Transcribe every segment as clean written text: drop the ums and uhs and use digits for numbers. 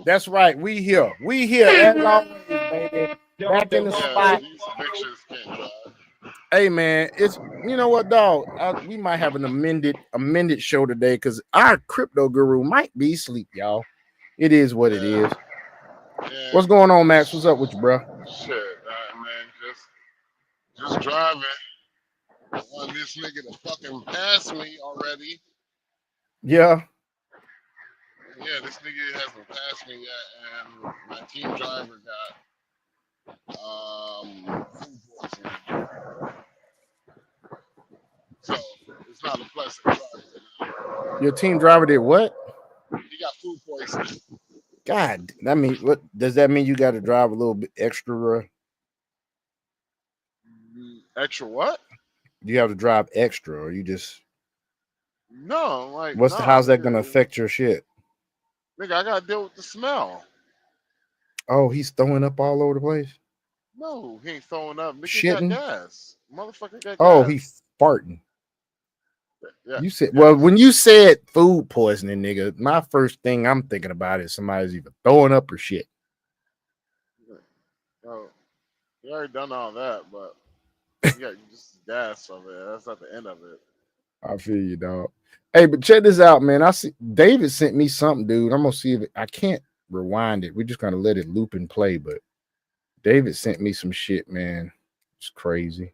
That's right. We here. We here as always, baby. Back in the spot. These bitches can't drive. Hey man, it's you know what, dog? We might have an amended show today because our crypto guru might be asleep, y'all. It is what it is. Yeah. What's going on, Max? What's up with you, bro? Shit, man, just driving. I want this nigga to fucking pass me already. Yeah. Yeah, this nigga hasn't passed me yet, and my team driver got food poisoning. So it's not a pleasant drive. Your team driver did what? He got food poisoning. God, that mean what does that mean? You got to drive a little bit extra? Extra what? You have to drive extra, or you just No, like how's that gonna affect your shit? Nigga, I gotta deal with the smell. Oh, he's throwing up all over the place. No, he ain't throwing up. Nigga Shitting? got gas. Motherfucker got gas. Oh, he farting. Yeah. You said well when you said food poisoning, nigga. My first thing I'm thinking about is somebody's either throwing up or shit. Oh, you already done all that, but you got just gas of it. That's not the end of it. I feel you, dog. Hey, but check this out, man. I see David sent me something, dude. I'm gonna see if I can't rewind it. We're just gonna let it loop and play, but David sent me some shit, man. It's crazy.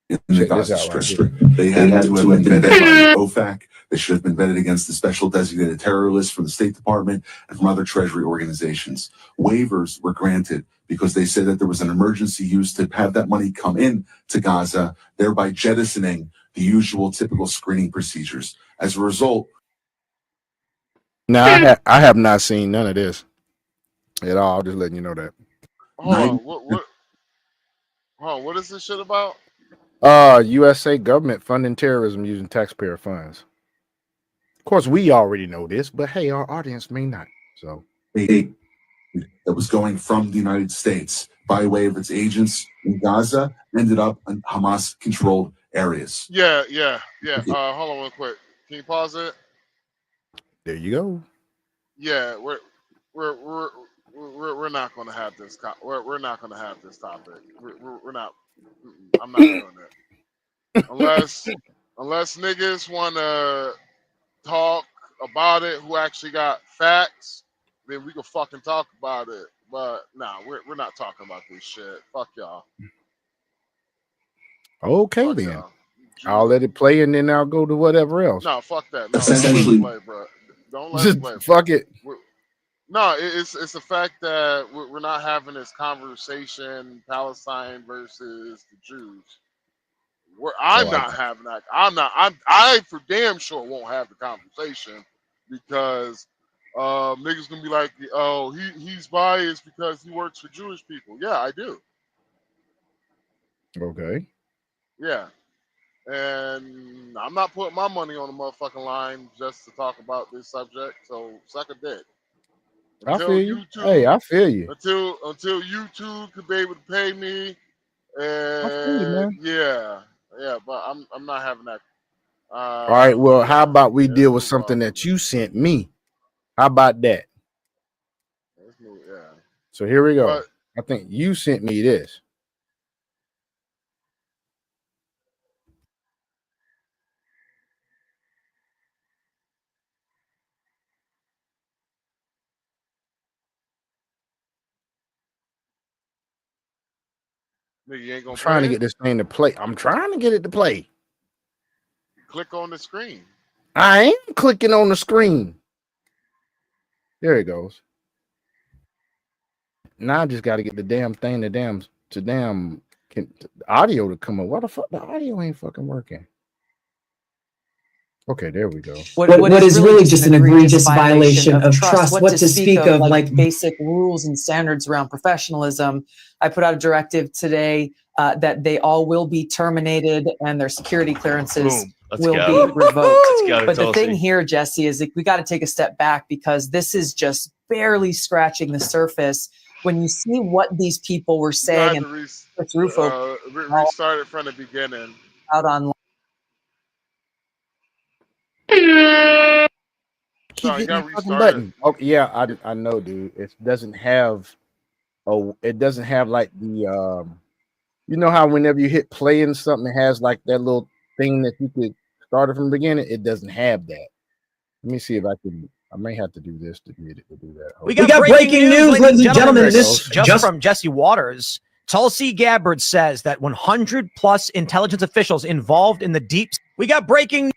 In the Gaza Strip, they had to have been vetted by OFAC. They should have been vetted against the special designated terror list from the State Department and from other Treasury organizations. Waivers were granted because they said that there was an emergency use to have that money come in to Gaza, thereby jettisoning the usual typical screening procedures. As a result, now I have not seen none of this at all. I'm just letting you know that. Hold on, what is this shit about? USA government funding terrorism using taxpayer funds. Of course, we already know this, but hey, our audience may not. So that was going from the United States by way of its agents in Gaza ended up in Hamas-controlled areas. Yeah. Hold on real quick. Can you pause it? There you go. Yeah, we're not going to have this. We're not going to have this topic. We're not. I'm not doing it unless niggas want to talk about it who actually got facts. Then we can fucking talk about it. But nah, we're not talking about this shit. Fuck y'all. Okay, Fuck then. y'all. I'll let it play and then I'll go to whatever else. No, fuck that. No, Essentially, don't let it play, bro. Don't let it play. Fuck it. No, it's the fact that we're not having this conversation, Palestine versus the Jews. I'm not having that. I for damn sure won't have the conversation because niggas gonna be like, oh, he's biased because he works for Jewish people. Yeah, I do. Okay. Yeah. And I'm not putting my money on the motherfucking line just to talk about this subject. So suck a dick. I feel you. Hey, I feel you. Until YouTube could be able to pay me, I feel you, man. yeah, but I'm not having that. All right. Well, how about we deal with something that you sent me? How about that? Yeah. So here we go. I think you sent me this. You ain't gonna I'm trying to get this thing to play. I'm trying to get it to play. Click on the screen. I ain't clicking on the screen. There it goes. Now I just got to get the damn thing, the audio to come up. Why the fuck the audio ain't fucking working? Okay, there we go. What is really just an egregious violation of trust? What to speak of like basic rules and standards around professionalism? I put out a directive today that they all will be terminated and their security clearances will be revoked. But the thing here, Jesse, is that we got to take a step back because this is just barely scratching the surface. When you see what these people were saying, and restart it from the beginning. Out online. keep No, you hitting gotta the fucking restart it. button? Okay, yeah, I know, dude. It doesn't have like the you know how whenever you hit play in something, it has like that little thing that you could start it from the beginning. It doesn't have that. Let me see if I can. I may have to do this to get it to do that. We got breaking news, ladies and gentlemen. This just from Jesse Waters. Tulsi Gabbard says that 100 plus intelligence officials involved in the deep. We got breaking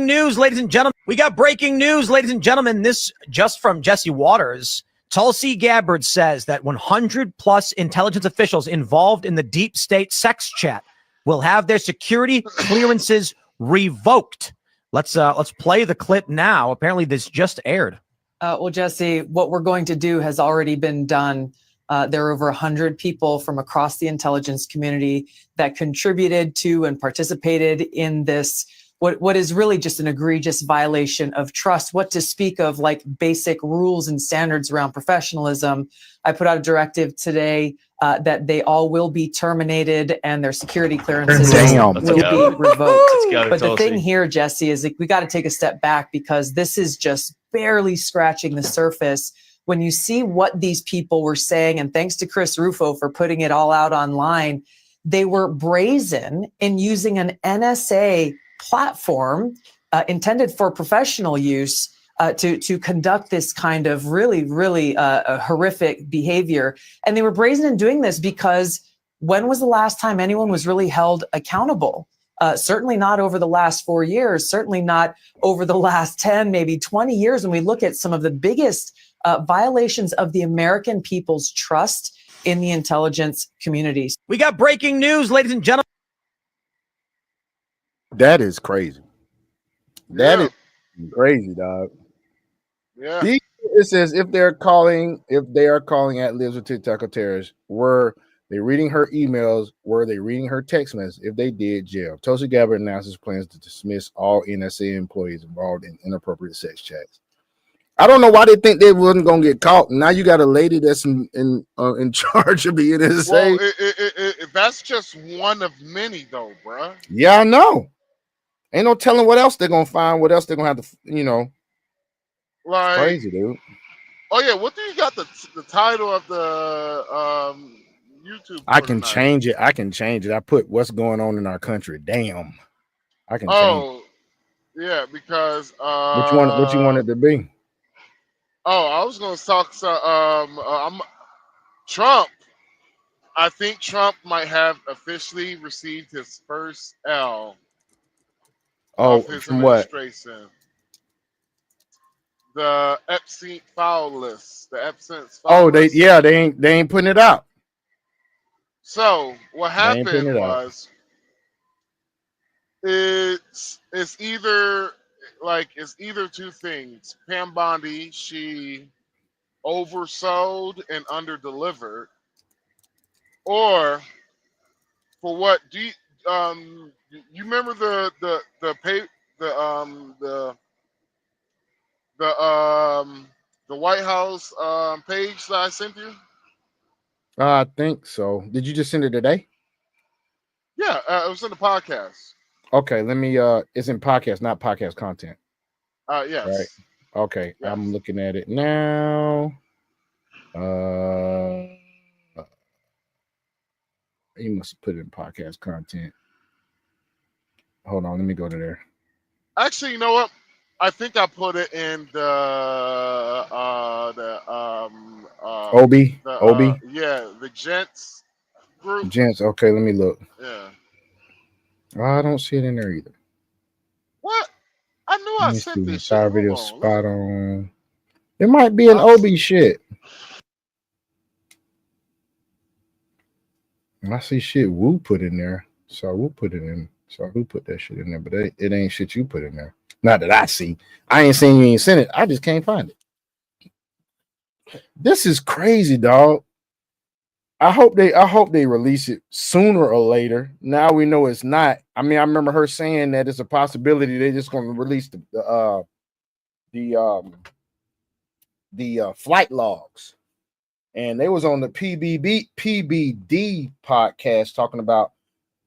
news, ladies and gentlemen. This just from Jesse Waters. Tulsi Gabbard says that 100 plus intelligence officials involved in the deep state sex chat will have their security clearances revoked. Let's play the clip now. Apparently this just aired. Well, Jesse, what we're going to do has already been done. There are over 100 people from across the intelligence community that contributed to and participated in this, what is really just an egregious violation of trust, what to speak of like basic rules and standards around professionalism. I put out a directive today that they all will be terminated and their security clearances will be revoked. But the thing here, Jesse, is like, we got to take a step back because this is just barely scratching the surface. When you see what these people were saying, and thanks to Chris Rufo for putting it all out online, they were brazen in using an NSA platform intended for professional use to conduct this kind of really horrific behavior. And they were brazen in doing this because when was the last time anyone was really held accountable? Certainly not over the last 4 years, certainly not over the last 10, maybe 20 years. When we look at some of the biggest violations of the American people's trust in the intelligence communities. We got breaking news, ladies and gentlemen. That is crazy. That is crazy, dog. Yeah. It says if they are calling at Lives with TikTok or terrorists, were they reading her emails? Were they reading her text messages? If they did, jail. Tulsi Gabbard announces plans to dismiss all NSA employees involved in inappropriate sex chats. I don't know why they think they wasn't gonna get caught. Now you got a lady that's in charge of the NSA. Well, that's just one of many, though, bruh. Yeah, I know. Ain't no telling what else they're gonna find. What else they're gonna have to, like crazy, dude. Oh yeah, what do you got the title of the YouTube? I can change it. I put what's going on in our country. Damn, I can. Oh, yeah, because what you want it to be? Oh, I was gonna talk. Trump. I think Trump might have officially received his first L. Oh, his from what? The Epstein file list. The Epstein file Oh, list. they ain't putting it out. So what happened was, it's either two things. Pam Bondi, she oversold and underdelivered, or for what do you remember the White House page that I sent you? I think so. Did you just send it today? Yeah, it was in the podcast. Okay, let me it's in podcast, not podcast content. Yes. Right. Okay, yes. I'm looking at it now. You must have put it in podcast content. Hold on, let me go to there. Actually, you know what? I think I put it in the Obi. Yeah, the gents group. Gents. Okay, let me look. Yeah. Oh, I don't see it in there either. What? I knew I sent this shit. Entire video spot on. It might be an Obi shit. I see shit Woo put in there, so Woo put it in. So who put that shit in there? But it ain't shit you put in there. Not that I see. I ain't saying you ain't sent it. I just can't find it. This is crazy, dog. I hope they release it sooner or later. Now we know it's not. I mean, I remember her saying that it's a possibility they're just going to release the flight logs, and they was on the PBD podcast talking about.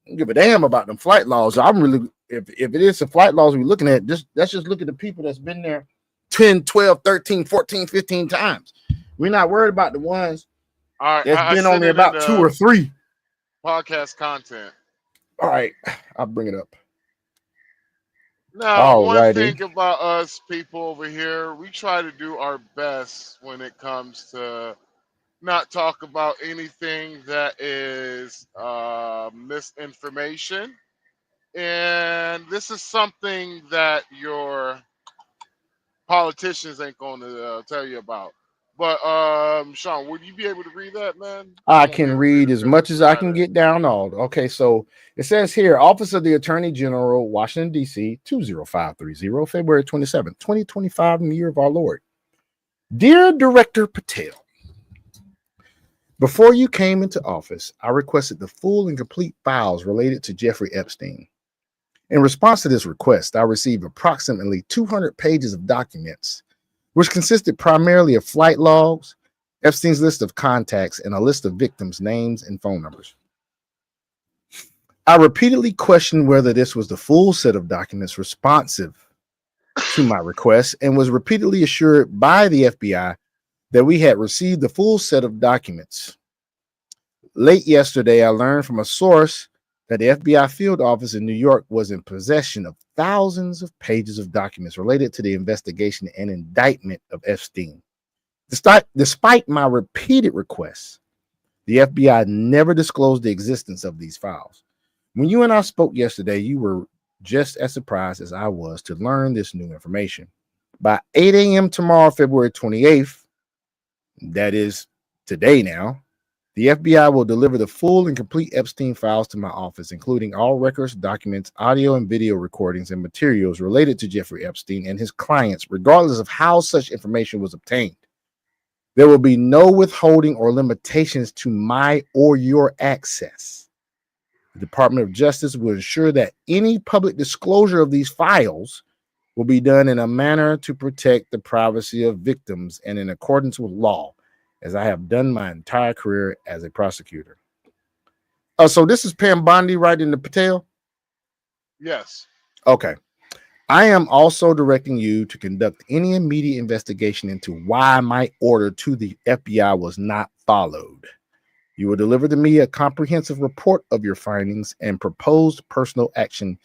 Don't give a damn about them flight laws. I'm really, if it is the flight laws we're looking at, let's just look at the people that's been there 10, 12, 13, 14, 15 times. We're not worried about the ones All right, that's been sent only it about in, 2 or 3. podcast content. All right, I'll bring it up. Now, All one righty. thing about us people over here, we try to do our best when it comes to not talk about anything that is misinformation. And this is something that your politicians ain't going to tell you about. But Sean, would you be able to read that, man? I You won't be can able to read it as 'cause much it's as I can kinda- get down all. Okay, so it says here, Office of the Attorney General, Washington, D.C., 20530, February 27th, 2025, in the year of our Lord. Dear Director Patel, before you came into office, I requested the full and complete files related to Jeffrey Epstein. In response to this request, I received approximately 200 pages of documents, which consisted primarily of flight logs, Epstein's list of contacts, and a list of victims' names and phone numbers. I repeatedly questioned whether this was the full set of documents responsive to my request and was repeatedly assured by the FBI that we had received the full set of documents. Late yesterday, I learned from a source that the FBI field office in New York was in possession of thousands of pages of documents related to the investigation and indictment of Epstein. Despite my repeated requests, the FBI never disclosed the existence of these files. When you and I spoke yesterday, you were just as surprised as I was to learn this new information. By 8 a.m. tomorrow, February 28th, that is today now, the FBI will deliver the full and complete Epstein files to my office, including all records, documents, audio and video recordings, and materials related to Jeffrey Epstein and his clients, regardless of how such information was obtained. There will be no withholding or limitations to my or your access. The Department of Justice will ensure that any public disclosure of these files will be done in a manner to protect the privacy of victims and in accordance with law, as I have done my entire career as a prosecutor. So this is Pam Bondi writing to Patel? Yes. Okay. I am also directing you to conduct any immediate investigation into why my order to the FBI was not followed. You will deliver to me a comprehensive report of your findings and proposed personal action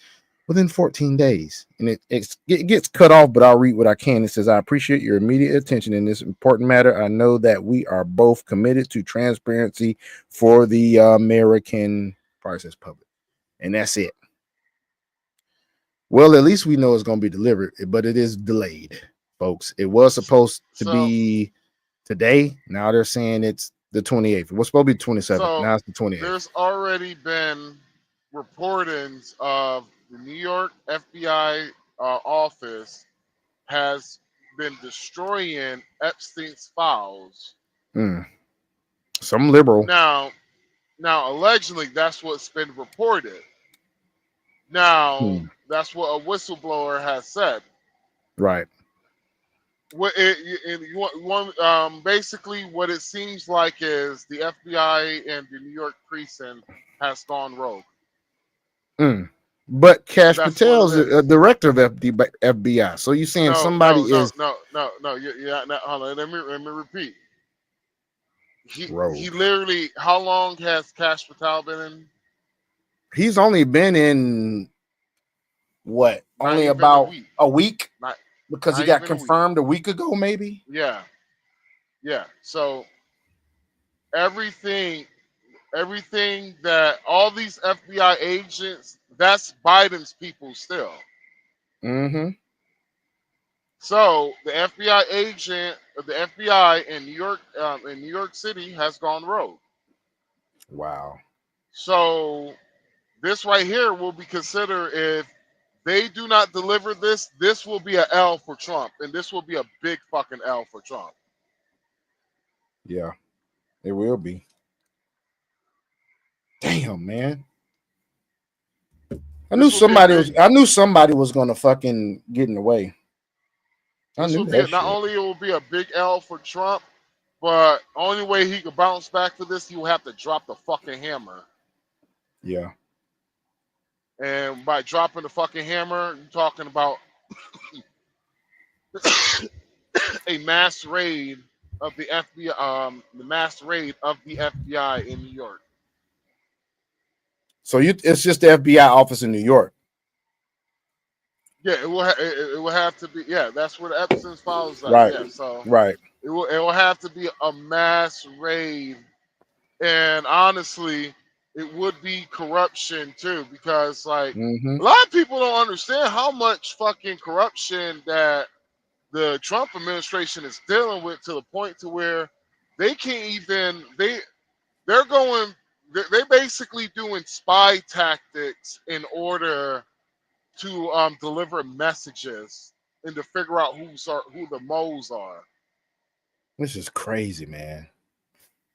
within 14 days. And it gets cut off, but I'll read what I can. It says, I appreciate your immediate attention in this important matter. I know that we are both committed to transparency for the American process public. And that's it. Well, at least we know it's going to be delivered, but it is delayed, folks. It was supposed to be today. Now they're saying it's the 28th. It was supposed to be 27th. So now it's the 28th. There's already been reportings of the New York FBI office has been destroying Epstein's files. Some liberal. Now, allegedly, that's what's been reported. Now, that's what a whistleblower has said. Right. Basically, what it seems like is the FBI and the New York precinct has gone rogue. But Cash Patel's a director of FBI. So you're saying somebody is no. Yeah, hold on. Let me repeat. He rogue. Literally, how long has Cash Patel been in? He's only been in what? Not only even about a week? Because not he got even confirmed a week ago, maybe? Yeah. So everything that all these FBI agents, that's Biden's people still. So the FBI agent, the FBI in New York City has gone rogue. Wow. So this right here will be considered, if they do not deliver this, this will be a L for Trump, and this will be a big fucking L for Trump. Yeah, it will be. Damn, man. I knew somebody was gonna fucking get in the way. I knew that. Not only it will be a big L for Trump, but only way he could bounce back for this, he will have to drop the fucking hammer. Yeah. And by dropping the fucking hammer, you're talking about a mass raid of the FBI, the mass raid of the FBI in New York. So it's just the FBI office in New York. Yeah, it will have to be. Yeah, that's where the Epstein's files are. Right. Yeah, so Right. it will have to be a mass raid, and honestly, it would be corruption too, because like Mm-hmm. a lot of people don't understand how much fucking corruption that the Trump administration is dealing with, to the point to where they can't even they're going they basically doing spy tactics in order to deliver messages and to figure out who the moles are. This is crazy, man.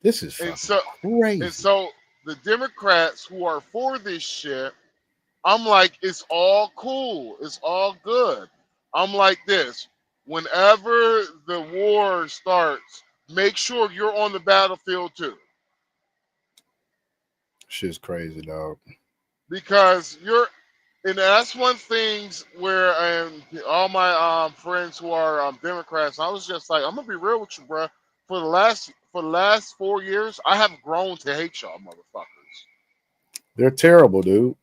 This is And fucking crazy. so the Democrats who are for this shit, I'm like, it's all cool, it's all good. I'm like this. Whenever the war starts, make sure you're on the battlefield too. Shit's crazy, dog. Because and that's one things where all my friends who are Democrats, I was just like, I'm gonna be real with you, bro. For the last 4 years, I have grown to hate y'all motherfuckers. They're terrible, dude.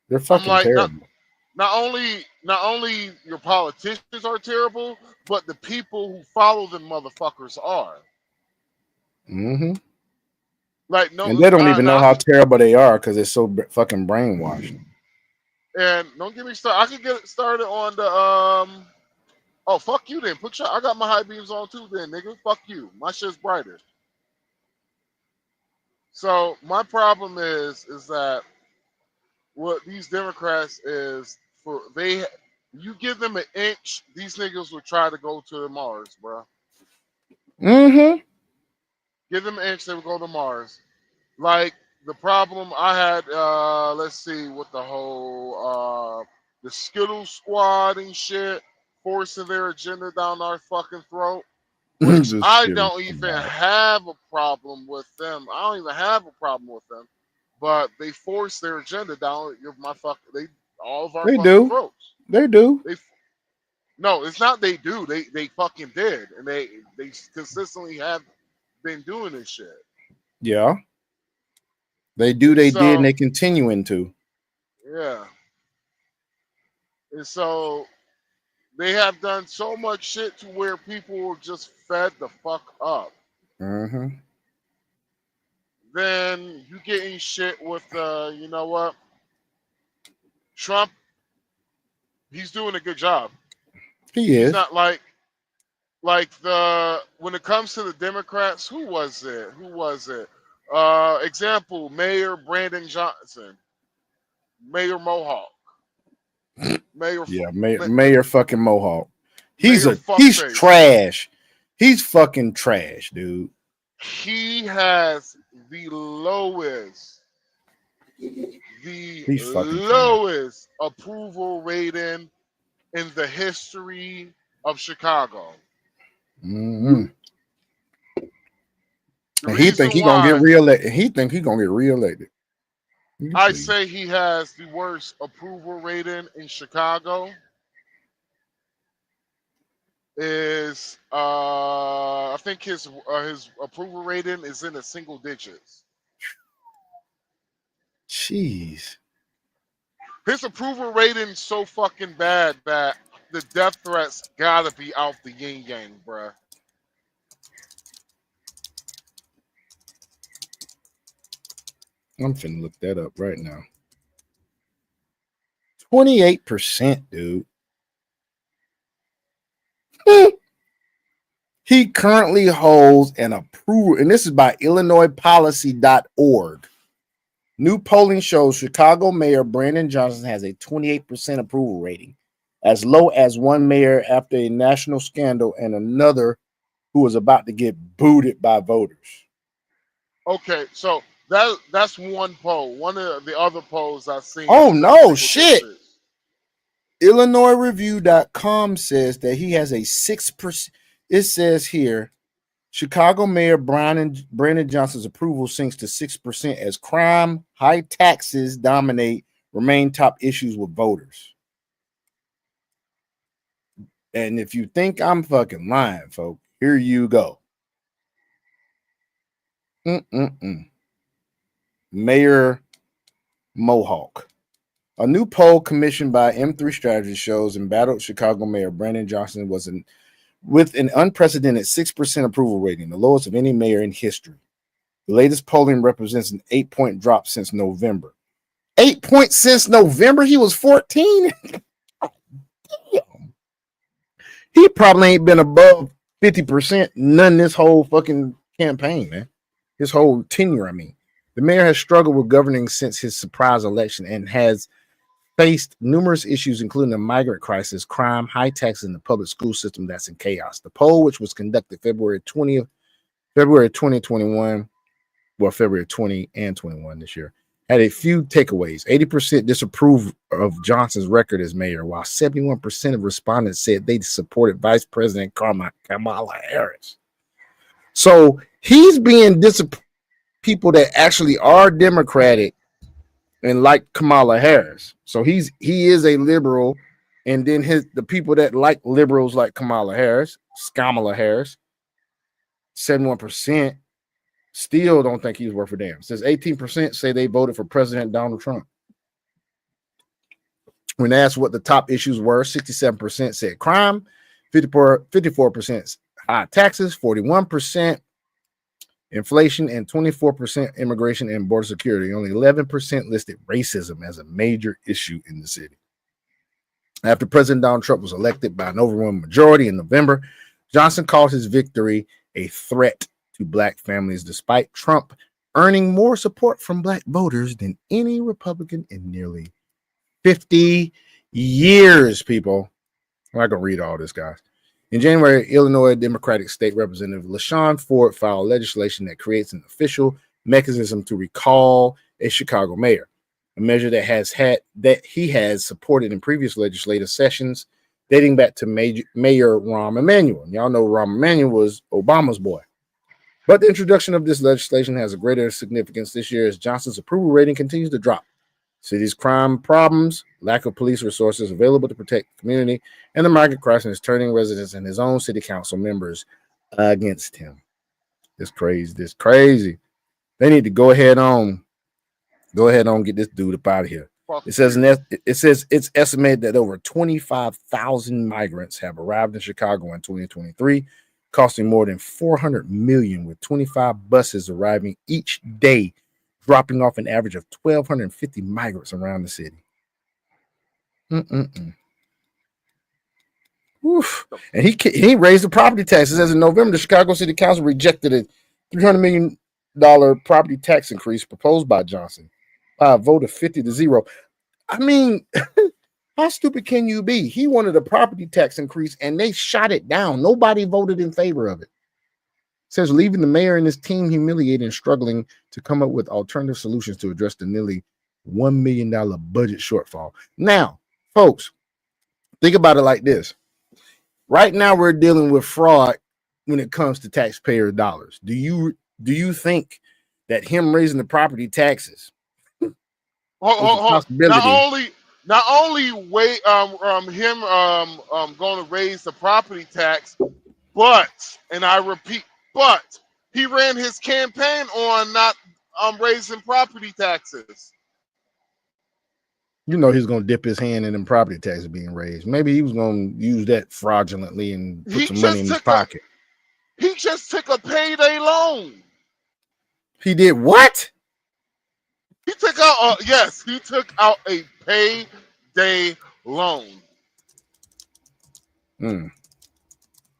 They're I'm fucking like, terrible. not only your politicians are terrible, but the people who follow them motherfuckers are. Mm-hmm. Like, no, And they don't even know how terrible they are because they're so fucking brainwashed. And don't get me started. I could get it started on the Oh, fuck you then. I got my high beams on too then, nigga. Fuck you. My shit's brighter. So my problem is that what these Democrats is you give them an inch, these niggas will try to go to Mars, bro. Mm-hmm. Give them an inch, they will go to Mars. Like the problem I had, let's see, what the whole the Skittle Squad and shit, forcing their agenda down our fucking throat. Which I don't even have a problem with them. I don't even have a problem with them. But they force their agenda down all of our fucking throats. They do. No, it's not they do. They fucking did. And they consistently have been doing this shit. Yeah. They do, they did, and they continuing to. Yeah. And so they have done so much shit to where people were just fed the fuck up. Mm-hmm. Then you getting shit with you know what? Trump, he's doing a good job. He is. He's not like when it comes to the Democrats, who was it? Example, Mayor Brandon Johnson, Mayor Mohawk. Mayor fucking Mohawk. He's fuckface. trash. He's fucking trash, dude. He has the lowest approval rating in the history of Chicago. Mm-hmm. And he think he gonna get reelected. I say he has the worst approval rating in Chicago. Is I think his approval rating is in the single digits. Jeez. His approval rating is so fucking bad that the death threats gotta be out the yin yang, bruh. I'm finna look that up right now. 28%, dude. He currently holds an approval, and this is by IllinoisPolicy.org. New polling shows Chicago Mayor Brandon Johnson has a 28% approval rating, as low as one mayor after a national scandal and another who was about to get booted by voters. Okay, so that's one poll. One of the other polls I've seen. Oh no, shit. IllinoisReview.com says that he has a 6%. It says here, Chicago Mayor Brandon Johnson's approval sinks to 6% as crime, high taxes remain top issues with voters. And if you think I'm fucking lying, folks, here you go. Mayor Mohawk. A new poll commissioned by M3 Strategy shows embattled Chicago Mayor Brandon Johnson with an unprecedented 6% approval rating, the lowest of any mayor in history. The latest polling represents an 8-point drop since November. 8 points since November? He was 14? He probably ain't been above 50% none this whole fucking campaign, man. His whole tenure, I mean. The mayor has struggled with governing since his surprise election and has faced numerous issues, including a migrant crisis, crime, high taxes, and the public school system that's in chaos. The poll, which was conducted February 2021, well, February 20 and 21 this year, had a few takeaways. 80% disapprove of Johnson's record as mayor, while 71% of respondents said they supported Vice President Kamala Harris. So he's being people that actually are Democratic and like Kamala Harris. So he is a liberal, and then the people that like liberals like Kamala Harris, 71% still don't think he's worth a damn. It says 18% say they voted for President Donald Trump. When asked what the top issues were, 67% said crime, 54% high taxes, 41% inflation, and 24% immigration and border security. Only 11% listed racism as a major issue in the city. After President Donald Trump was elected by an overwhelming majority in November, Johnson called his victory a threat to Black families, despite Trump earning more support from Black voters than any Republican in nearly 50 years, people. I'm not going to read all this, guys. In January, Illinois Democratic State Representative LaShawn Ford filed legislation that creates an official mechanism to recall a Chicago mayor, a measure that he has supported in previous legislative sessions dating back to Mayor Rahm Emanuel. And y'all know Rahm Emanuel was Obama's boy. But the introduction of this legislation has a greater significance this year as Johnson's approval rating continues to drop. City's crime problems, lack of police resources available to protect the community, and the migrant crisis is turning residents and his own city council members against him. This crazy. They need to go ahead on get this dude up out of here. It says it's estimated that over 25,000 migrants have arrived in Chicago in 2023, costing more than $400 million, with 25 buses arriving each day, dropping off an average of 1,250 migrants around the city. Oof. And he raised the property taxes. As in November, the Chicago City Council rejected a $300 million property tax increase proposed by Johnson by a vote of 50-0. I mean, how stupid can you be? He wanted a property tax increase and they shot it down. Nobody voted in favor of it. It says leaving the mayor and his team humiliated and struggling to come up with alternative solutions to address the nearly $1 million budget shortfall. Now, folks, think about it like this. Right now, we're dealing with fraud when it comes to taxpayer dollars. Do you think that him raising the property taxes not only him going to raise the property tax, but, and I repeat, but he ran his campaign on not raising property taxes. You know he's going to dip his hand in them property taxes being raised. Maybe he was going to use that fraudulently and put some money in his pocket. He just took a payday loan. He did what? He took out he took out a payday loan.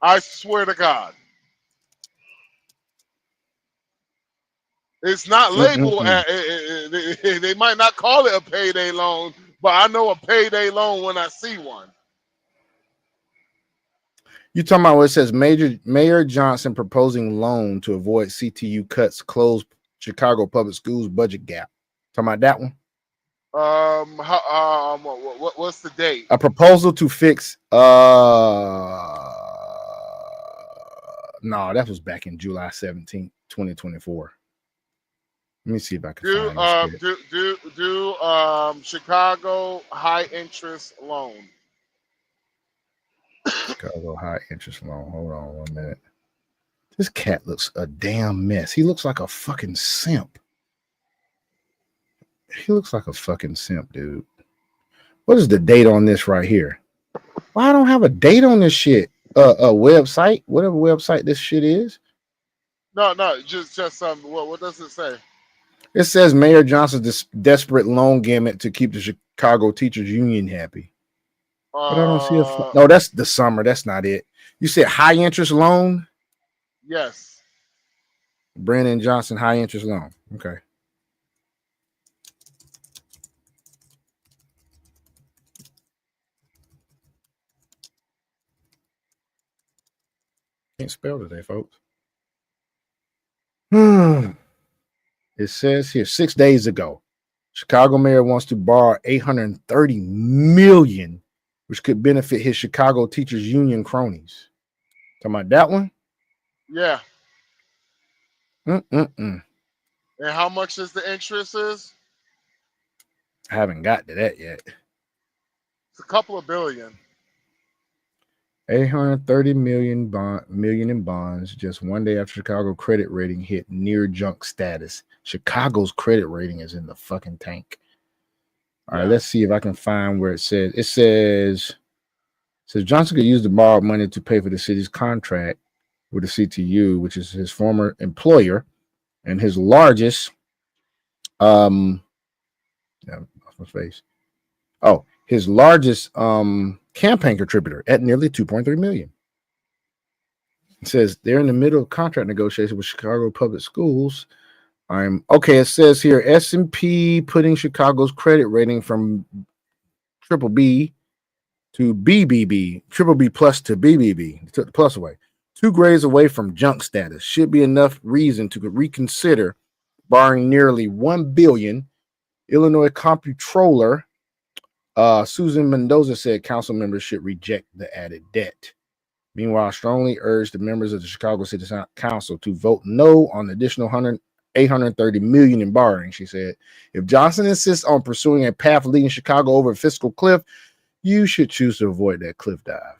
I swear to God. It's not labeled they might not call it a payday loan, but I know a payday loan when I see one. You talking about what it says Mayor Johnson proposing loan to avoid CTU cuts, close Chicago public schools budget gap. Talking about that one? What's the date? A proposal to fix no, that was back in July 17th, 2024. Let me see if I can find Chicago high interest loan. Chicago high interest loan. Hold on 1 minute. This cat looks a damn mess. He looks like a fucking simp. He looks like a fucking simp, dude. What is the date on this right here? Well, I don't have a date on this shit. A website, whatever website this shit is. No, just what does it say? It says Mayor Johnson's desperate loan gamut to keep the Chicago Teachers Union happy. But I don't see a. No, that's the summer. That's not it. You said high interest loan? Yes. Brandon Johnson high interest loan. Okay. Can't spell today, folks. It says here 6 days ago, Chicago mayor wants to borrow $830 million, which could benefit his Chicago Teachers Union cronies. Talking about that one? Yeah. And how much is the interest is? I haven't got to that yet. It's a couple of billion. 830 million in bonds just 1 day after Chicago credit rating hit near junk status. Chicago's credit rating is in the fucking tank. All right, let's see if I can find where it says. It says Johnson could use the borrowed money to pay for the city's contract with the CTU, which is his former employer and his largest his largest campaign contributor at nearly 2.3 million. It says they're in the middle of contract negotiations with Chicago Public Schools. It says here S&P putting Chicago's credit rating from triple B to BBB, triple B plus to BBB. They took the plus away. 2 grades away from junk status. Should be enough reason to reconsider borrowing nearly $1 billion. Illinois comptroller Susan Mendoza said council members should reject the added debt. Meanwhile, I strongly urge the members of the Chicago City Council to vote no on the additional $830 million in borrowing. She said, if Johnson insists on pursuing a path leading Chicago over a fiscal cliff, you should choose to avoid that cliff dive.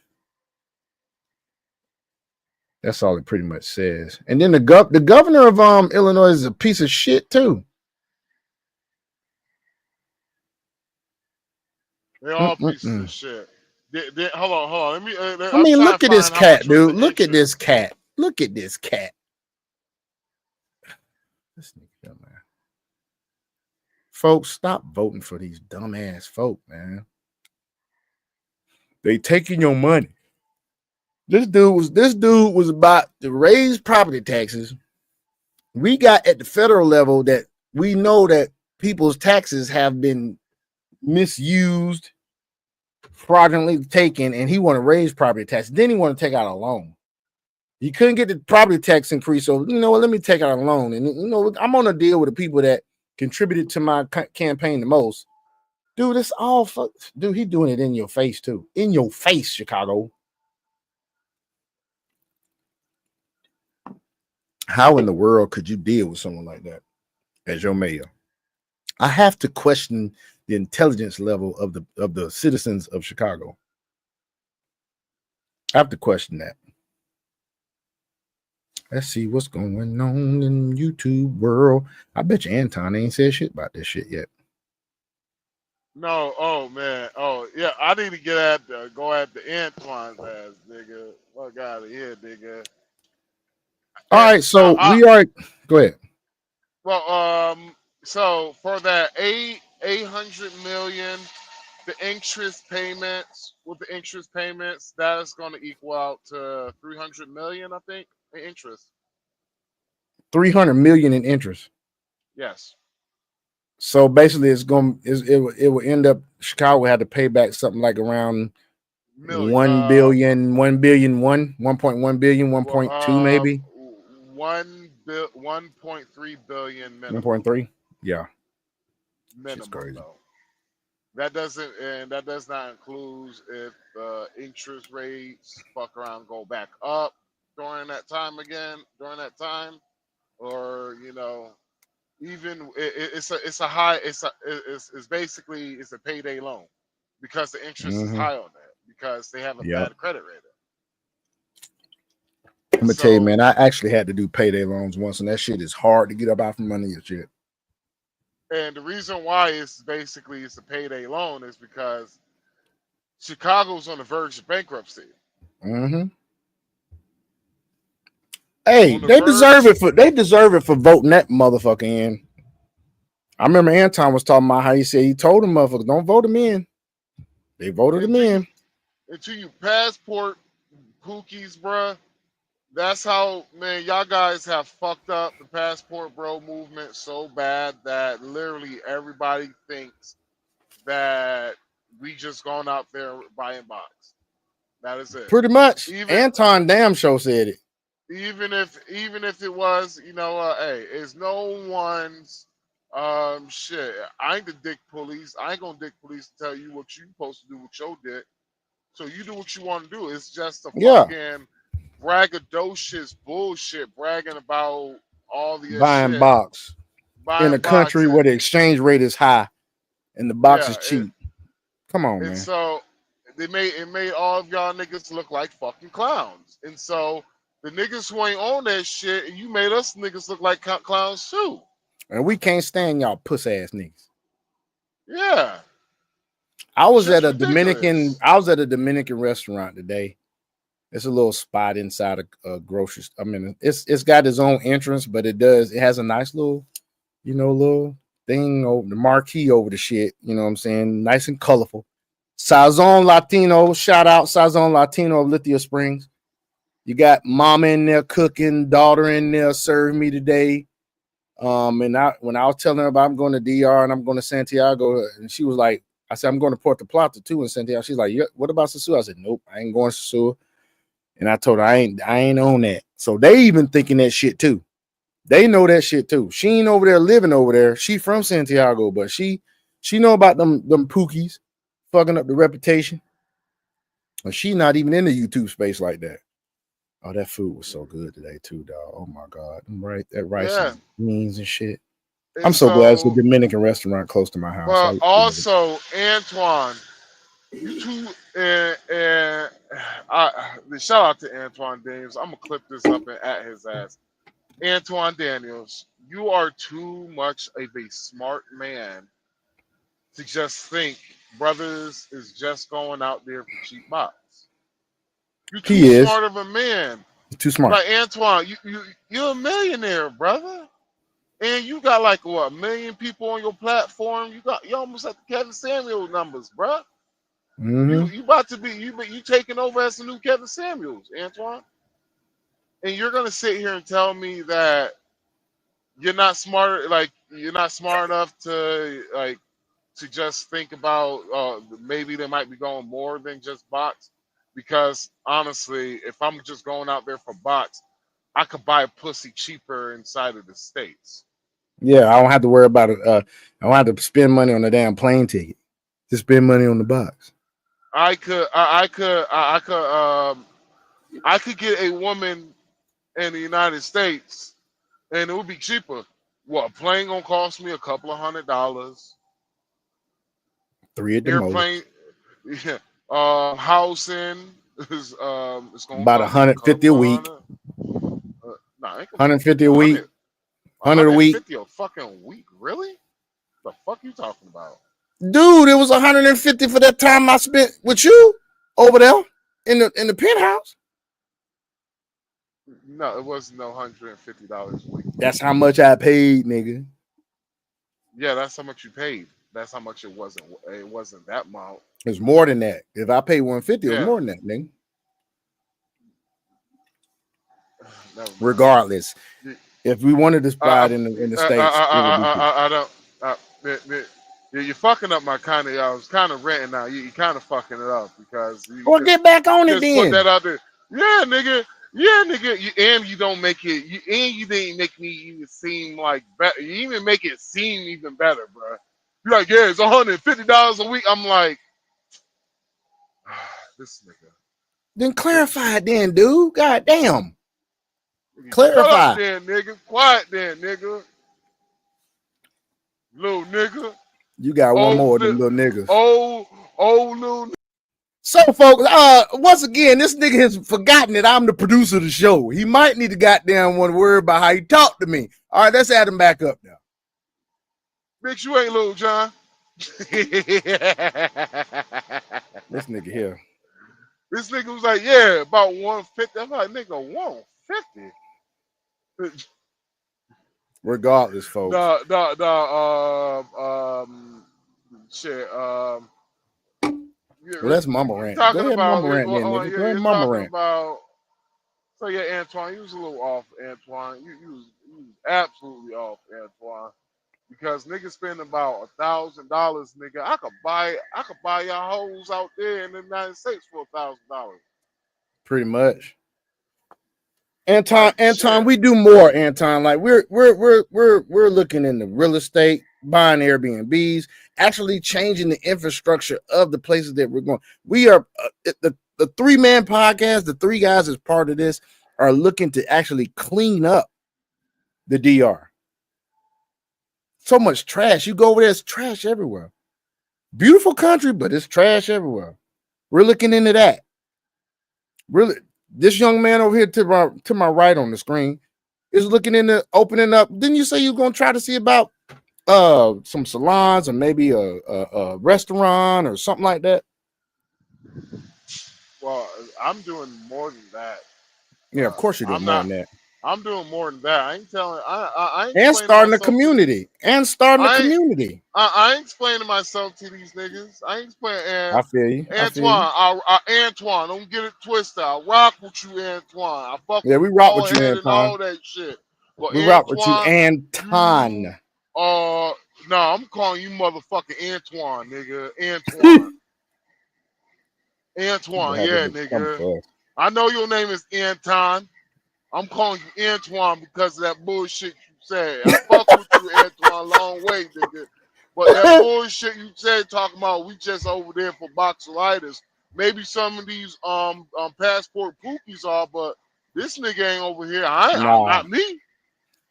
That's all it pretty much says. And then the governor of Illinois is a piece of shit too. They're all pieces of shit. Hold on. Look at this cat, dude. Look at this cat. Look at this cat. This nigga, man. Folks, stop voting for these dumbass folk, man. They taking your money. This dude was about to raise property taxes. We got at the federal level that we know that people's taxes have been misused, fraudulently taken, and he want to raise property taxes. Then he want to take out a loan. He couldn't get the property tax increase, so you know what? Let me take out a loan, and you know I'm on a deal with the people that contributed to my campaign the most. Dude, it's all dude. He doing it in your face too. In your face, Chicago. How in the world could you deal with someone like that as your mayor? I have to question the intelligence level of the citizens of Chicago. I have to question that. Let's see what's going on in YouTube world. I bet you Anton ain't said shit about this shit yet. No, oh man, oh yeah, I need to go at the Antoine's ass, nigga. Fuck out of here, nigga. All right, so we are. Go ahead. Well, so for that 800 million, the interest payments that is going to equal out to 300 million, I think, in interest. 300 million in interest. Yes. So basically, it will end up Chicago will have to pay back something like around 1 billion, 1.1 billion, 1.2 maybe. 1.3 billion minimum. 1.3, yeah. Minimum though. That does not include if interest rates fuck around, go back up during that time, or you know, even it's basically a payday loan because the interest is high on that because they have a bad credit rating. I'm gonna tell you, man, I actually had to do payday loans once, and that shit is hard to get up out from under your shit. And the reason why it's a payday loan is because Chicago's on the verge of bankruptcy. Mm-hmm. Hey, On the they verge. deserve it for voting that motherfucker in. I remember Anton was talking about how he said he told them motherfuckers don't vote him in. They voted him in. Until you passport Pookies, bruh. That's how, man, y'all guys have fucked up the passport bro movement so bad that literally everybody thinks that we just gone out there buying box. That is it. Pretty much. Anton damn show said it. Even if it was, hey, it's no one's shit. I ain't the dick police. I ain't gonna dick police to tell you what you supposed to do with your dick. So you do what you want to do. It's just a fucking braggadocious bullshit bragging about all the buying shit. Box in a Box country where the exchange rate is high and the box is cheap. Come on, man. So it made all of y'all niggas look like fucking clowns. And so the niggas who ain't on that shit, you made us niggas look like clowns too. And we can't stand y'all puss ass niggas. Yeah. I was at a Dominican restaurant today. It's a little spot inside a grocery store. I mean, it's got its own entrance, but it has a nice little, little thing over the marquee over the shit. You know what I'm saying? Nice and colorful. Sazon Latino, shout out Sazon Latino of Lithia Springs. You got mama in there cooking, daughter in there serving me today. And when I was telling her about I'm going to DR and I'm going to Santiago, and she was like, I said, I'm going to Puerto Plata too in Santiago. She's like, what about Sosúa? I said, nope, I ain't going to Sosúa. And I told her I ain't on that. So they even thinking that shit too. They know that shit too. She ain't over there living over there. She from Santiago, but she know about them Pookies fucking up the reputation. And she not even in the YouTube space like that. Oh, that food was so good today too, dog. Oh my God. Right. That rice and beans and shit. And I'm so glad it's a Dominican restaurant close to my house. Well, also, Antoine, you two, and shout out to Antoine Daniels. I'm gonna clip this up and at his ass. Antoine Daniels, you are too much of a smart man to just think brothers is just going out there for cheap box. You're too smart of a man. Too smart. Like Antoine, you're a millionaire, brother. And you got like what, 1 million people on your platform. You almost at the Kevin Samuels numbers, bro. Mm-hmm. You about to be you taking over as the new Kevin Samuels, Antoine. And you're gonna sit here and tell me that you're not smart, you're not smart enough to just think about maybe they might be going more than just box. Because honestly, if I'm just going out there for box, I could buy a pussy cheaper inside of the States. Yeah, I don't have to worry about it. I don't have to spend money on a damn plane ticket. Just spend money on the box. I could get a woman in the United States, and it would be cheaper. What, a plane gonna cost me a couple of $100? 3 at the airplane, yeah. Housing is it's gonna about 150 a week. 150 a week. 100 a week. 150 a fucking week, really? The fuck you talking about? Dude, it was 150 for that time I spent with you over there in the penthouse. No, it wasn't no $150 a week. That's how much I paid, nigga. Yeah, that's how much you paid. That's how much it wasn't. It wasn't that amount. It's more than that. If I pay 150, it was more than that, nigga. Regardless, if we wanted to spot in the States, I don't. You're fucking up my kind of. I was kind of ranting now. You kind of fucking it up because. Well, get back on it then. Put that out there. Yeah, nigga. Yeah, nigga. You don't make it. You didn't make me even seem like better. You even make it seem even better, bro. You're like, yeah, it's $150 a week. I'm like, this nigga. Then clarify it, then, dude. God damn. Clarify. Shut up then, nigga. Quiet then, nigga. Little nigga. You got one more than little niggas. Oh, little nigga. So, folks, once again, this nigga has forgotten that I'm the producer of the show. He might need to goddamn one word about how he talked to me. All right, let's add him back up now. Bitch, you ain't Lil John. This nigga here. This nigga was like, yeah, about 150. I'm like, nigga, 150. Regardless, folks. Shit. Well, that's mama rant. Go Talking ahead, about, mama rant, then, nigga. Go ahead, you're mama talking rant. about. So yeah, Antoine, you was a little off, Antoine. You was absolutely off, Antoine. Because niggas spend about $1,000, nigga. I could buy y'all hoes out there in the United States for $1,000. Pretty much. Anton, Like, shit. we do more, Anton. Like we're looking into real estate, buying Airbnbs, actually changing the infrastructure of the places that we're going. We are the 3-man podcast. The 3 guys as part of this are looking to actually clean up the DR. So much trash. You go over there, it's trash everywhere. Beautiful country, but it's trash everywhere. We're looking into that. Really, this young man over here to my right on the screen is looking into opening up. Didn't you say you were going to try to see about some salons or maybe a restaurant or something like that? Well, I'm doing more than that. Yeah, of course you're doing more than that. I'm doing more than that. I ain't telling. I ain't and starting a community. I ain't explaining myself to these niggas. I ain't explaining. I feel you. Antoine, Antoine, don't get it twisted. I rock with you, Antoine. I fuck we with rock with you, Antoine. And all that shit. But we rock with you, Anton. No, I'm calling you motherfucking Antoine, nigga. Antoine. Antoine, yeah, nigga. I know your name is Anton. I'm calling you Antoine because of that bullshit you said. I fuck with you, Antoine, long way, nigga. But that bullshit you said talking about we just over there for boxolitis. Maybe some of these passport poopies are, but this nigga ain't over here. I'm not me.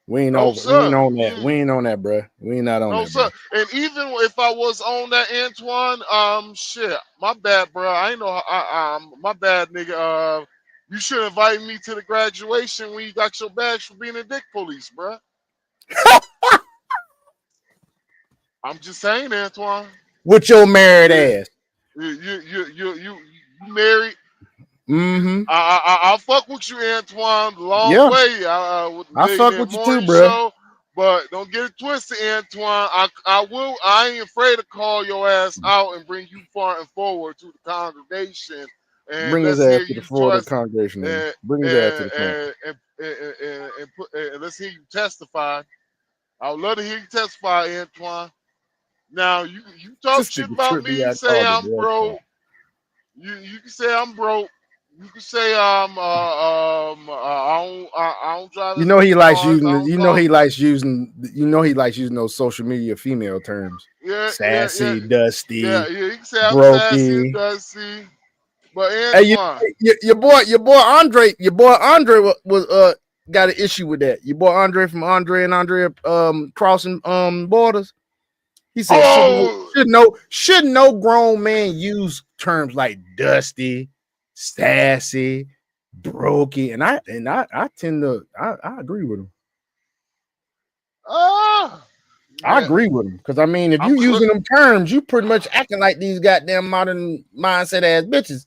We ain't on that. We ain't on that, bro. We ain't not on that. Sir. Bro. And even if I was on that, Antoine, shit, my bad, bro. I ain't know. My bad, nigga. You should invite me to the graduation when you got your badge for being a dick police, bro. I'm just saying, Antoine. With your married ass. You married? Mm-hmm. I fuck with you, Antoine. Long way. I fuck with you too, bro. Show, but don't get it twisted, Antoine. I ain't afraid to call your ass out and bring you far and forward to the congregation. And bring his ass to the floor of the congregation. Bring his ass to the front. And let's hear you testify. I would love to hear you testify, Antoine. Now you talk shit about me. You say I'm broke. You can say I'm broke. You can say I don't drive. You know he likes using. You know he likes using those social media female terms. Yeah, sassy, dusty. Yeah, you can say I'm brokey. Sassy and dusty. But Antoine, hey, your boy Andre was got an issue with that. Your boy Andre from Andre and Andrea crossing borders. He said should no grown man use terms like dusty, sassy, brokey, and I tend to I agree with him. I agree with him because I mean, if you using them terms, you pretty much acting like these goddamn modern mindset ass bitches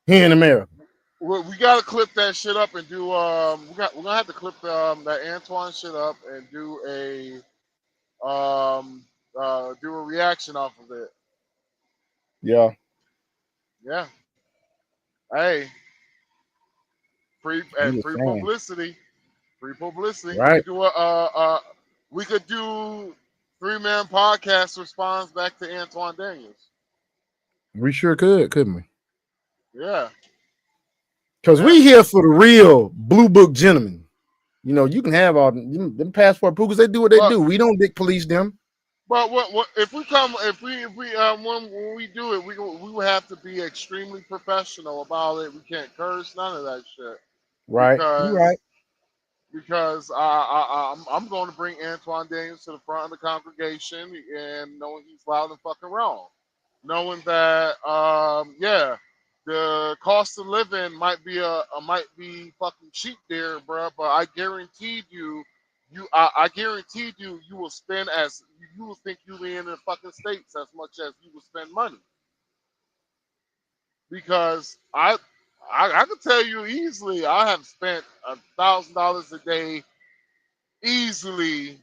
here in America. We gotta clip that shit up and do. We're gonna have to clip that Antoine shit up and do a reaction off of it. Yeah. Hey, free publicity. Free publicity. Right. We could do 3-man podcast response back to Antoine Daniels. We sure could, couldn't we? Yeah. Because we here for the real blue book gentlemen. You know, you can have all them passport pookers. They do what they do. We don't dick police them. But what if we when we do it, we will have to be extremely professional about it. We can't curse, none of that shit. Right. You're right. Because I'm going to bring Antoine Daniels to the front of the congregation and knowing he's loud and fucking wrong. Knowing that, the cost of living might be fucking cheap there, bro. But I guaranteed you, I guaranteed you will spend as you will think you in the fucking states as much as you will spend money. Because I can tell you easily, I have spent $1,000 a day easily,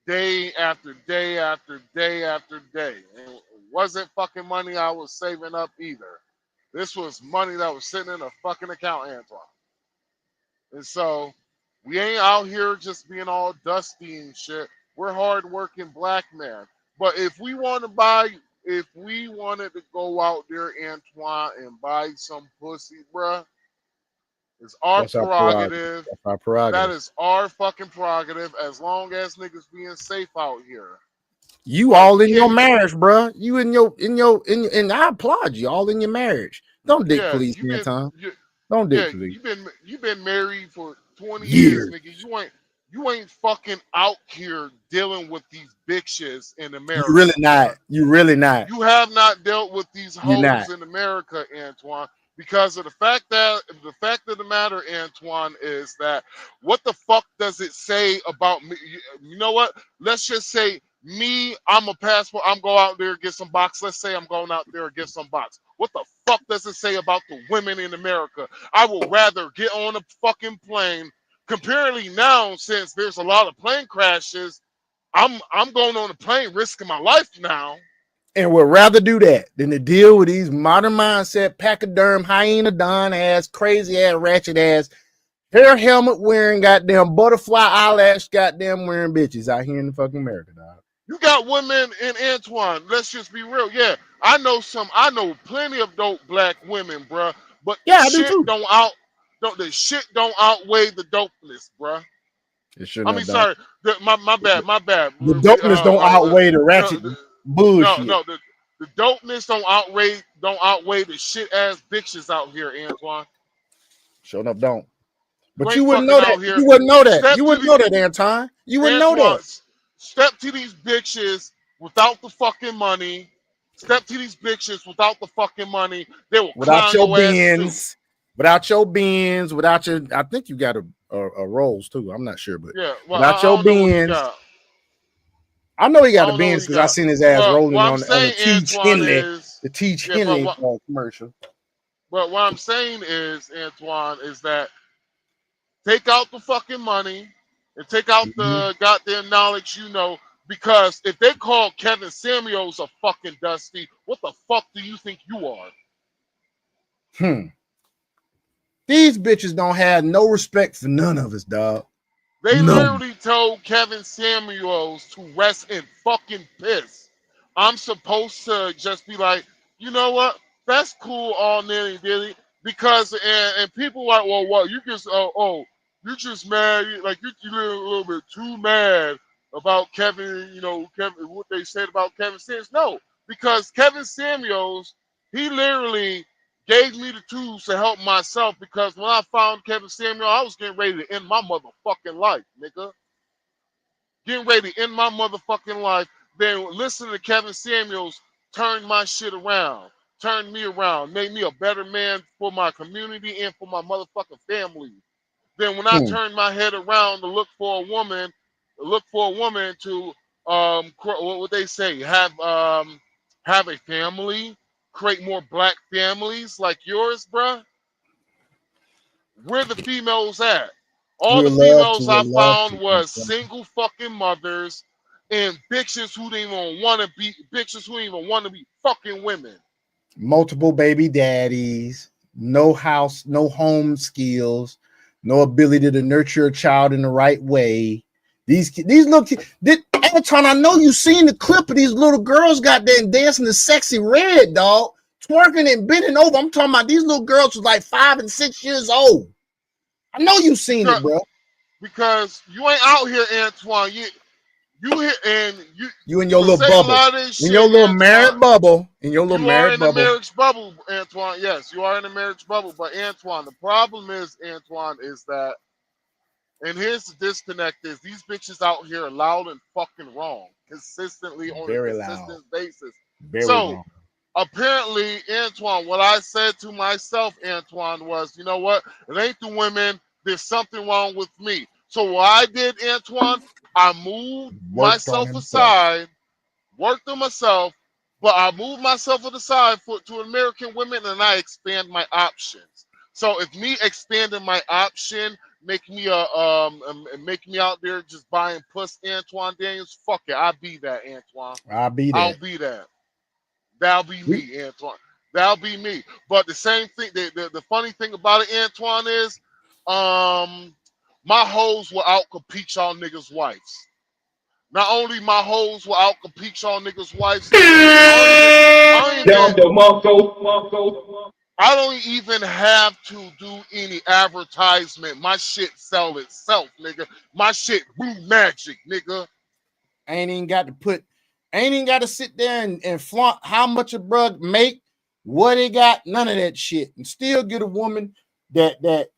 day after day after day after day. And it wasn't fucking money I was saving up either. This was money that was sitting in a fucking account, Antoine. And so we ain't out here just being all dusty and shit. We're hardworking black men. But if we want to buy, if we wanted to go out there, Antoine, and buy some pussy, bruh, it's our That's our prerogative. prerogative. That's our prerogative. That is our fucking prerogative as long as niggas being safe out here. You all in your marriage, bro. You in your and I applaud you all in your marriage. Don't dick police me, Tom. Don't dick police. You've been married for 20 years, nigga. You ain't fucking out here dealing with these bitches in America. You really not. You really not. You have not dealt with these hoes in America, Antoine. Because of the fact of the matter, Antoine, is that what the fuck does it say about me? You know what? Let's just say me, I'm a passport. I'm going out there and get some box. Let's say I'm going out there and get some box. What the fuck does it say about the women in America? I would rather get on a fucking plane. Comparatively now, since there's a lot of plane crashes, I'm going on a plane risking my life now. And would rather do that than to deal with these modern mindset, pachyderm, hyena don ass, crazy ass, ratchet ass, hair helmet wearing, goddamn butterfly eyelash, goddamn wearing bitches out here in the fucking America, dog. You got women in Antoine. Let's just be real. Yeah, I know plenty of dope black women, bruh. But yeah, the shit don't outweigh the dopeness, bruh. I mean, sorry, my bad. The dopeness don't outweigh the ratchet. Bullshit. No, the dopeness don't outweigh the shit ass bitches out here, Antoine. Showing up don't. But you wouldn't know that. You wouldn't know that. You wouldn't know that, Antoine. You wouldn't know that. Step to these bitches without the fucking money. Step to these bitches without the fucking money. They will without your bins, without your bins, without your. I think you got a Rolls too. I'm not sure, but yeah, well, without your bins. I know he got a Benz because I seen his ass rolling on the Teach Henley commercial. But what I'm saying is, Antoine, is that take out the fucking money and take out the goddamn knowledge, you know, because if they call Kevin Samuels a fucking Dusty, what the fuck do you think you are? These bitches don't have no respect for none of us, dog. They literally told Kevin Samuels to rest in fucking piss. I'm supposed to just be like, you know what? That's cool, all nilly dilly. Because and people like, well, what? You just you're just mad. Like you're a little bit too mad about Kevin. You know, Kevin, what they said about Kevin Samuels. No, because Kevin Samuels, he literally gave me the tools to help myself, because when I found Kevin Samuel, I was getting ready to end my motherfucking life, nigga. Getting ready to end my motherfucking life. Then listening to Kevin Samuels turned my shit around, turned me around, made me a better man for my community and for my motherfucking family. Then when I turned my head around to look for a woman to what would they say? Have a family. Create more black families like yours, bruh. Where the females at? All the females I found was single fucking mothers and bitches who didn't even want to be fucking women. Multiple baby daddies, no house, no home skills, no ability to nurture a child in the right way. These little kids. Anton, I know you seen the clip of these little girls got there dancing the sexy red, dog. Twerking and bending over. I'm talking about these little girls was like 5 and 6 years old. I know you seen it, bro. Because you ain't out here, Antoine. You here and you in your little bubble. In your little married bubble. In your little married bubble. You are in the marriage bubble, Antoine. Yes, you are in the marriage bubble. But Antoine, the problem is, Antoine, is that, and here's the disconnect, is these bitches out here are loud and fucking wrong consistently on a consistent basis. Very wrong. apparently, Antoine, what I said to myself, Antoine, was, you know what? It ain't the women. There's something wrong with me. So what I did, Antoine, I moved Worked on myself himself. aside, worked on myself, but I moved myself to the side to American women, and I expand my options. So if me expanding my option make me make me out there just buying puss, Antoine Daniels, fuck it, I'll be that, Antoine. I'll be I'll that. be that. That'll be We, me, Antoine. That'll be me. But the same thing, the funny thing about it, Antoine, is my hoes will outcompete y'all niggas' wives. Not only my hoes will outcompete y'all niggas' wives, I don't even have to do any advertisement. My shit sell itself, nigga. My shit blue magic, nigga. ain't even got to sit there and flaunt how much a brug make, what he got, none of that shit, and still get a woman that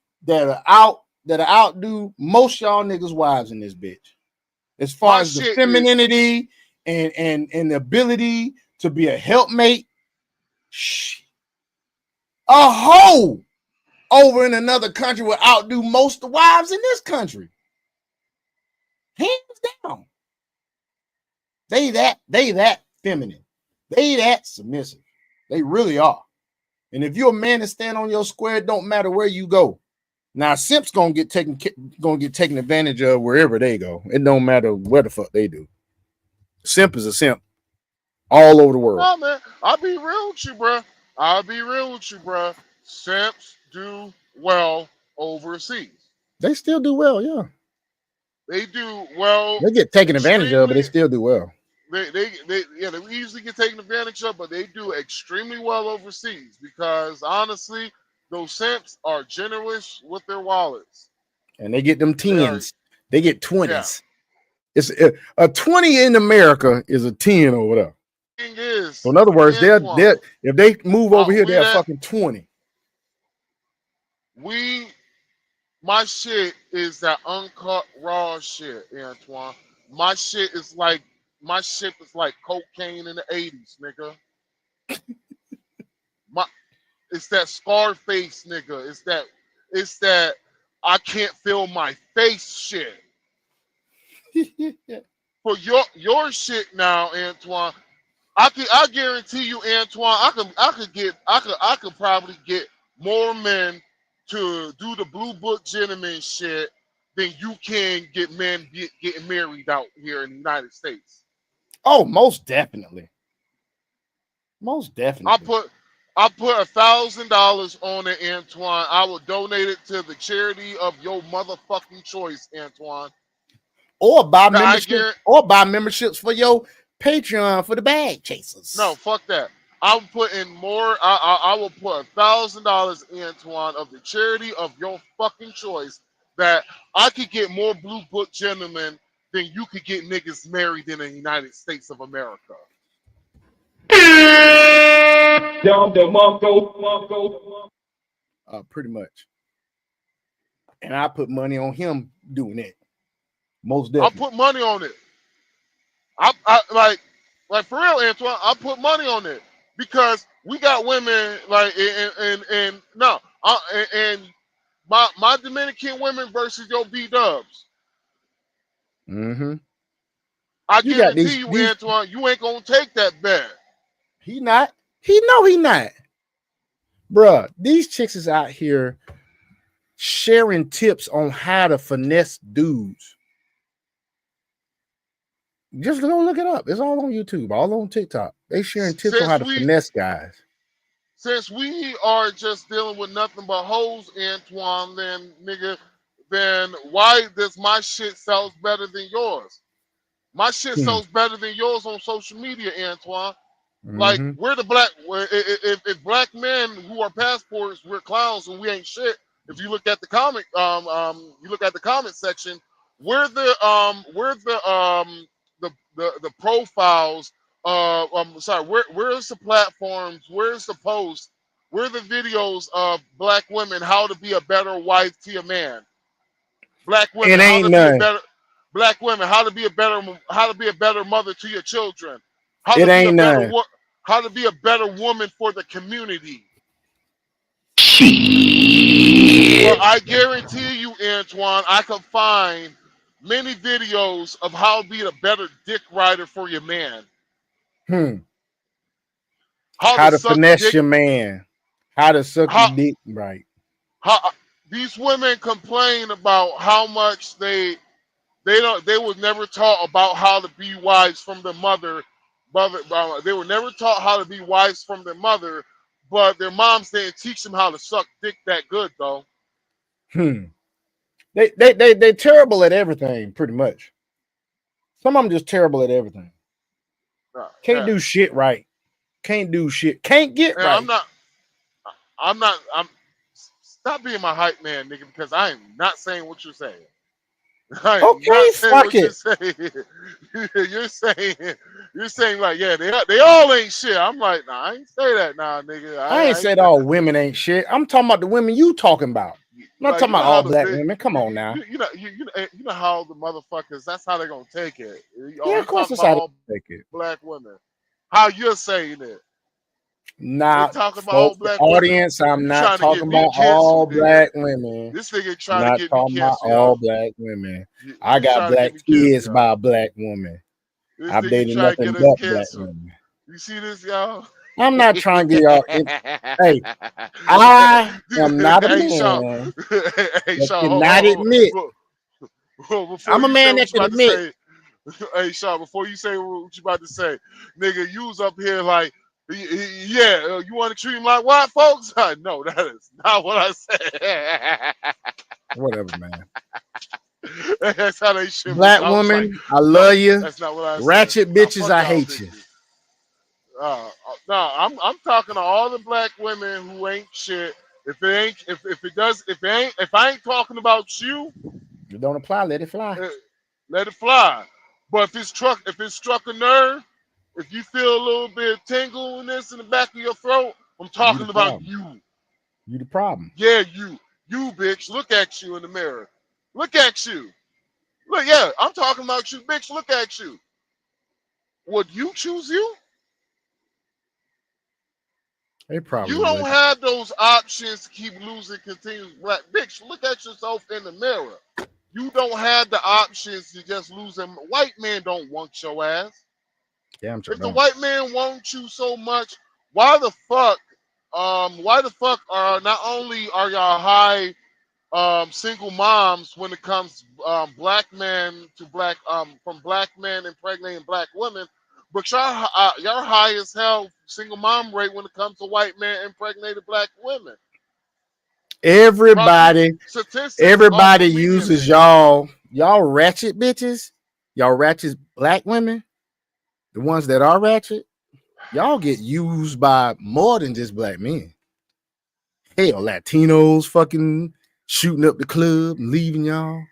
outdo most y'all niggas' wives in this bitch. As far as the femininity and the ability to be a helpmate, a hoe over in another country will outdo most of the wives in this country. Hands down. They that feminine. They that submissive. They really are. And if you're a man that stand on your square, it don't matter where you go. Now, simps gonna get taken advantage of wherever they go. It don't matter what the fuck they do. Simp is a simp all over the world. Nah, man, I'll be real with you, bro. Simps do well overseas. They still do well, yeah. They do well. They get taken advantage of, but they still do well. They easily get taken advantage of, but they do extremely well overseas because honestly, those simps are generous with their wallets. And they get them tens. They get 20s. Yeah. It's a 20 in America is a 10 over there. Thing is, so in other words, they're if they move over here, they're fucking 20. My shit is that uncut raw shit, Antoine. My shit is like cocaine in the 80s, nigga. It's that Scarface, nigga. It's that I can't feel my face shit. For your shit now, Antoine, I guarantee you, Antoine, I could probably get more men to do the Blue Book gentleman shit than you can get men getting married out here in the United States. Oh, most definitely. Most definitely. I put $1,000 on it, Antoine. I will donate it to the charity of your motherfucking choice, Antoine. Or buy memberships for your Patreon for the bag chasers. No, fuck that. I'm putting more. I will put $1,000, Antoine, of the charity of your fucking choice, that I could get more Blue Book gentlemen than you could get niggas married in the United States of America. Pretty much. And I put money on him doing it. Most definitely. I put money on it. I like for real, Antoine. I put money on it because we got women like and my Dominican women versus your B-dubs. Mm-hmm. I guarantee you, Antoine, you ain't gonna take that bet. He not. He not. Bruh, these chicks is out here sharing tips on how to finesse dudes. Just go look it up. It's all on YouTube, all on TikTok. They sharing tips on how to finesse guys. Since we are just dealing with nothing but hoes, Antoine, then why does my shit sells better than yours? My shit sells better than yours on social media, Antoine. Like we're the black. If black men who are passports, we're clowns and we ain't shit. If you look at the comment, you look at the comment section. We're the profiles. Where's the platforms? Where's the posts? Where the videos of black women how to be a better wife to a man? Black women how to be a better. Black women how to be a better mother to your children. How it ain't none. how to be a better woman for the community. Well, I guarantee you, Antoine, I can find many videos of how to be a better dick rider for your man. How to finesse your man. How to suck your dick right. How these women complain about how much they were never taught about how to be wives from their mother. They were never taught how to be wives from their mother, but their moms didn't teach them how to suck dick that good though. They're terrible at everything, pretty much. Some of them just terrible at everything. Can't do shit right. Can't do shit. Can't get right. Stop being my hype man, nigga, because I am not saying what you're saying. Okay, fuck it. You're saying like, yeah, they all ain't shit. I'm like, nah, I ain't say that, nah, nigga. I ain't said all women ain't shit. I'm talking about the women you talking about. I'm not talking about all black women. Come on now. You know how the motherfuckers. That's how they're gonna take it. Yeah, of course, that's how they take it. Black women. How you're saying it? Not for the audience. I'm not talking about all black women. This nigga trying to get me about all black women. I got black kids by a black woman. I've dated nothing but black women. You see this, y'all? I'm not trying to get y'all. Hey, I am not a man. Hey, that Sean, cannot admit. I'm a man that can admit. Hey, Sean, before you say what you about to say, nigga, you was up here like, yeah, you want to treat him like white folks? No, that is not what I said. Whatever, man. That's how they should. Black woman, like, I love you. That's not what I said. Ratchet bitches, I hate you. No, I'm talking to all the black women who ain't shit. If I ain't talking about you, it don't apply. Let it fly. Let it fly. But if it's struck a nerve, if you feel a little bit of tingleness in the back of your throat, I'm talking about you. You the problem. Yeah, you bitch. Look at you in the mirror. Look at you. Look, yeah, I'm talking about you, bitch. Look at you. Would you choose you? They probably you don't have those options to keep losing continuous black. Bitch, look at yourself in the mirror. You don't have the options to just lose them. White men don't want your ass. Yeah, if the white man wants you so much, why the fuck are not only are y'all high single moms when it comes black men to black from black men impregnating black women, but y'all high as hell single mom rate when it comes to white men impregnated black women. Everybody uses y'all ratchet bitches, y'all ratchet black women, the ones that are ratchet. Y'all get used by more than just black men. Hell, Latinos fucking shooting up the club and leaving y'all.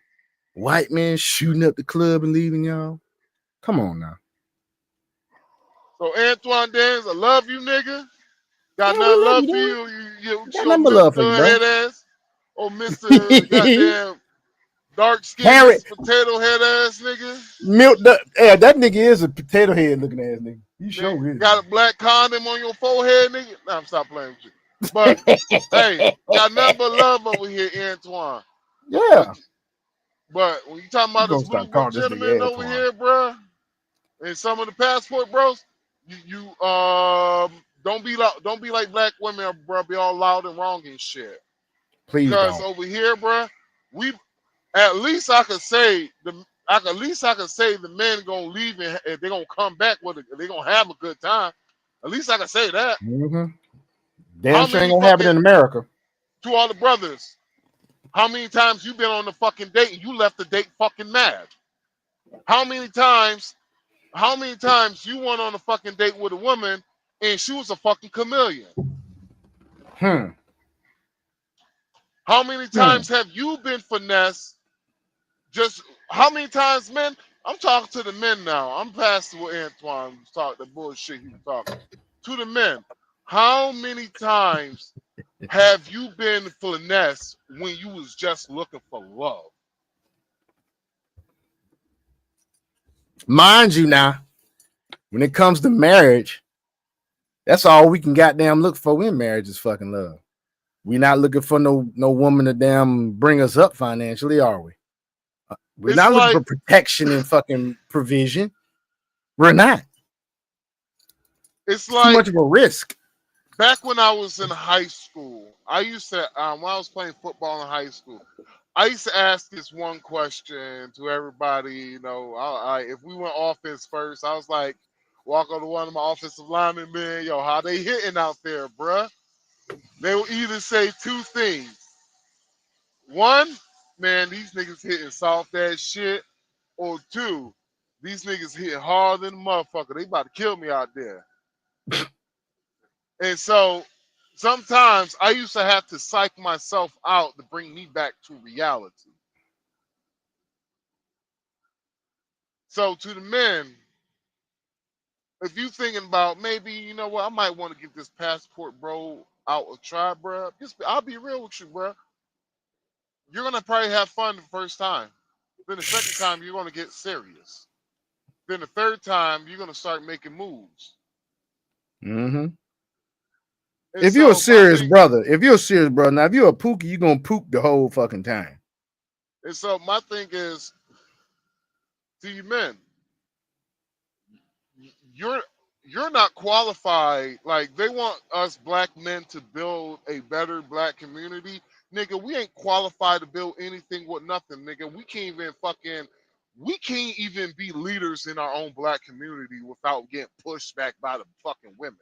White men shooting up the club and leaving y'all. Come on now. So Antoine Daniels, I love you, nigga. Got nothing love for you. You got love for you, bro. Head ass. Oh, Mr. goddamn dark skin potato head ass nigga. That nigga is a potato head looking ass nigga. You sure is. Got a black condom on your forehead, nigga. Nah, I'm stop playing with you. But hey, got nothing but love over here, Antoine. Yeah. But when you talking about this blue book gentleman over here, bro, and some of the passport bros, you don't be like black women, bro. Be all loud and wrong and shit. Please because don't. over here, bro, at least I could say the men gonna leave and they're gonna come back with it. They're gonna have a good time. At least I can say that. Mm-hmm. Damn sure ain't gonna happen in America. To all the brothers, how many times you been on the fucking date and you left the date fucking mad? How many times you went on a fucking date with a woman and she was a fucking chameleon? How many times have you been finessed? Just how many times, men? I'm talking to the men now. I'm past what Antoine was talking, the bullshit he was talking. To the men, how many times have you been finessed when you was just looking for love? Mind you now, when it comes to marriage, That's all we can goddamn look for in marriage is fucking love. We're not looking for no woman to damn bring us up financially, are we? We're not looking for protection and fucking provision. We're not. It's too much of a risk. Back when I was in high school, I used to when I was playing football in high school, I used to ask this one question to everybody. You know, if we went offense first, I was like, walk over to one of my offensive linemen, man, yo, how they hitting out there, bruh? They will either say two things. One, man, these niggas hitting soft ass shit. Or two, these niggas hit hard than a motherfucker. They about to kill me out there. And so sometimes I used to have to psych myself out to bring me back to reality. So to the men, if you thinking about maybe, you know what, I might want to get this passport, bro, out a try, bro. I'll be real with you, bro. You're gonna probably have fun the first time. Then the second time, you're gonna get serious. Then the third time, you're gonna start making moves. Mm-hmm. If you're a serious brother, now if you're a pookie, you're gonna poop the whole fucking time. And so my thing is, to you men, you're not qualified. Like, they want us black men to build a better black community. Nigga, we ain't qualified to build anything with nothing, nigga. We can't even be leaders in our own black community without getting pushed back by the fucking women.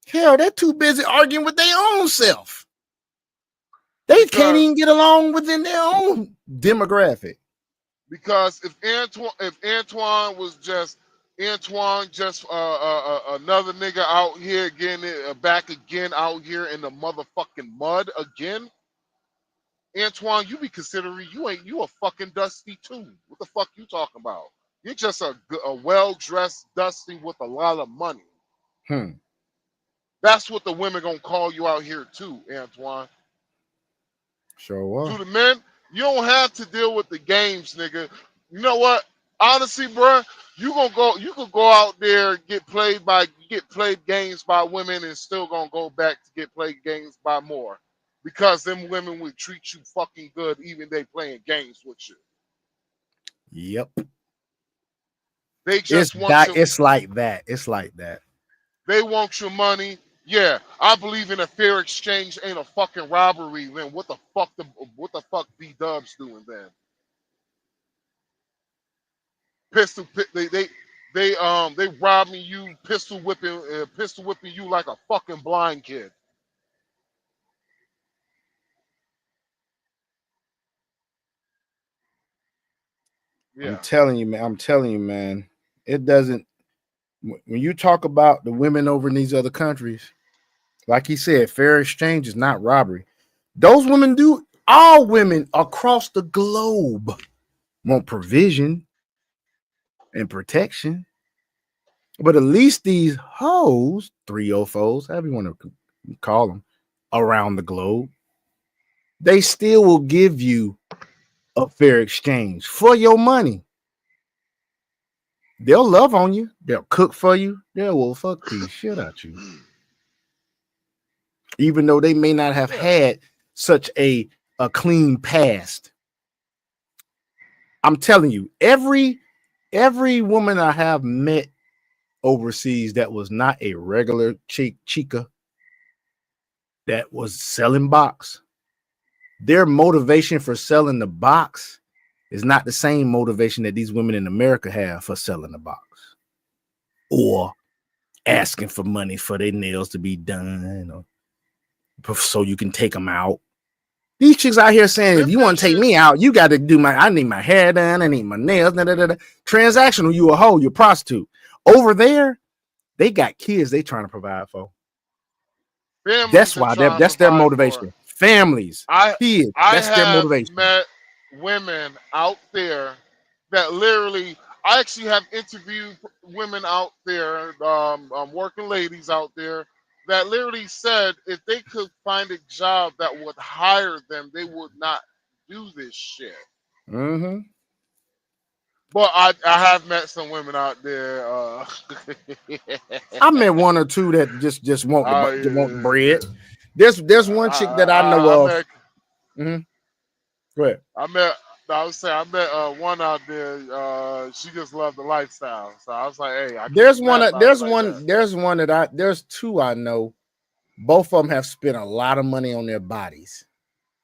Hell, they're too busy arguing with their own self. They can't even get along within their own demographic. Because if Antoine was just another nigga out here getting it back again out here in the motherfucking mud again, Antoine, you be considering you a fucking Dusty too. What the fuck you talking about? You're just a well-dressed Dusty with a lot of money. That's what the women gonna call you out here too, Antoine. Sure was. To the men, you don't have to deal with the games, nigga. You know what? Honestly, bro, you could go out there, get played games by women and still gonna go back to get played games by more. Because them women would treat you fucking good even they playing games with you. Yep. They just it's like that. It's like that. They want your money. Yeah, I believe in a fair exchange ain't a fucking robbery. Then what the fuck B Dubs doing then? They robbing you, pistol whipping you like a fucking blind kid. Yeah. I'm telling you, man. It doesn't. When you talk about the women over in these other countries, like he said, fair exchange is not robbery. Those women do. All women across the globe want provision and protection. But at least these hoes, 304s, however you want to call them, around the globe, they still will give you a fair exchange for your money. They'll love on you. They'll cook for you. They will fuck the shit out you. Even though they may not have had such a clean past. I'm telling you, every woman I have met overseas that was not a regular chica that was selling box, their motivation for selling the box is not the same motivation that these women in America have for selling the box or asking for money for their nails to be done or so you can take them out. These chicks out here saying, if you want to take me out, you got to do I need my hair done, I need my nails, transactional, you a hoe, you're a prostitute. Over there, they got kids they trying to provide for. Families that's why that's their motivation. Families, kids, that's their motivation. I have met women out there that literally, I actually have interviewed women out there, working ladies out there, that literally said if they could find a job that would hire them, they would not do this shit. Mm-hmm. But I have met some women out there. I met one or two that just want want bread. There's one chick that I know of. Go ahead. I was saying I met one out there. She just loved the lifestyle. So I was like, hey, there's two I know. Both of them have spent a lot of money on their bodies.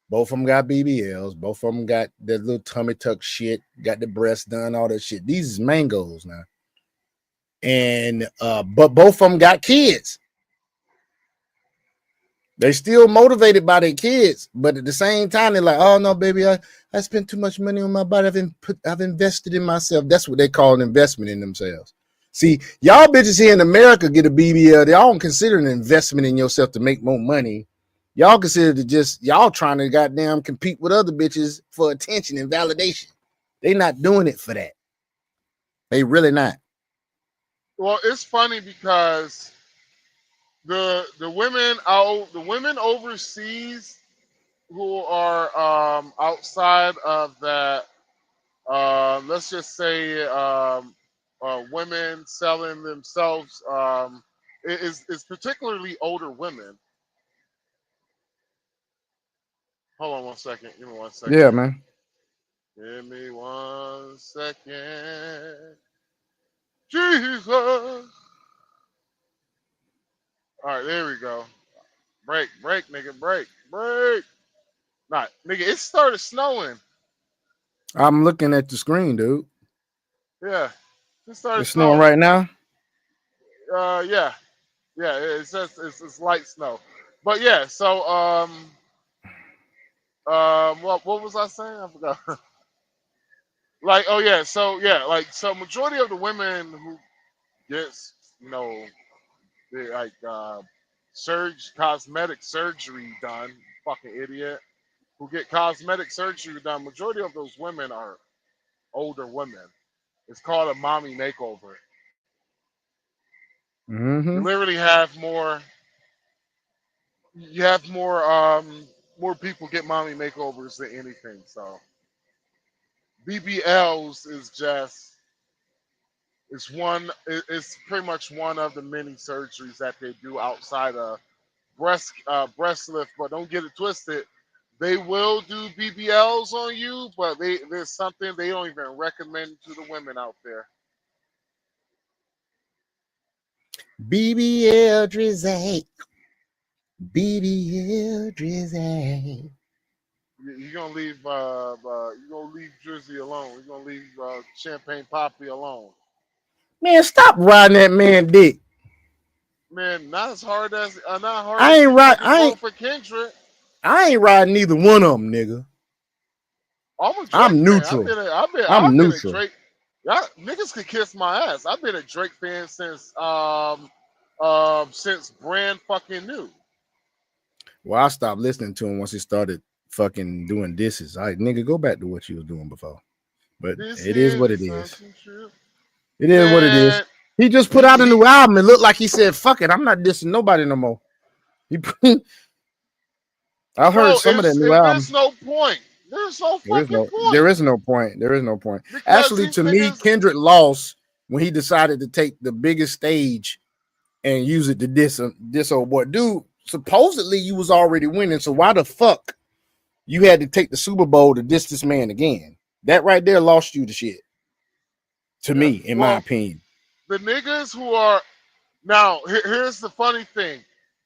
Both of them got BBLs. Both of them got their little tummy tuck shit, got the breasts done, all that shit. These is mangos now. And but both of them got kids. They still motivated by their kids, but at the same time, they're like, oh no, baby, I spent too much money on my body. I've invested in myself. That's what they call an investment in themselves. See, y'all bitches here in America get a BBL. Y'all don't consider an investment in yourself to make more money. Y'all consider it just y'all trying to goddamn compete with other bitches for attention and validation. They not doing it for that. They really not. Well, it's funny because the women overseas who are outside of that, let's just say women selling themselves, is particularly older women. Hold on 1 second. Give me 1 second. Yeah, man. Give me 1 second. Jesus. All right, there we go. Break, nigga, break. Nah, nigga, it started snowing. I'm looking at the screen, dude. Yeah, it started It's snowing right now. Yeah. It's just it's light snow, but yeah. So what was I saying? I forgot. Like, oh yeah, so majority of the women who gets they like cosmetic surgery done, fucking idiot, who get cosmetic surgery done, majority of those women are older women. It's called a mommy makeover. You literally have more more people get mommy makeovers than anything. So BBLs is just it's pretty much one of the many surgeries that they do outside of breast lift. But don't get it twisted, they will do BBLs on you, but there's something they don't even recommend to the women out there. BBL Drizzy. BBL Drizzy. You're gonna leave Drizzy alone. You're gonna leave Champagne Poppy alone. Man, stop riding that man dick. Man, not as hard as I ain't right. I ain't for Kendrick. I ain't riding neither one of them, nigga. I'm neutral. I'm neutral. Drake. Y'all niggas could kiss my ass. I've been a Drake fan since Brand fucking new. Well, I stopped listening to him once he started fucking doing disses. All right, nigga, go back to what you was doing before. But it is what it is. It is what it is. He just put out a new album. It looked like he said, fuck it, I'm not dissing nobody no more. I heard some of that new album. There's no point. There's no fucking point. There is no point. There is no point. Actually, to me, Kendrick lost when he decided to take the biggest stage and use it to diss old boy. Dude, supposedly you was already winning, so why the fuck you had to take the Super Bowl to diss this man again? That right there lost you the shit. To me, in my opinion. The niggas who are now here's the funny thing.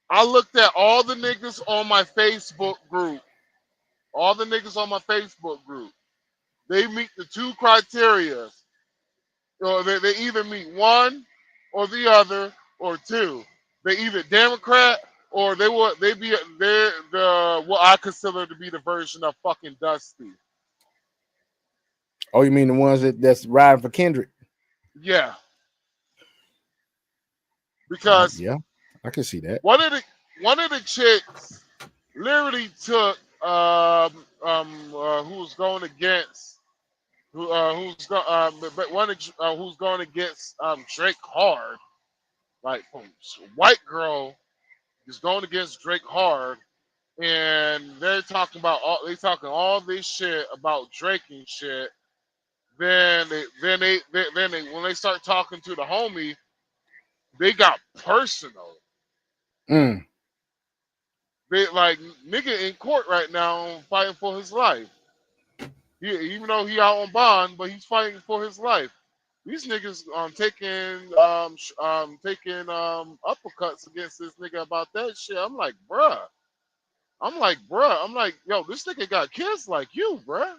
I looked at all the niggas on my Facebook group. They meet the two criteria. Or they either meet one or the other or two. They either Democrat or they're what I consider to be the version of fucking Dusty. Oh, you mean the ones that's riding for Kendrick? Yeah. Because yeah, I can see that. One of the chicks literally took who's going against who's going against Drake hard, like white girl is going against Drake hard, and they're talking all this shit about Drake and shit. then when they start talking to the homie, they got personal. Mm. They like nigga in court right now fighting for his life. Even though he out on bond, but he's fighting for his life. These niggas taking uppercuts against this nigga about that shit. I'm like, bruh. I'm like, yo, this nigga got kids like you, bruh.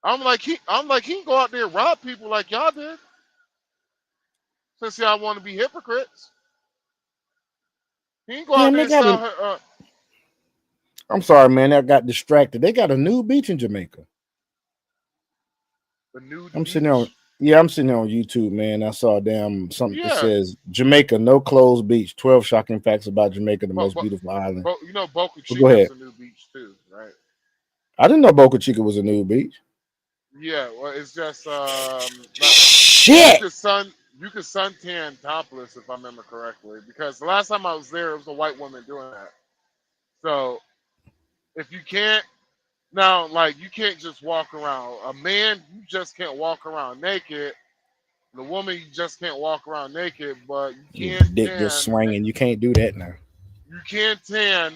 I'm like, he can go out there and rob people like y'all did. Since y'all want to be hypocrites. He can go out Damn, there they and got sell a, her. I'm sorry, man. I got distracted. They got a nude beach in Jamaica. The nude I'm beach. sitting on I'm sitting there on YouTube, man. I saw something that Yeah. says Jamaica, no closed beach. 12 shocking facts about Jamaica, the most beautiful island. You know, Boca Well, Chica go ahead. is a new beach too, right? I didn't know Boca Chica was a nude beach. Yeah, well, it's just Shit. you could suntan topless if I remember correctly. Because the last time I was there, it was a white woman doing that. So if you can't now, like you can't just walk around. A man, you just can't walk around naked. The woman, you just can't walk around naked. But you Your can dick just swinging. You can't do that now. You can tan.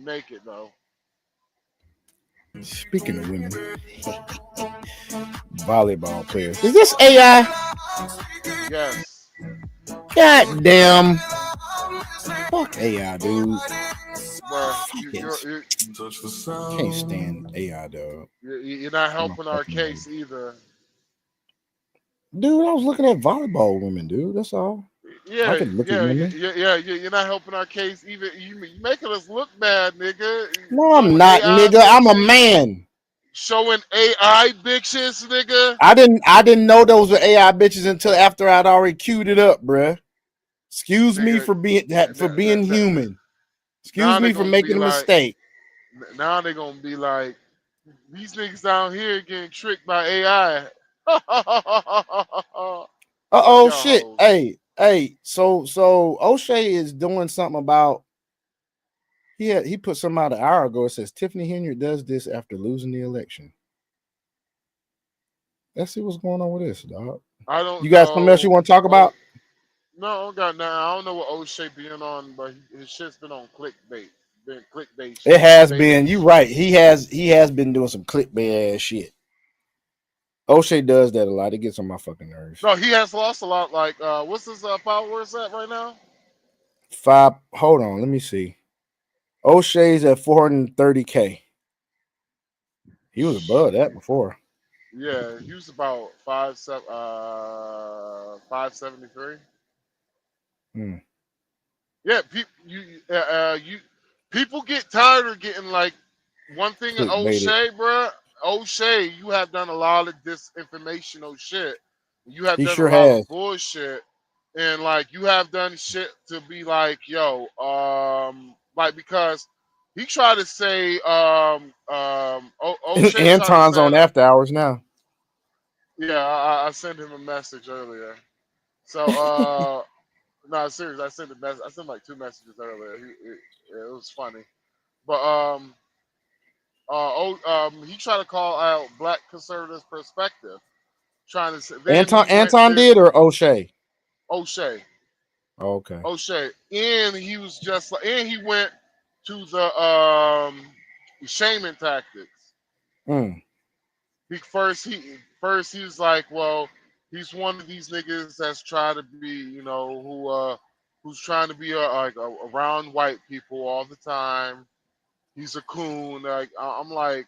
Naked though. Speaking of women, volleyball players. Is this AI? Yes. God damn. Fuck AI, dude. Bruh, Can't stand AI, dog. you're not helping our case either. Dude, I was looking at volleyball women, dude. That's all. Yeah, I can look at women. You're not helping our case either. You making us look bad, nigga. No, I'm not, nigga. I'm a man. Showing AI bitches, nigga. I didn't know those were AI bitches until after I'd already queued it up, bruh. Excuse me for being human. Excuse me for making a mistake. Now they're gonna be like, these niggas down here getting tricked by AI. Oh shit. Hoes. Hey. So O'Shea is doing something about. He put something out an hour ago. It says Tiffany Henry does this after losing the election. Let's see what's going on with this, dog. I don't. You got something else you want to talk about? No, I don't got nothing. I don't know what O'Shea being on, but his shit's been on clickbait. Been clickbait. It has been. You right. He has been doing some clickbait ass shit. O'Shea does that a lot. It gets on my fucking nerves. No, he has lost a lot. Like, what's his followers at right now? 5. Hold on, let me see. O'Shea's at 430K. He was above that before. Yeah, he was about 573. Yeah, people get tired of getting like one thing. O'Shea, bro. O'Shea, you have done a lot of disinformational shit. You have done a lot of bullshit, and like you have done shit to be like, yo, like because he tried to say, O'Shea Anton's on after hours now. Yeah, I sent him a message earlier. So, no, serious. I sent like 2 messages earlier. It was funny, but he tried to call out Black conservatives' perspective, trying to say Anton did or O'Shea? O'Shea. Oh, okay. O'Shea, and he was just like, and he went to the shaming tactics. He was like, well, he's one of these niggas that's trying to be, you know, who's trying to be around white people all the time. He's a coon. Like I'm like,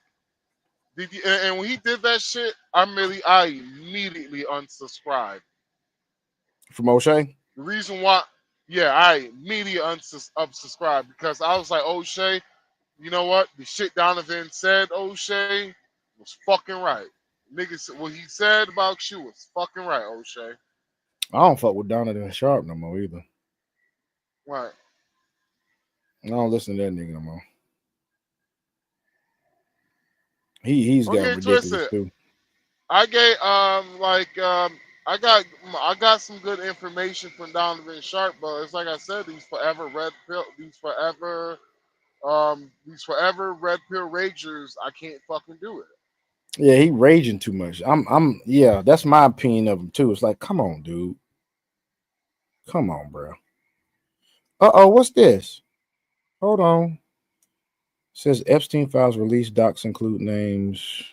and when he did that shit, I immediately unsubscribed from O'Shea. The reason why, yeah, I immediately unsubscribed because I was like, O'Shea, you know what? The shit Donovan said, O'Shea, was fucking right. Niggas, what he said about you was fucking right, O'Shea. I don't fuck with Donovan Sharp no more either. Right. I don't listen to that nigga no more. He's got ridiculous too. I got some good information from Donovan Sharp, but it's like I said, these forever these forever red pill ragers, I can't fucking do it. Yeah, he raging too much. Yeah, that's my opinion of him too. It's like, come on, dude. Come on, bro. What's this? Hold on. It says Epstein files released. Docs include names.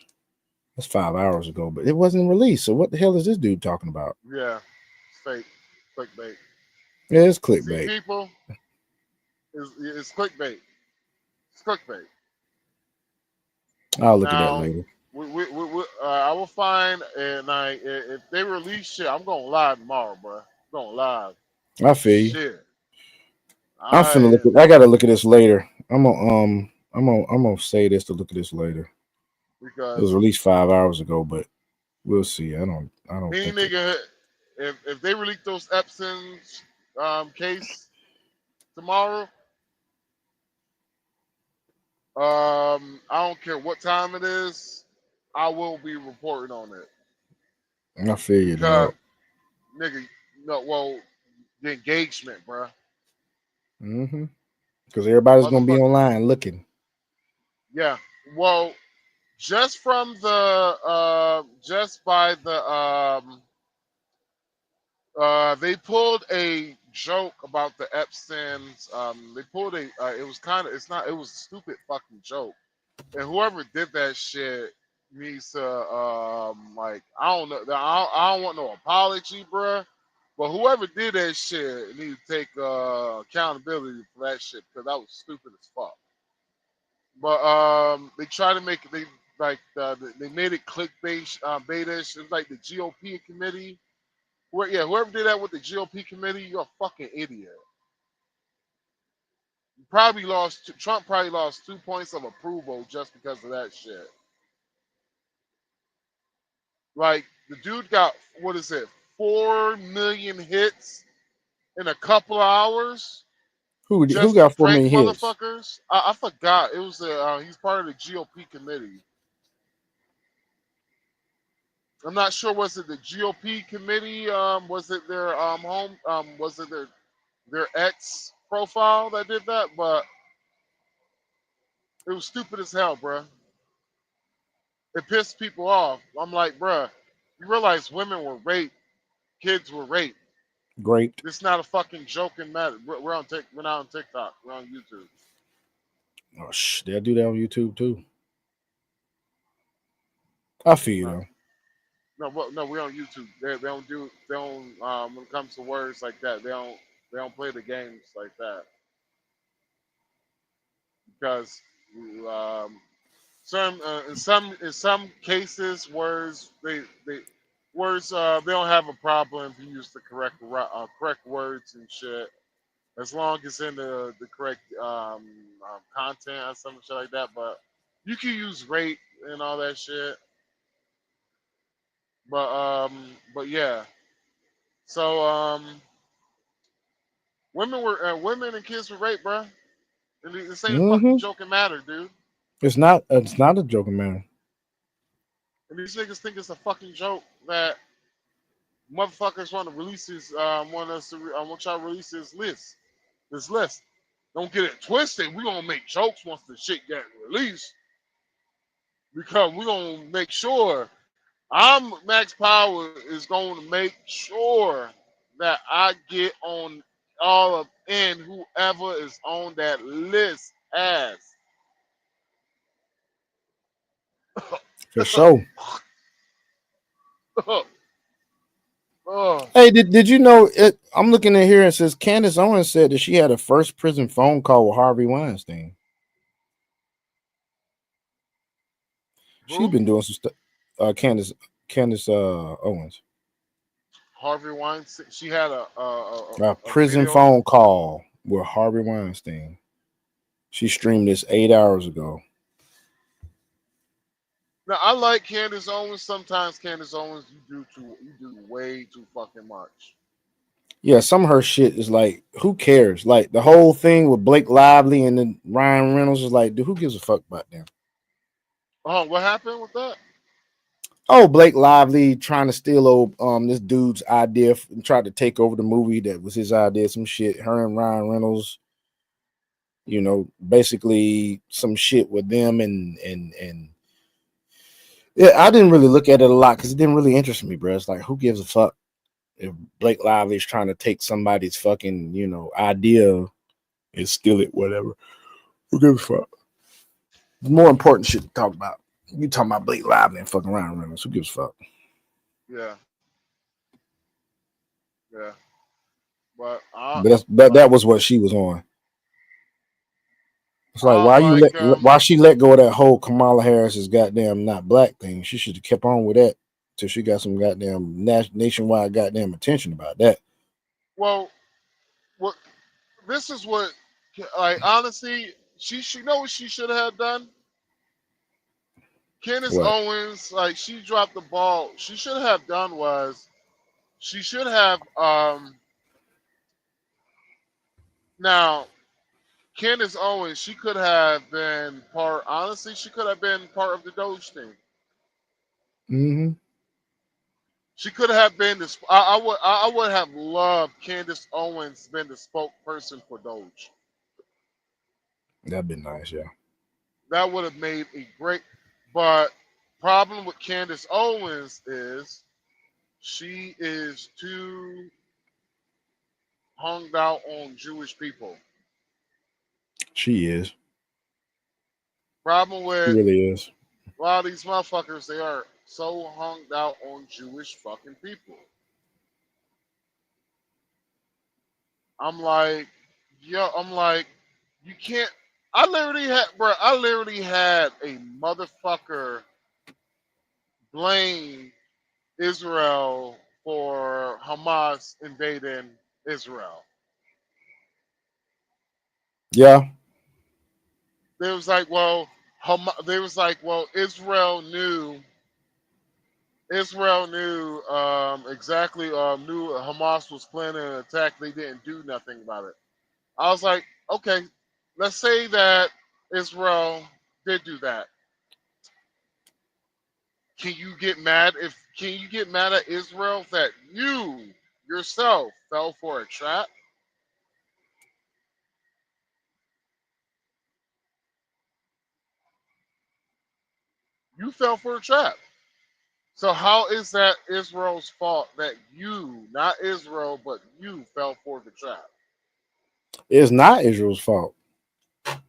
That's 5 hours ago, but it wasn't released. So what the hell is this dude talking about? Yeah, it's fake, clickbait. Yeah, it's See, clickbait. people, it's clickbait. It's clickbait. I'll look at that Now, later. I will find, and if they release shit, I'm going live tomorrow, bro. I'm going live. I feel you. Shit. I'm finna look at. I gotta look at this later. I'm gonna say this to look at this later. Because It was released 5 hours ago, but we'll see. I don't any think nigga, if they release those Epstein case tomorrow, I don't care what time it is, I will be reporting on it. I feel you, Because, dog. nigga, no, well, the engagement, bro. Because everybody's gonna be online looking. Yeah. Well, just from the just by the they pulled a joke about the Epstein's they pulled a it was kind of it was a stupid fucking joke, and whoever did that shit needs to like I don't know, I don't want no apology, bruh, but whoever did that shit needs to take accountability for that shit, because that was stupid as fuck. But they try to make they made it clickbait baitish. It's like the GOP committee. Whoever did that with the GOP committee, you're a fucking idiot. Trump probably lost 2 points of approval just because of that shit. Like, the dude got, what is it, 4 million hits in a couple of hours Who just got to 4 prank million hits? motherfuckers. I forgot. It was he's part of the GOP committee. I'm not sure. Was it the GOP committee? Was it their home? Was it their ex profile that did that? But it was stupid as hell, bruh. It pissed people off. I'm like, bruh, you realize women were raped, kids were raped. Great. This is not a fucking joking matter. We're not on TikTok. We're on YouTube. Oh they'll do that on YouTube too. I feel you though. No, we're on YouTube. They don't when it comes to words like that, they don't play the games like that. Because in some cases words they don't have a problem if you use the correct words and shit, as long as in the correct content or some shit like that. But you can use rape and all that shit. But yeah. So women and kids were raped, bro. And this ain't a fucking joking matter, dude. It's not a joking matter. And these niggas think it's a fucking joke that motherfuckers want to release this. Want y'all to release this list. Don't get it twisted. We gonna make jokes once the shit get released, because we gonna make sure. Max Power is going to make sure that I get on all of and whoever is on that list as. For sure. Oh. Hey, did you know it? I'm looking at here and it says Candace Owens said that she had a first prison phone call with Harvey Weinstein. She's been doing some stuff. Candace Owens. Harvey Weinstein. She had a prison video. Phone call with Harvey Weinstein. She streamed this 8 hours ago. Now I like Candace Owens. Sometimes Candace Owens, you do way too fucking much. Yeah, some of her shit is like, who cares? Like the whole thing with Blake Lively and then Ryan Reynolds is like, dude, who gives a fuck about them? Oh, what happened with that? Oh, Blake Lively trying to steal this dude's idea and tried to take over the movie that was his idea. Some shit. Her and Ryan Reynolds you know, basically some shit with them and yeah, I didn't really look at it a lot because it didn't really interest me, bro. It's like, who gives a fuck if Blake Lively is trying to take somebody's fucking, you know, idea and steal it, whatever. Who gives a fuck? More important shit to talk about. You talking about Blake Lively and fucking Ryan Reynolds. Who gives a fuck? Yeah. Yeah. But that was what she was on. It's like, why she let go of that whole Kamala Harris's goddamn not black thing? She should have kept on with that till she got some goddamn nationwide goddamn attention about that. Well, this is what, like, honestly, she know what she should have done. Candace Owens, like, she dropped the ball. She should have done was, she should have now. Candace Owens, she could have been part. Honestly, she could have been part of the Doge team. Mm-hmm. She could have been the. I would have loved Candace Owens been the spokesperson for Doge. That'd be nice, yeah. That would have made a great. But problem with Candace Owens is she is too hung out on Jewish people. She is. Problem with she really is. A lot of these motherfuckers, they are so hung out on Jewish fucking people. I'm like, you can't. I literally had a motherfucker blame Israel for Hamas invading Israel. Yeah. They was like, well, Israel knew exactly, knew Hamas was planning an attack. They didn't do nothing about it. I was like, okay, let's say that Israel did do that. Can you get mad at Israel that you yourself fell for a trap? You fell for a trap. So how is that Israel's fault that you, not Israel, but you fell for the trap? It's not Israel's fault. It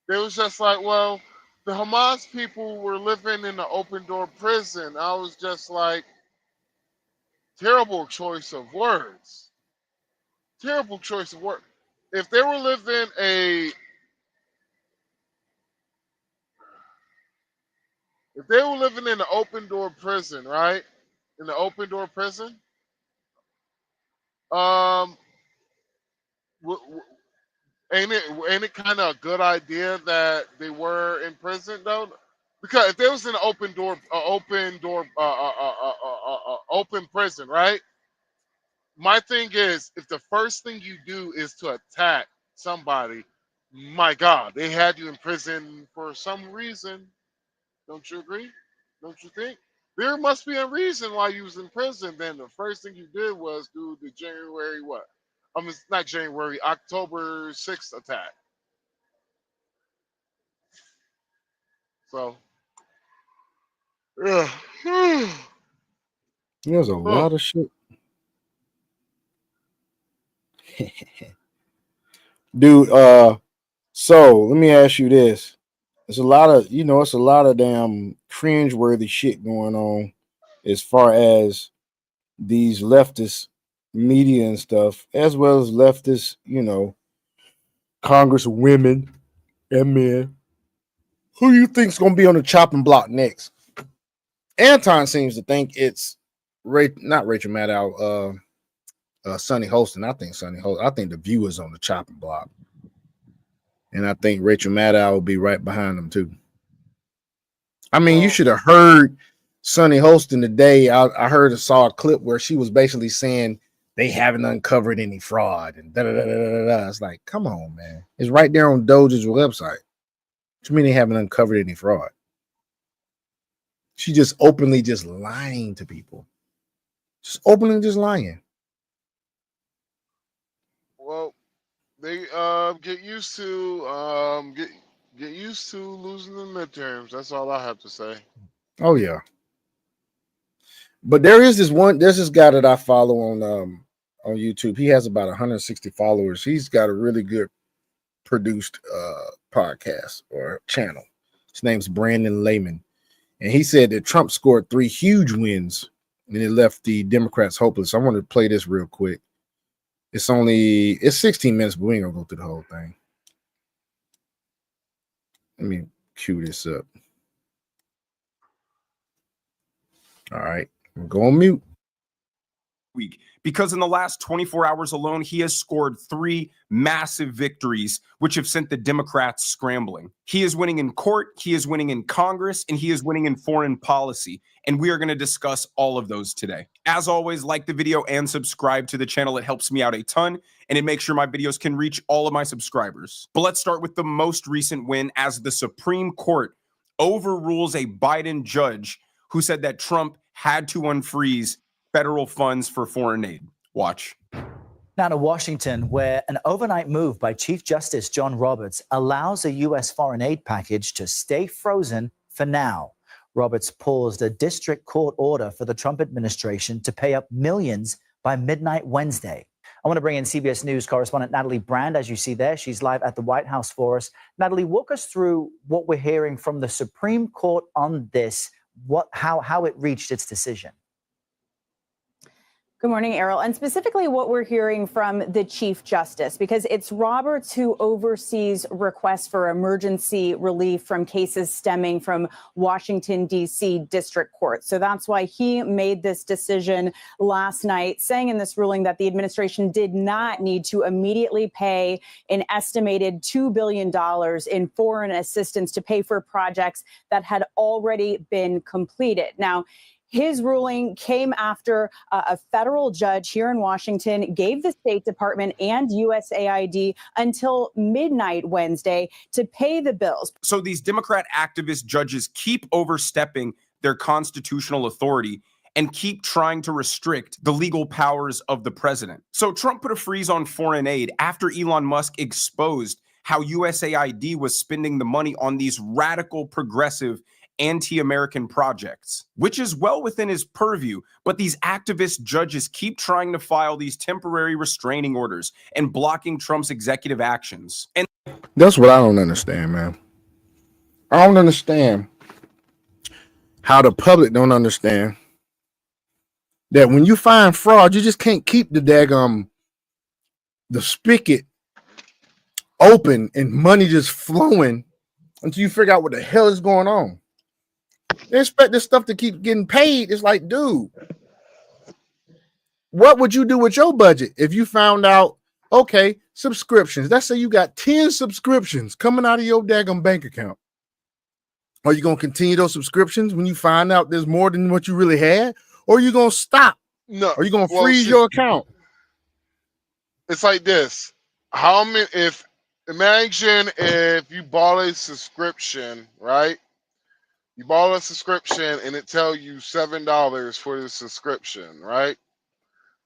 was just like, well, the Hamas people were living in the open door prison. I was just like, terrible choice of words. Terrible choice of words. If they were living in the open door prison, right? In the open door prison, ain't it kind of a good idea that they were in prison though? Because if there was an open prison, right? My thing is, if the first thing you do is to attack somebody, my God, they had you in prison for some reason. Don't you agree? Don't you think? There must be a reason why you was in prison. Then the first thing you did was do the January what? It's not January, October 6th attack. So, yeah. There's a lot of shit. Dude, so let me ask you this. It's a lot of, it's a lot of damn cringeworthy shit going on as far as these leftist media and stuff, as well as leftist, Congress women and men. Who do you think's gonna be on the chopping block next? Anton seems to think it's not Rachel Maddow, Sunny Holston. I think I think the View is on the chopping block. And I think Rachel Maddow will be right behind them too. I mean, you should have heard Sunny Holston today. I saw a clip where she was basically saying they haven't uncovered any fraud and da da da da da. It's like, come on, man. It's right there on Doge's website. What do you mean they haven't uncovered any fraud? She just openly just lying to people. Just openly just lying. Well, They get used to get used to losing the midterms. That's all I have to say. Oh yeah. But there's this guy that I follow on YouTube. He has about 160 followers. He's got a really good produced podcast or channel. His name's Brandon Lehman. And he said that Trump scored 3 huge wins and it left the Democrats hopeless. I want to play this real quick. It's 16 minutes, but we ain't gonna go through the whole thing. Let me cue this up. All right, I'm going mute. Week, because in the last 24 hours alone, he has scored 3 massive victories, which have sent the Democrats scrambling. He is winning in court, he is winning in Congress, and he is winning in foreign policy. And we are going to discuss all of those today. As always, like the video and subscribe to the channel. It helps me out a ton, and it makes sure my videos can reach all of my subscribers. But let's start with the most recent win, as the Supreme Court overrules a Biden judge who said that Trump had to unfreeze federal funds for foreign aid. Watch. Now to Washington, where an overnight move by Chief Justice John Roberts allows a U.S. foreign aid package to stay frozen for now. Roberts paused a district court order for the Trump administration to pay up millions by midnight Wednesday. I want to bring in CBS News correspondent Natalie Brand. As you see there, she's live at the White House for us. Natalie, walk us through what we're hearing from the Supreme Court on this, how it reached its decision. Good morning, Errol. And specifically what we're hearing from the Chief Justice, because it's Roberts who oversees requests for emergency relief from cases stemming from Washington, D.C. District Court. So that's why he made this decision last night, saying in this ruling that the administration did not need to immediately pay an estimated $2 billion in foreign assistance to pay for projects that had already been completed. Now, his ruling came after a federal judge here in Washington gave the State Department and USAID until midnight Wednesday to pay the bills. So these Democrat activist judges keep overstepping their constitutional authority and keep trying to restrict the legal powers of the president. So Trump put a freeze on foreign aid after Elon Musk exposed how USAID was spending the money on these radical, progressive, anti-American projects, which is well within his purview. But these activist judges keep trying to file these temporary restraining orders and blocking Trump's executive actions. And that's what I don't understand, man. I don't understand how the public don't understand that when you find fraud, you just can't keep the spigot open and money just flowing until you figure out what the hell is going on. They expect this stuff to keep getting paid. It's like, dude, what would you do with your budget if you found out, okay, subscriptions. Let's say you got 10 subscriptions coming out of your daggum bank account. Are you going to continue those subscriptions when you find out there's more than what you really had? Or are you going to stop? No. Are you going to freeze your account? It's like this. Imagine if you bought a subscription, right? You bought a subscription and it tells you $7 for the subscription, right?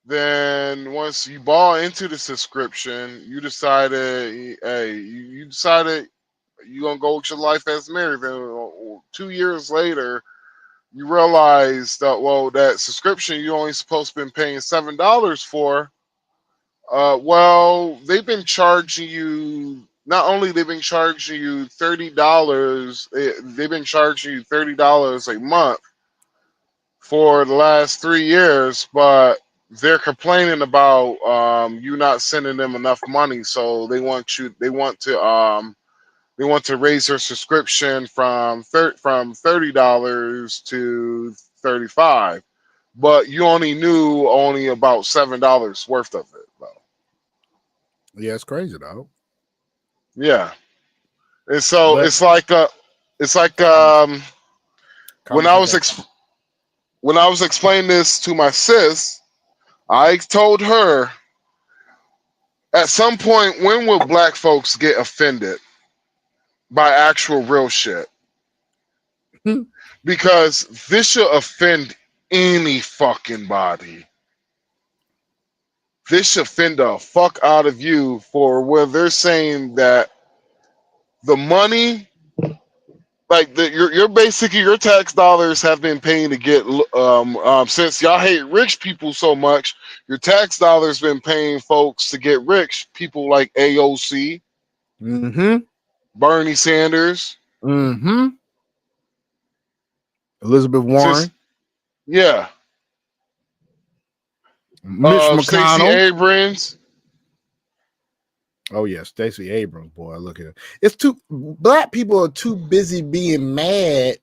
Then once you bought into the subscription, you decided, you're gonna go with your life as married. Then 2 years later, you realize that that subscription you only supposed to be paying $7 for. They've been charging you. Not only they've been charging you $30, they've been charging you $30 a month for the last 3 years, but they're complaining about you not sending them enough money, so they want to raise their subscription from $30 to $35, but you only knew about $7 worth of it, though. Yeah, it's crazy, though. Yeah, and so it's like when I was explaining this to my sis, I told her, at some point, when will black folks get offended by actual real shit? Because this should offend any fucking body. this should offend the fuck out of you for where they're saying that the money, like you're basically your tax dollars have been paying to get since y'all hate rich people so much, your tax dollars been paying folks to get rich. People like AOC, Bernie Sanders, Elizabeth Warren, since, yeah, Mitch Stacey McConnell. Abrams. Oh yeah, Stacey Abrams, boy, look at it. It's too black people are too busy being mad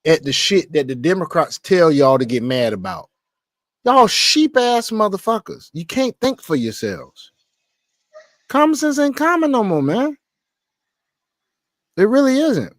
at the shit that the Democrats tell y'all to get mad about. Y'all sheep ass motherfuckers. You can't think for yourselves. Common sense ain't common no more, man. It really isn't.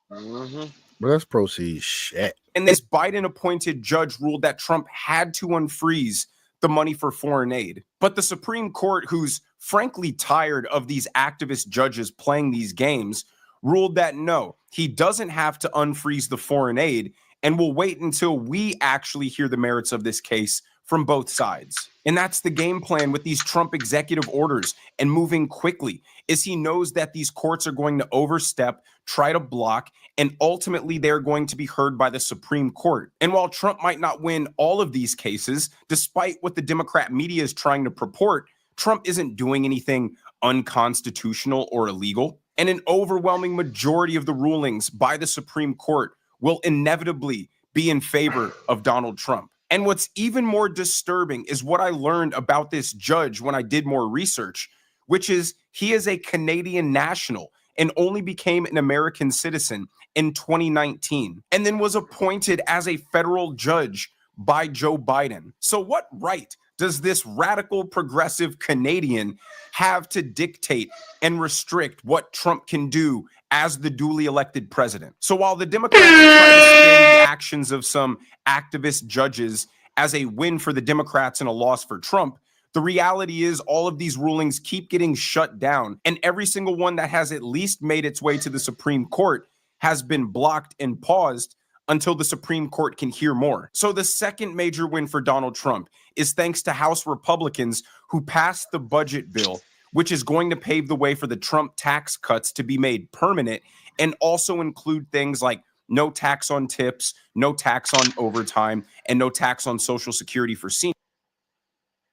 But let's proceed. Shit. And this Biden appointed judge ruled that Trump had to unfreeze the money for foreign aid. But the Supreme Court, who's frankly tired of these activist judges playing these games, ruled that no, he doesn't have to unfreeze the foreign aid and will wait until we actually hear the merits of this case from both sides. And that's the game plan with these Trump executive orders and moving quickly, is he knows that these courts are going to overstep, try to block, and ultimately they're going to be heard by the Supreme Court. And while Trump might not win all of these cases, despite what the Democrat media is trying to purport, Trump isn't doing anything unconstitutional or illegal. And an overwhelming majority of the rulings by the Supreme Court will inevitably be in favor of Donald Trump. And what's even more disturbing is what I learned about this judge when I did more research, which is he is a Canadian national and only became an American citizen in 2019, and then was appointed as a federal judge by Joe Biden. So what right does this radical progressive Canadian have to dictate and restrict what Trump can do as the duly elected president? So while the Democrats try to spin the actions of some activist judges as a win for the Democrats and a loss for Trump, the reality is all of these rulings keep getting shut down, and every single one that has at least made its way to the Supreme Court has been blocked and paused until the Supreme Court can hear more. So the second major win for Donald Trump is thanks to House Republicans who passed the budget bill, which is going to pave the way for the Trump tax cuts to be made permanent and also include things like no tax on tips, no tax on overtime, and no tax on Social Security for seniors.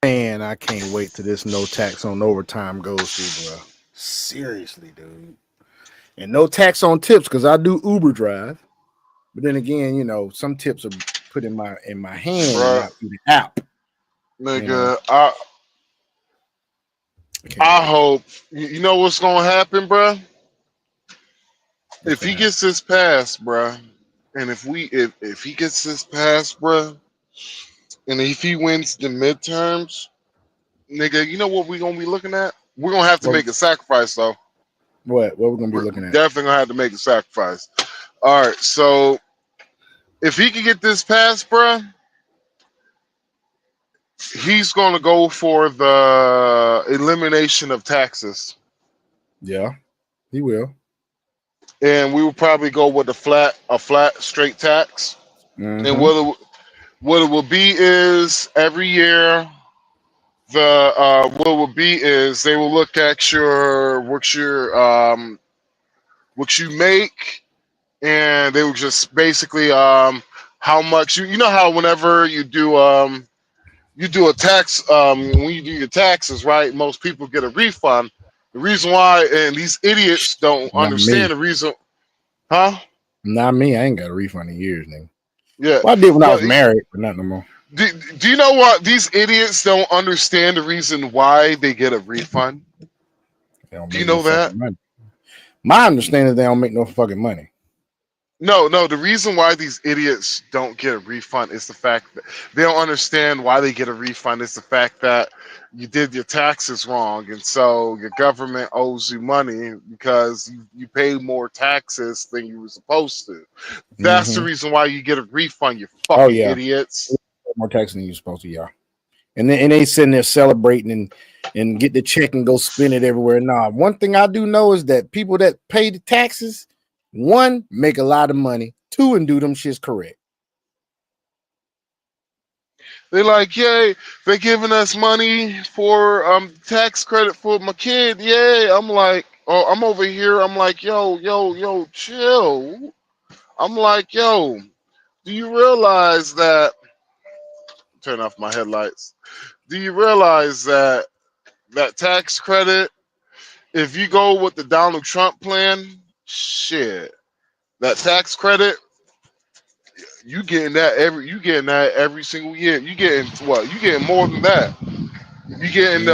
Man, I can't wait till this no tax on overtime goes through, bro. Seriously, dude. And no tax on tips, because I do Uber drive. But then again, you know, some tips are put in my hand not through the app. Nigga, You know? I hope you know what's gonna happen, bro. If he gets this passed, bro, and if he gets this passed, bro, and if he wins the midterms, nigga, you know what we're gonna be looking at? We're gonna have to make a sacrifice, though. What we're gonna be looking at? Definitely gonna have to make a sacrifice. All right, so if he can get this passed, bro, he's gonna go for the elimination of taxes. Yeah, he will. And we will probably go with a flat straight tax. And what it will be is every year what will be is they will look at what you make, and they will just basically how much you know how whenever you do a tax when you do your taxes, right, most people get a refund. The reason why, and these idiots don't understand the reason, huh? Not me. I ain't got a refund in years, nigga. Yeah, well, I did when I was married, but not no more. Do you know what? These idiots don't understand the reason why they get a refund. Do you know that? My understanding is they don't make no fucking money. No. The reason why these idiots don't get a refund is the fact that they don't understand why they get a refund. It's the fact that you did your taxes wrong, and so your government owes you money because you paid more taxes than you were supposed to. That's the reason why you get a refund, you fucking idiots. More taxes than you're supposed to, yeah. And they sitting there celebrating and get the check and go spend it everywhere. Nah, one thing I do know is that people that pay the taxes, one, make a lot of money, two, and do them shits correct. They like, yay, they're giving us money for tax credit for my kid. Yay. I'm like, oh, I'm over here. I'm like, yo, chill. I'm like, yo, do you realize that? Turn off my headlights. Do you realize that that tax credit, if you go with the Donald Trump plan, shit, that tax credit, you getting that every single year. You getting what? You getting more than that. You getting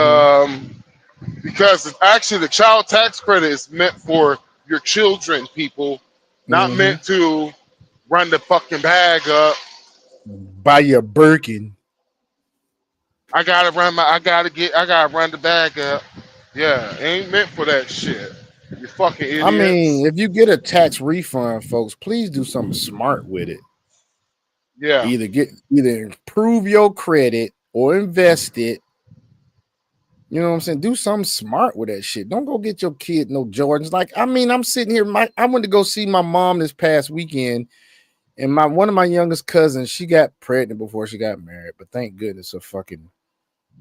because actually the child tax credit is meant for your children, people, not meant to run the fucking bag up. Buy your Birkin. I gotta run the bag up. Yeah, ain't meant for that shit. You fucking idiots. I mean, if you get a tax refund, folks, please do something smart with it. Yeah. Either improve your credit or invest it. You know what I'm saying? Do something smart with that shit. Don't go get your kid no Jordans. Like, I mean, I'm sitting here. I went to go see my mom this past weekend, and one of my youngest cousins, she got pregnant before she got married. But thank goodness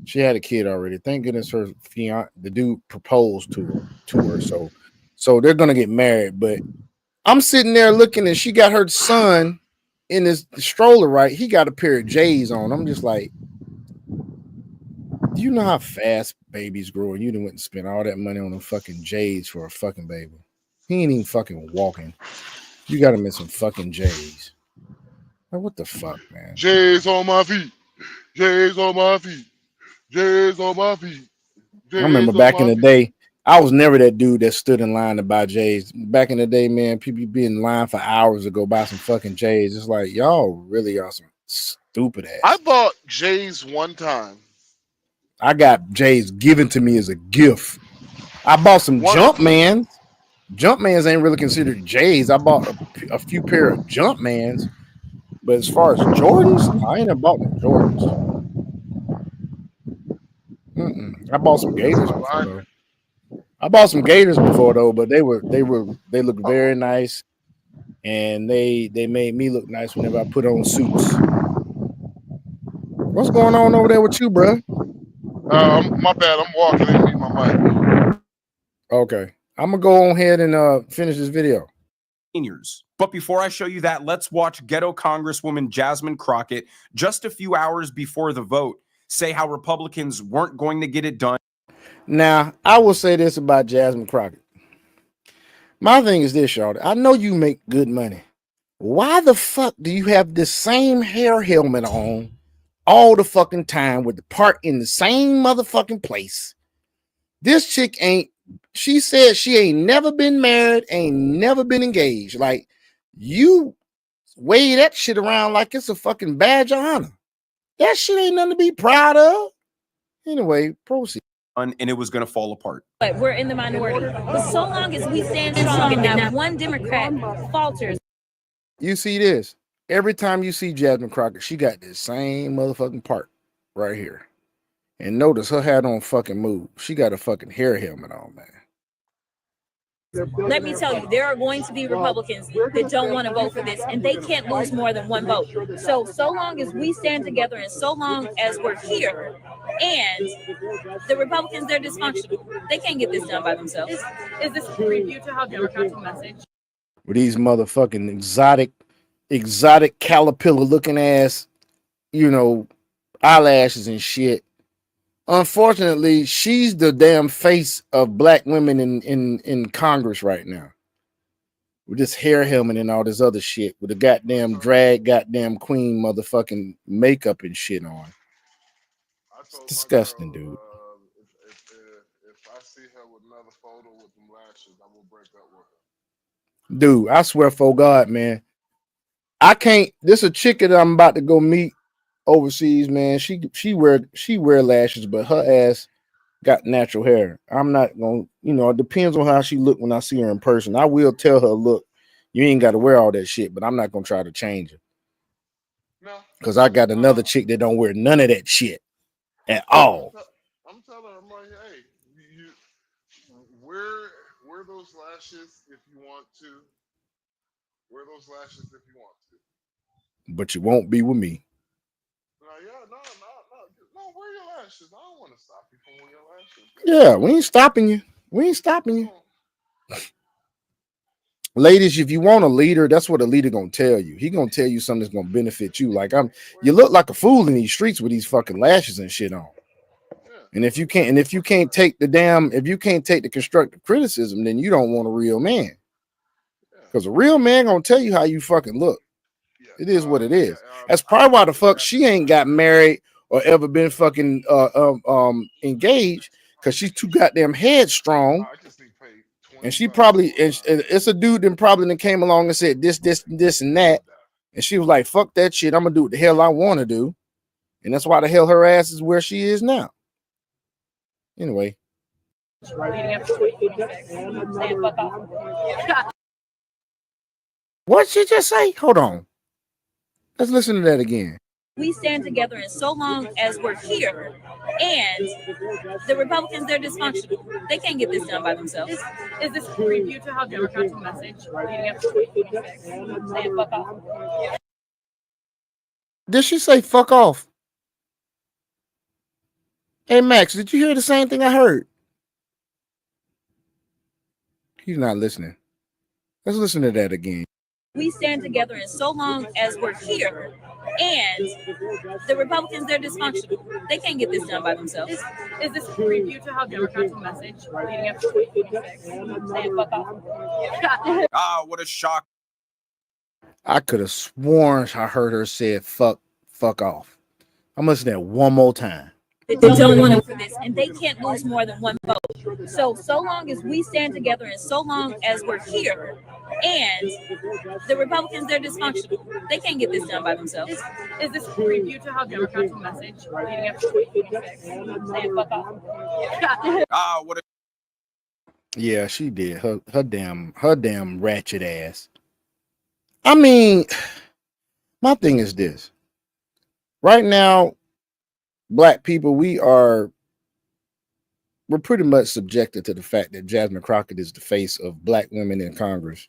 she had a kid already. Thank goodness her fiance, the dude, proposed to her. So they're gonna get married. But I'm sitting there looking, and she got her son in this stroller, right? He got a pair of J's on. I'm just like, do you know how fast babies grow? And you done went and spent all that money on them fucking J's for a fucking baby. He ain't even fucking walking. You got him in some fucking J's. Like, what the fuck, man? J's on my feet. J's on my feet. J's on my feet. I remember back in the day, I was never that dude that stood in line to buy J's. Back in the day, man, people be in line for hours to go buy some fucking J's. It's like, y'all really are some stupid ass. I bought J's one time. I got J's given to me as a gift. I bought some Jumpmans. Jumpmans ain't really considered J's. I bought a few pair of Jumpmans. But as far as Jordans, I ain't bought no Jordans. I bought some Gators before though. But they looked very nice, and they made me look nice whenever I put on suits. What's going on over there with you, bro? My bad. I'm walking in my mic. Okay, I'm gonna go on ahead and finish this video. But before I show you that, let's watch ghetto Congresswoman Jasmine Crockett just a few hours before the vote say how Republicans weren't going to get it done. Now, I will say this about Jasmine Crockett. My thing is this, y'all. I know you make good money. Why the fuck do you have the same hair helmet on all the fucking time with the part in the same motherfucking place? This chick she said she ain't never been married, ain't never been engaged. Like, you weigh that shit around like it's a fucking badge of honor. That shit ain't nothing to be proud of. Anyway, proceed. And it was going to fall apart. But we're in the minority. But so long as we stand strong and not one Democrat falters. You see this? Every time you see Jasmine Crockett, she got this same motherfucking part right here. And notice her hat don't fucking move. She got a fucking hair helmet on, man. Let me tell you, there are going to be Republicans that don't want to vote for this, and they can't lose more than one vote. So long as we stand together and so long as we're here, and the Republicans, they're dysfunctional. They can't get this done by themselves. Is this a preview to how Democrats will message? With these motherfucking exotic caterpillar looking ass, eyelashes and shit. Unfortunately, she's the damn face of black women in Congress right now. With this hair helmet and all this other shit, with the goddamn goddamn queen motherfucking makeup and shit on. It's disgusting, dude. If I see her with another photo with them lashes, I will break up with her. Dude, I swear for God, man. I can't. This a chick that I'm about to go meet overseas, man. She wear lashes, but her ass got natural hair. I'm not gonna, it depends on how she look when I see her in person. I will tell her, look, you ain't got to wear all that shit, but I'm not gonna try to change her. No, because I got another chick that don't wear none of that shit at all. I'm telling her, I'm like, hey, you wear those lashes if you want to. Wear those lashes if you want to. But you won't be with me. No, No, wear your lashes. I don't want to stop you from wearing your lashes. Yeah, we ain't stopping you. We ain't stopping you. Ladies, if you want a leader, that's what a leader gonna tell you. He gonna tell you something that's gonna benefit you. Like you look like a fool in these streets with these fucking lashes and shit on. And if you can't take the constructive criticism, then you don't want a real man. Because a real man gonna tell you how you fucking look. It is what it is. That's probably why the fuck she ain't got married or ever been fucking engaged, because she's too goddamn headstrong. And she probably, and it's a dude that probably came along and said this, and that. And she was like, fuck that shit. I'm gonna do what the hell I want to do. And that's why the hell her ass is where she is now. Anyway. What'd she just say? Hold on. Let's listen to that again. We stand together, and so long as we're here, and the Republicans, they're dysfunctional. They can't get this done by themselves. Is this a preview to how Democrats will message leading up to 2026? Saying fuck off. Did she say fuck off? Hey, Max, did you hear the same thing I heard? He's not listening. Let's listen to that again. We stand together, and so long as we're here, and the Republicans, they're dysfunctional. They can't get this done by themselves. Is this a preview to how Democrats will message leading up to 2026? Saying fuck off. Ah, what a shock. I could have sworn I heard her say fuck off. I'm listening to that one more time. They don't want to for this, and they can't lose more than one vote. So long as we stand together, and so long as we're here, and the Republicans, they're dysfunctional. They can't get this done by themselves. Is this a preview to how Democrats will message leading up to 2026? Saying fuck off. Ah, what a Yeah, she did. Her damn ratchet ass. I mean, my thing is this. Right now, Black people, we're pretty much subjected to the fact that Jasmine Crockett is the face of Black women in Congress.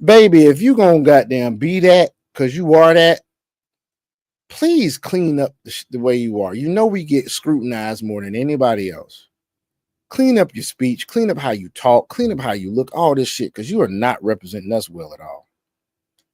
Baby, if you gonna goddamn be that, because you are that, please clean up the way you are. You know we get scrutinized more than anybody else. Clean up your speech, clean up how you talk, clean up how you look, all this shit, because you are not representing us well at all.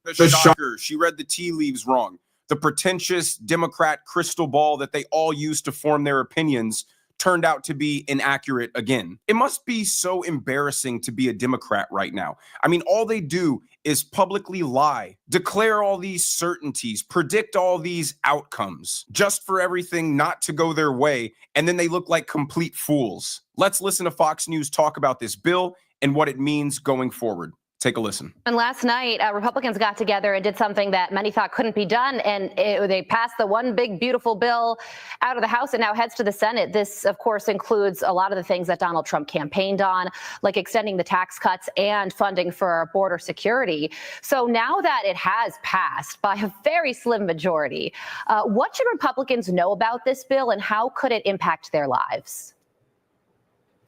The shocker. She read the tea leaves wrong. The pretentious Democrat crystal ball that they all use to form their opinions turned out to be inaccurate again. It must be so embarrassing to be a Democrat right now. I mean, all they do is publicly lie, declare all these certainties, predict all these outcomes, just for everything not to go their way, and then they look like complete fools. Let's listen to Fox News talk about this bill and what it means going forward. Take a listen. And last night, Republicans got together and did something that many thought couldn't be done, and they passed the one big, beautiful bill out of the House and now heads to the Senate. This, of course, includes a lot of the things that Donald Trump campaigned on, like extending the tax cuts and funding for border security. So now that it has passed by a very slim majority, what should Republicans know about this bill, and how could it impact their lives?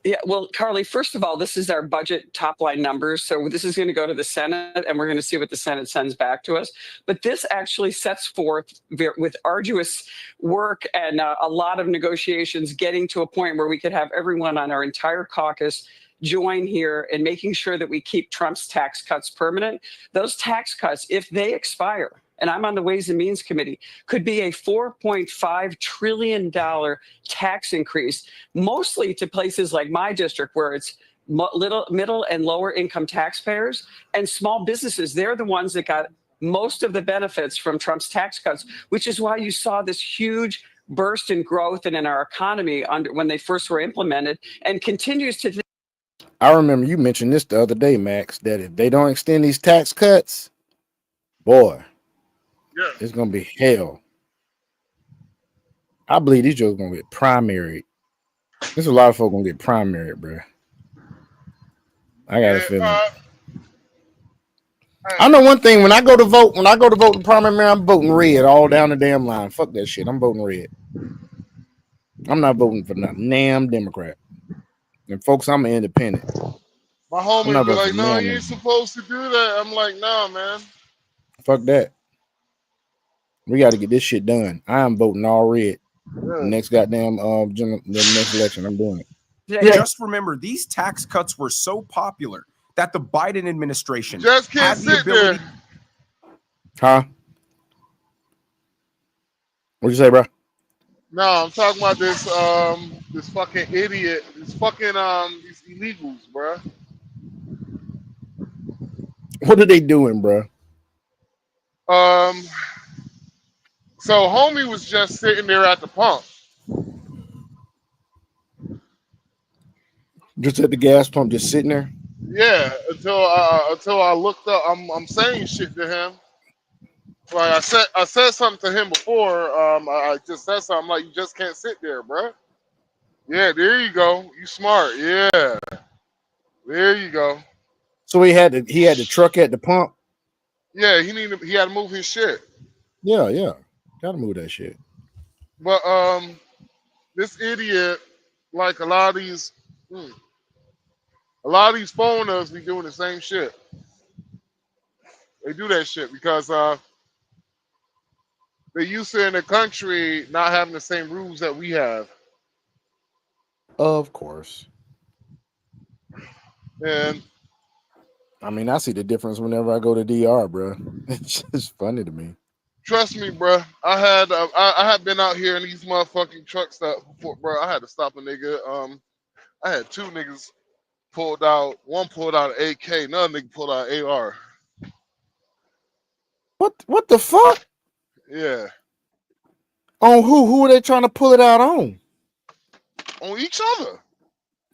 Yeah, well, Carly, first of all, this is our budget top line numbers. So this is going to go to the Senate, and we're going to see what the Senate sends back to us. But this actually sets forth, with arduous work and a lot of negotiations, getting to a point where we could have everyone on our entire caucus join here in making sure that we keep Trump's tax cuts permanent. Those tax cuts, if they expire, and I'm on the Ways and Means Committee, could be a $4.5 trillion tax increase, mostly to places like my district, where it's middle and lower income taxpayers and small businesses. They're the ones that got most of the benefits from Trump's tax cuts, which is why you saw this huge burst in growth and in our economy when they first were implemented, and continues to. I remember you mentioned this the other day, Max, that if they don't extend these tax cuts, boy, it's gonna be hell. I believe these jokes gonna get primaried. There's a lot of folks gonna get primaried, bro. I got a feeling. I know one thing: when I go to vote the primary, I'm voting red all down the damn line. Fuck that shit. I'm voting red. I'm not voting for no damn Democrat. And folks, I'm an independent. My homie be like, "No, you ain't supposed to do that." I'm like, "No, man. Fuck that. We got to get this shit done. I am voting all red. Next goddamn the next election, I'm doing it. Yeah. Just remember, these tax cuts were so popular that the Biden administration just can't had the sit ability. there. Huh? What'd you say, bro? No, I'm talking about this this fucking idiot, this fucking these illegals, bro. What are they doing, bro? So homie was just sitting there at the pump. Just at the gas pump, just sitting there. Yeah, until I looked up, I'm saying shit to him. Like I said something to him before. I just said something like, you just can't sit there, bro. Yeah, there you go. You smart. Yeah, there you go. So he had the truck at the pump. Yeah, he had to move his shit. Yeah, gotta move that shit. But this idiot, like a lot of these foreigners be doing the same shit. They do that shit because they're used to in the country not having the same rules that we have. Of course. And I mean, I see the difference whenever I go to DR, bro. It's just funny to me. trust me, bro. I had been out here in these motherfucking truck stops before, bro. I had to stop a nigga. I had two niggas pulled out. One pulled out an AK. Another nigga pulled out an AR. What the fuck? Yeah. On who? Who are they trying to pull it out on? On each other.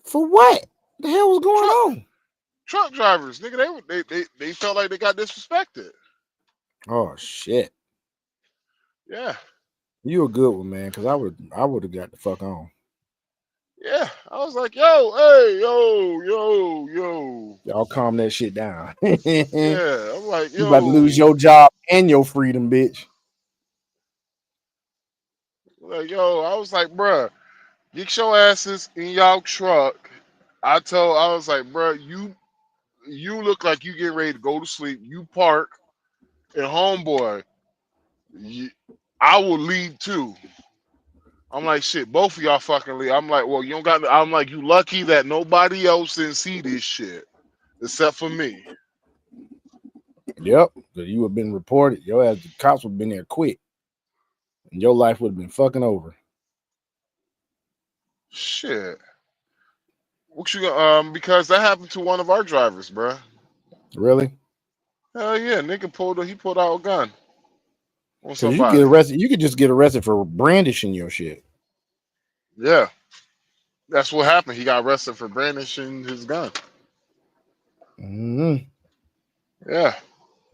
For what? The hell was going on? Truck drivers, nigga, they felt like they got disrespected. Oh shit. Yeah. You a good one, man, because I would have got the fuck on. Yeah. I was like, yo, hey, yo. Y'all calm that shit down. Yeah. I'm like, yo. You about to lose your job and your freedom, bitch. Like, yo, I was like, bruh, get your asses in y'all truck. I was like, bruh, you look like you getting ready to go to sleep. You park, and homeboy, I will leave too. I'm like, shit, both of y'all fucking leave. I'm like, well, you don't got. I'm like, you lucky that nobody else didn't see this shit except for me. Yep, because you would have been reported. Your ass, the cops would have been there quick, and your life would have been fucking over. Shit. What you because that happened to one of our drivers, bruh. Really? Hell yeah, nigga pulled out a gun. So you get arrested. You could just get arrested for brandishing your shit. Yeah, that's what happened. He got arrested for brandishing his gun. Mm-hmm. Yeah.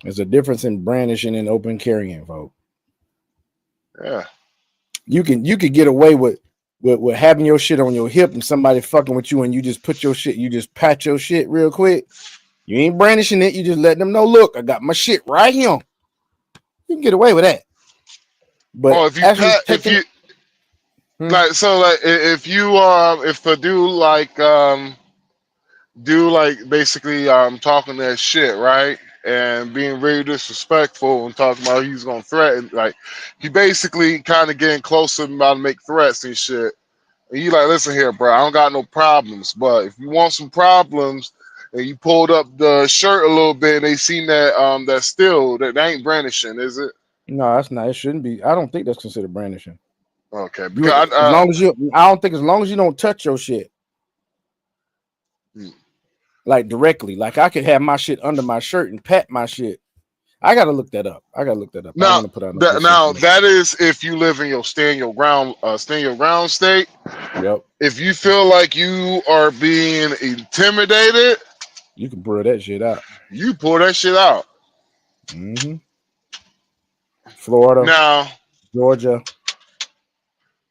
There's a difference in brandishing and open carrying, folks. Yeah. You could get away with having your shit on your hip and somebody fucking with you and you just put your shit, you just pat your shit real quick. You ain't brandishing it. You just let them know, look, I got my shit right here. You can get away with that. But if the dude like basically talking that shit, right? And being very disrespectful and talking about he's gonna threaten, like he basically kind of getting closer about to make threats and shit. And you like, listen here, bro, I don't got no problems, but if you want some problems and you pulled up the shirt a little bit and they seen that that's still that ain't brandishing, is it? No, that's not. It shouldn't be. I don't think that's considered brandishing. Okay, because as long as I don't think as long as you don't touch your shit. Like directly, like I could have my shit under my shirt and pat my shit. I gotta look that up. Now, that is if you live in your stand your ground state. Yep. If you feel like you are being intimidated, you can pull that shit out. You pull that shit out. Mm-hmm. Florida, now, Georgia.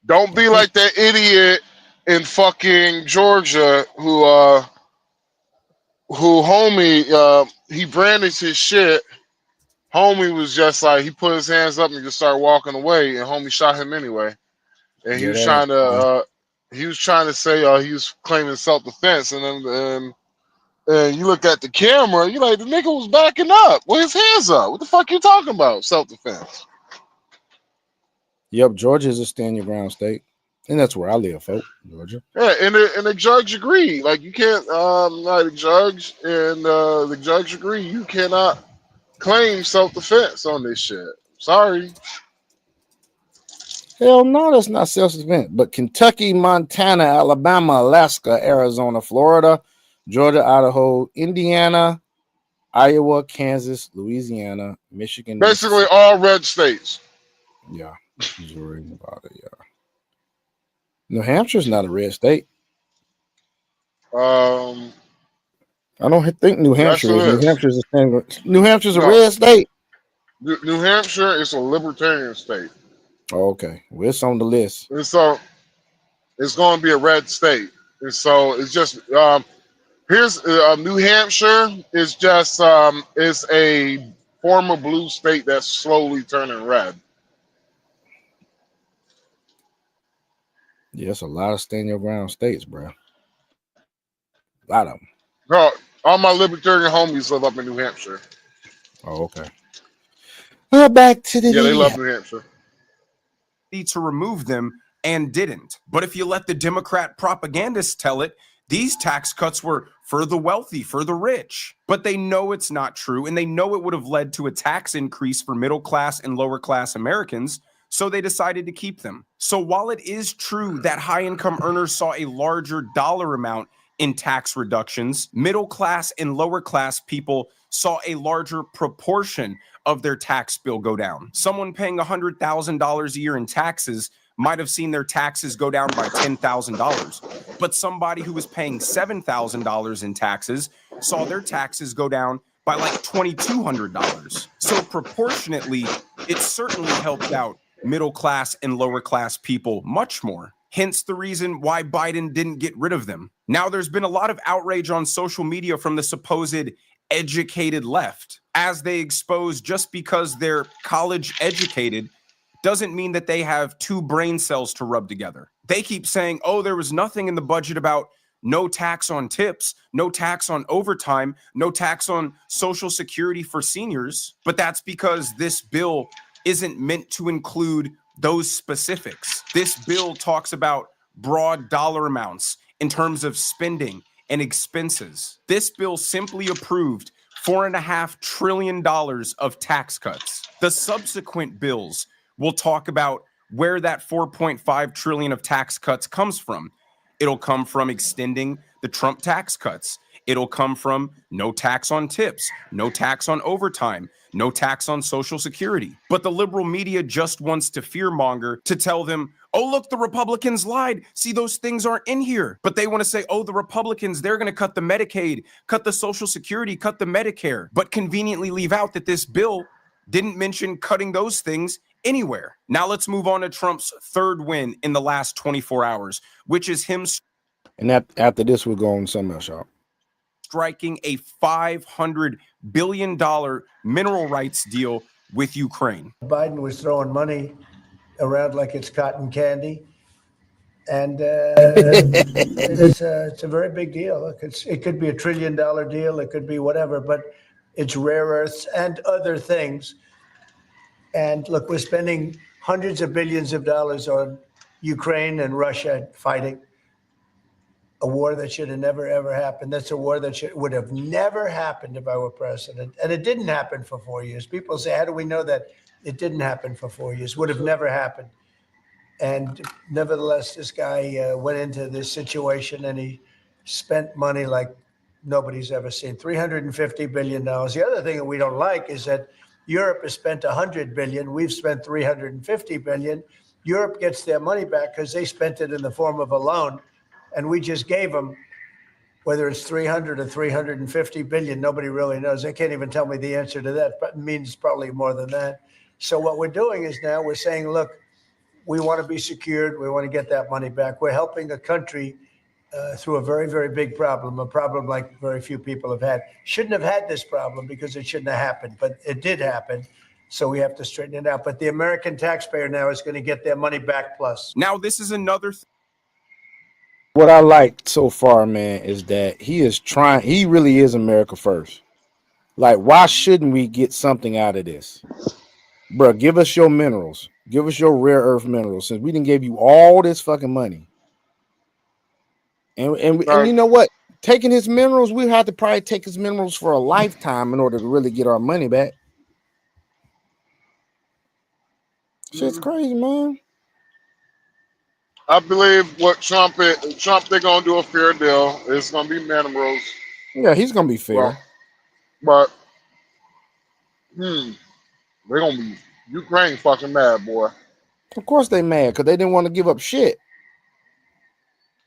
Don't be like that idiot in fucking Georgia who homie he brandished his shit. Homie was just like he put his hands up and just started walking away, and homie shot him anyway. And he was trying to say he was claiming self-defense, and you look at the camera, you like the nigga was backing up with his hands up. What the fuck you talking about? Self-defense. Yep, Georgia is a stand your ground state, and that's where I live, folks. Georgia. Yeah, and the judge agreed. Like you can't, like the judge and the judge agree. You cannot claim self-defense on this shit. Sorry. Hell no, that's not self-defense. But Kentucky, Montana, Alabama, Alaska, Arizona, Florida, Georgia, Idaho, Indiana, Iowa, Kansas, Louisiana, Michigan. Basically all red states. Yeah. Missouri, Nevada, yeah. New Hampshire's not a red state. I don't think New Hampshire is. New Hampshire's a stand. New Hampshire's a No. red state. New Hampshire is a libertarian state. Oh, okay. Well, it's on the list. And so it's going to be a red state. And so it's just here's New Hampshire is just is a former blue state that's slowly turning red. Yeah, it's a lot of stand your ground states, bro. A lot of them. No, all my libertarian homies live up in New Hampshire. Oh, okay. Back to the they love New Hampshire. To remove them and didn't. But if you let the Democrat propagandists tell it, these tax cuts were for the wealthy, for the rich. But they know it's not true, and they know it would have led to a tax increase for middle class and lower class Americans, so they decided to keep them. So while it is true that high income earners saw a larger dollar amount in tax reductions, middle class and lower class people saw a larger proportion of their tax bill go down. Someone paying $100,000 a year in taxes might have seen their taxes go down by $10,000. But somebody who was paying $7,000 in taxes saw their taxes go down by like $2,200. So proportionately, it certainly helped out middle class and lower class people much more. Hence the reason why Biden didn't get rid of them. Now, there's been a lot of outrage on social media from the supposed educated left, as they expose just because they're college educated doesn't mean that they have two brain cells to rub together. They keep saying, oh, there was nothing in the budget about no tax on tips, no tax on overtime, no tax on Social Security for seniors. But that's because this bill isn't meant to include those specifics. This bill talks about broad dollar amounts in terms of spending and expenses. This bill simply approved $4.5 trillion of tax cuts. The subsequent bills will talk about where that $4.5 trillion of tax cuts comes from. It'll come from extending the Trump tax cuts. It'll come from no tax on tips, no tax on overtime, no tax on Social Security. But the liberal media just wants to fearmonger to tell them, oh, look, the Republicans lied. See, those things aren't in here. But they want to say, oh, the Republicans, they're going to cut the Medicaid, cut the Social Security, cut the Medicare, but conveniently leave out that this bill didn't mention cutting those things anywhere. Now let's move on to Trump's third win in the last 24 hours, which is him. And after this, we'll go on something else, y'all. Striking a $500 billion mineral rights deal with Ukraine. Biden was throwing money around like it's cotton candy. And it's a very big deal. Look, it could be $1 trillion deal. It could be whatever, but it's rare earths and other things. And look, we're spending hundreds of billions of dollars on Ukraine and Russia fighting a war that should have never, ever happened. That's a war that would have never happened if I were president. And it didn't happen for 4 years. People say, how do we know that it didn't happen for 4 years? Would have never happened. And nevertheless, this guy went into this situation and he spent money like nobody's ever seen, $350 billion. The other thing that we don't like is that Europe has spent $100 billion. We've spent $350 billion. Europe gets their money back because they spent it in the form of a loan. And we just gave them, whether it's 300 or 350 billion, nobody really knows. They can't even tell me the answer to that, but it means probably more than that. So what we're doing is now we're saying, look, we want to be secured. We want to get that money back. We're helping a country through a very, very big problem, a problem like very few people have had. Shouldn't have had this problem because it shouldn't have happened, but it did happen. So we have to straighten it out. But the American taxpayer now is going to get their money back plus. Now, this is another What I like so far, man, is that he really is America first. Like, why shouldn't we get something out of this? Bro, give us your minerals. Give us your rare earth minerals. Since we didn't give you all this fucking money. And you know what? Taking his minerals, we have to probably take his minerals for a lifetime in order to really get our money back. Shit's crazy, man. I believe what Trump they're gonna do a fair deal. It's gonna be minerals. Yeah, he's gonna be fair. But they're gonna be Ukraine fucking mad, boy. Of course they mad because they didn't want to give up shit.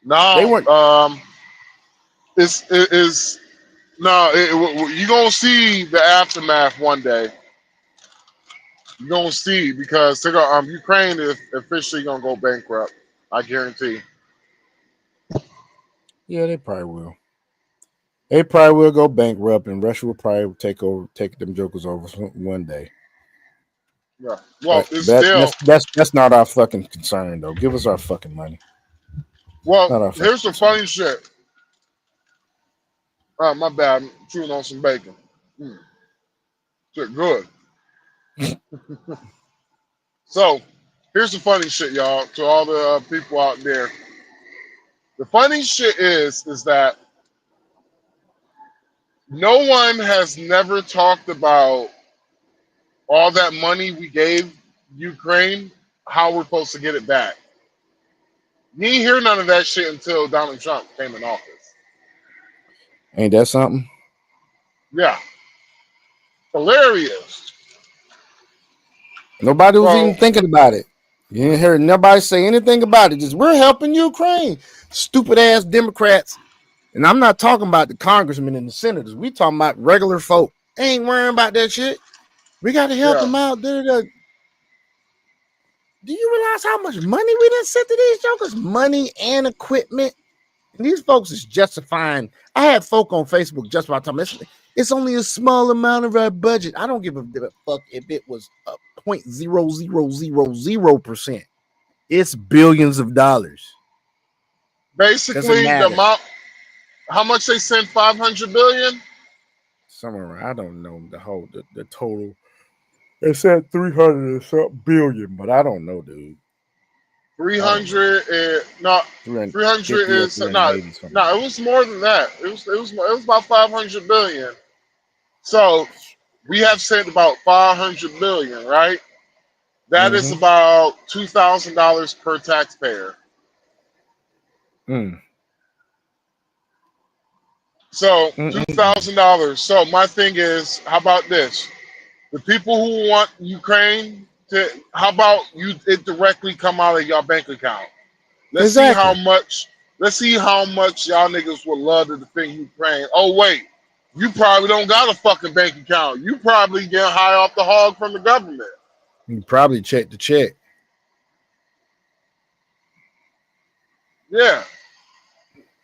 No, they weren't. You're gonna see the aftermath one day. You're gonna see because they're gonna, Ukraine is officially gonna go bankrupt. I guarantee. Yeah, they probably will. They probably will go bankrupt, and Russia will probably take them jokers over one day. Yeah. Well, that's not our fucking concern, though. Give us our fucking money. Well, here's the funny shit. My bad. I'm chewing on some bacon. Shit, good. So, here's the funny shit, y'all. To all the people out there, the funny shit is that no one has never talked about all that money we gave Ukraine, how we're supposed to get it back. You ain't hear none of that shit until Donald Trump came in office. Ain't that something? Yeah. Hilarious. Nobody was even thinking about it. You didn't hear nobody say anything about it. Just we're helping Ukraine. Stupid ass Democrats. And I'm not talking about the congressmen and the senators. We talking about regular folk. They ain't worrying about that shit. We got to help them out. Do you realize how much money we done sent to these jokers? Money and equipment. And these folks is justifying. I had folk on Facebook just about talking. It's only a small amount of our budget. I don't give a fuck if it was 0.0000%. It's billions of dollars. Basically, the amount. How much they sent? 500 billion. Somewhere I don't know the total. They said 300 or something billion, but I don't know, dude. 300 is not 300 is not. No, it was more than that. It was about 500 billion. So we have sent about 500 billion, right? That is about $2,000 per taxpayer. So $2,000. So my thing is, how about this? The people who want Ukraine to, how about it directly come out of your bank account? Let's see how much. Let's see how much y'all niggas would love to defend Ukraine. Oh wait, you probably don't got a fucking bank account. You probably get high off the hog from the government. You probably check the check. Yeah.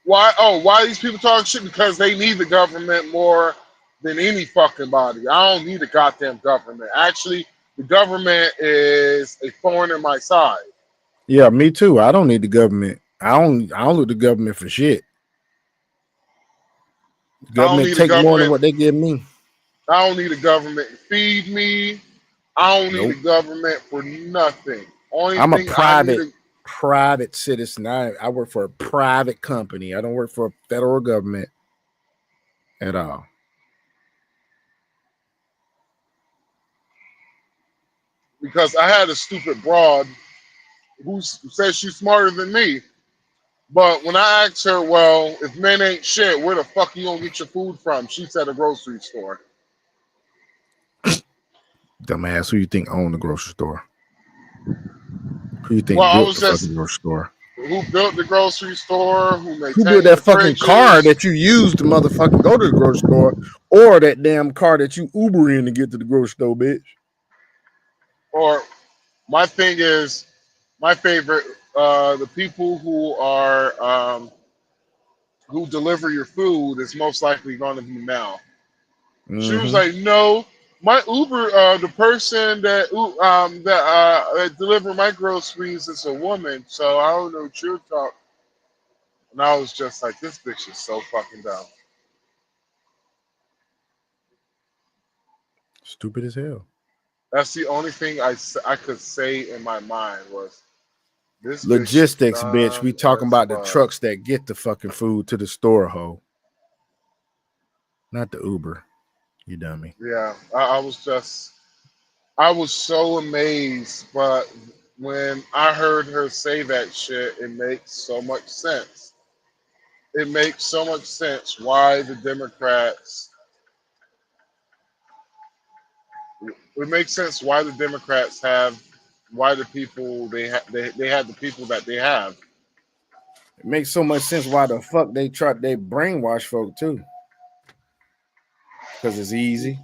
Why? Oh, why are these people talking shit? Because they need the government more than any fucking body. I don't need the goddamn government. Actually, the government is a thorn in my side. Yeah, me too. I don't need the government. I don't look the government for shit. The government take more than what they give me. I don't need the government to feed me. I don't need the government for nothing. I'm a private citizen. I work for a private company. I don't work for a federal government at all. Because I had a stupid broad who says she's smarter than me. But when I asked her, well, if men ain't shit, where the fuck you gonna get your food from? She said a grocery store. Dumbass, who you think owned the grocery store? Who you think built the fucking grocery store? Who built the grocery store? Who built that fucking car that you used to motherfucking go to the grocery store, or that damn car that you Uber in to get to the grocery store, bitch? Or my thing is, my favorite, the people who are who deliver your food is most likely going to be Mel. She was like, no, my Uber, the person that delivered my groceries is a woman, so I don't know what you're talking. And I was just like, this bitch is so fucking dumb. Stupid as hell. That's the only thing I could say in my mind was this bitch Logistics, bitch. We dumb talking as about the fuck. trucks that get the fucking food to the store, ho. Not the Uber. You dummy. Yeah, I was so amazed, but when I heard her say that shit, it makes so much sense. It makes so much sense why the Democrats. It makes sense why the Democrats have, why the people they have the people that they have. It makes so much sense why the fuck they brainwash folk too. Because it's easy.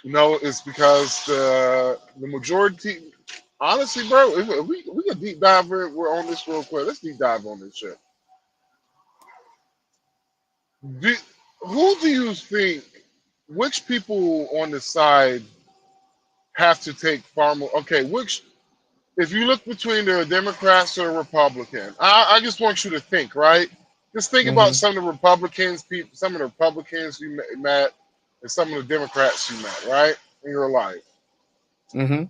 No, it's because the majority. Honestly, bro, if we can deep dive. We're on this real quick. Let's deep dive on this shit. Who do you think? Which people on the side have to take far more? Okay, which? If you look between the Democrats or the Republican, I just want you to think, right? Just think about some of the Republicans, some of the Republicans you met, and some of the Democrats you met, right, in your life. Mm-hmm.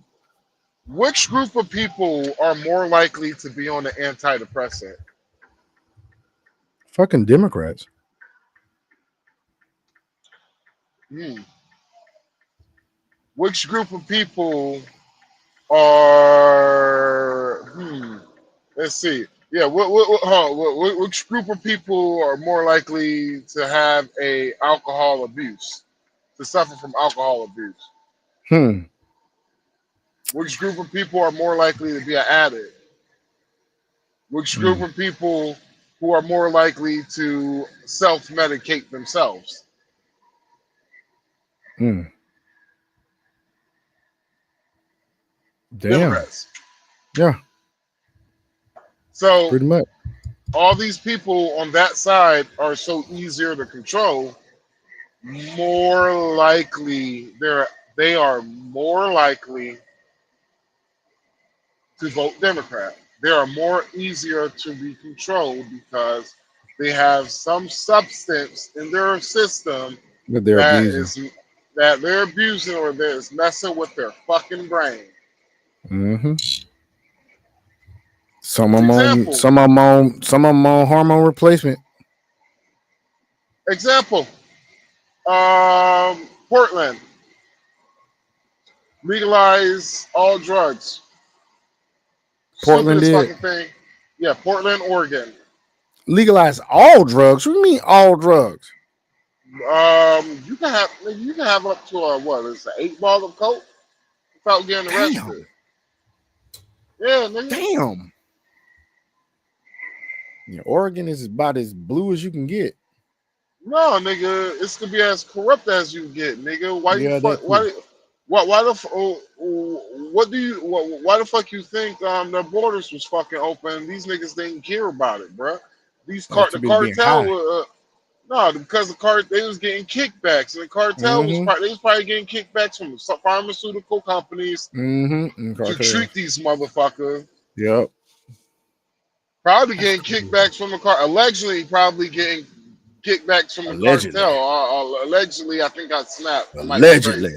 Which group of people are more likely to be on the antidepressant? Fucking Democrats. Which group of people are? Let's see. Yeah, which group of people are more likely to have a alcohol abuse, to suffer from alcohol abuse? Which group of people are more likely to be an addict? Which group of people who are more likely to self-medicate themselves? Damn. Democrats. Yeah. So pretty much all these people on that side are so easier to control. More likely, they are more likely to vote Democrat. They are more easier to be controlled because they have some substance in their system that they're abusing. That they're abusing or that is messing with their fucking brain. Mm-hmm. Some of them on hormone replacement. Example. Portland. Legalize all drugs. Portland Stupidest did. fucking thing. Yeah, Portland, Oregon. Legalize all drugs? What do you mean all drugs? You can have up to a what is it, 8 ball of coke without getting arrested. Yeah, nigga. Damn. Yeah, Oregon is about as blue as you can get. No, nigga, it's gonna be as corrupt as you get, nigga. Why the fuck you think the borders was fucking open? These niggas didn't care about it, bro. The cartel no, because they was getting kickbacks, and the cartel was probably getting kickbacks from some pharmaceutical companies to treat these motherfuckers. Yep. Probably getting kickbacks from the car. Allegedly, probably getting kickbacks from the cartel. Allegedly, I think I snapped. Allegedly.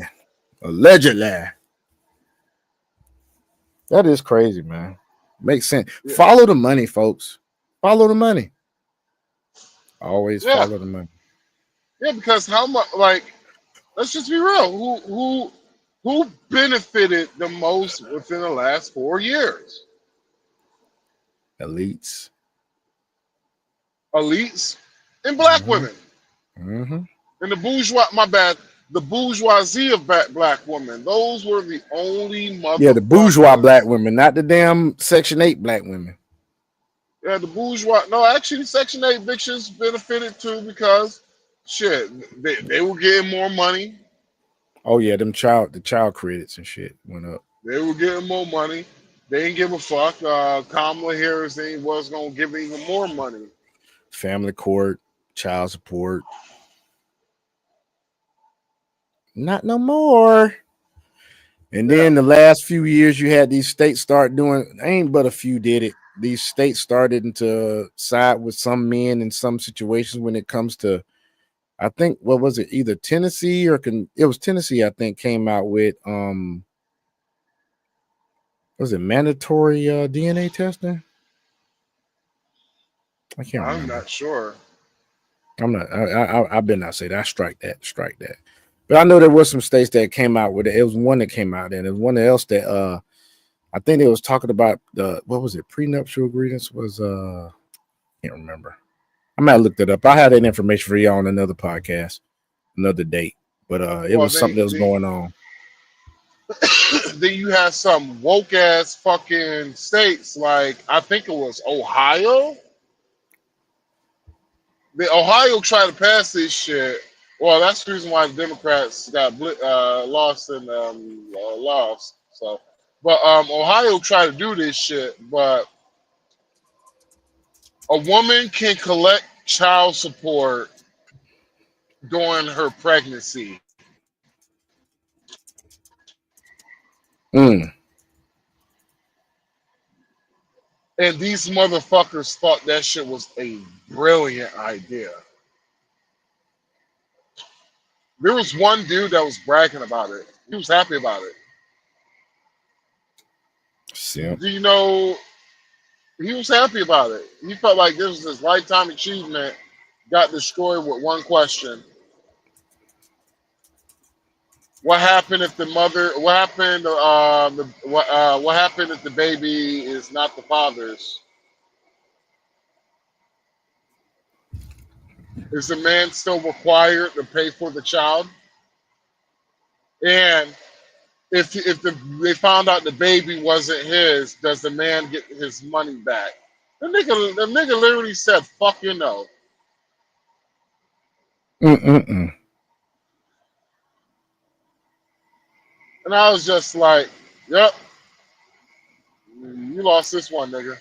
That is crazy, man. Makes sense. Yeah. Follow the money, folks. Follow the money. Always follow the money. Yeah, because how much? Like, let's just be real. Who benefited the most within the last 4 years? Elites and black women. And the the bourgeoisie of black women. Those were the only the bourgeois black women, not the damn Section 8 black women. Yeah, the bourgeois. No, actually, Section 8 bitches benefited too because shit, they were getting more money. Oh yeah, the child credits and shit went up. They were getting more money. They didn't give a fuck. Kamala Harris was gonna give even more money. Family court, child support. Not no more. And then the last few years, you had these states start doing. Ain't but a few did it. These states started to side with some men in some situations when it comes to. I think what was it? Either Tennessee or it was Tennessee. I think came out with Was it mandatory DNA testing? I can't I'm remember. not sure. I'm not. I better not say that. Strike that. Strike that. But I know there was some states that came out with it. It was one that came out, and there was one else that I think they was talking about the what was it? Prenuptial agreements was can't remember. I might look that up. I had that information for you on another podcast, another date. But it Well, was something that was going on. then you have some woke ass fucking states like I think it was Ohio. The Ohio tried to pass this shit. Well, that's the reason why the Democrats got lost and lost. So, but Ohio tried to do this shit, but a woman can collect child support during her pregnancy. Mm. And these motherfuckers thought that shit was a brilliant idea. There was one dude that was bragging about it. He was happy about it. Simp. Do you know? He was happy about it. He felt like this was his lifetime achievement. Got destroyed with one question: what happened if the mother? What happened? What happened if the baby is not the father's? Is the man still required to pay for the child? And if they found out the baby wasn't his, does the man get his money back? The nigga literally said, "Fuck you no." Mm-mm-mm. And I was just like, "Yep, you lost this one, nigga."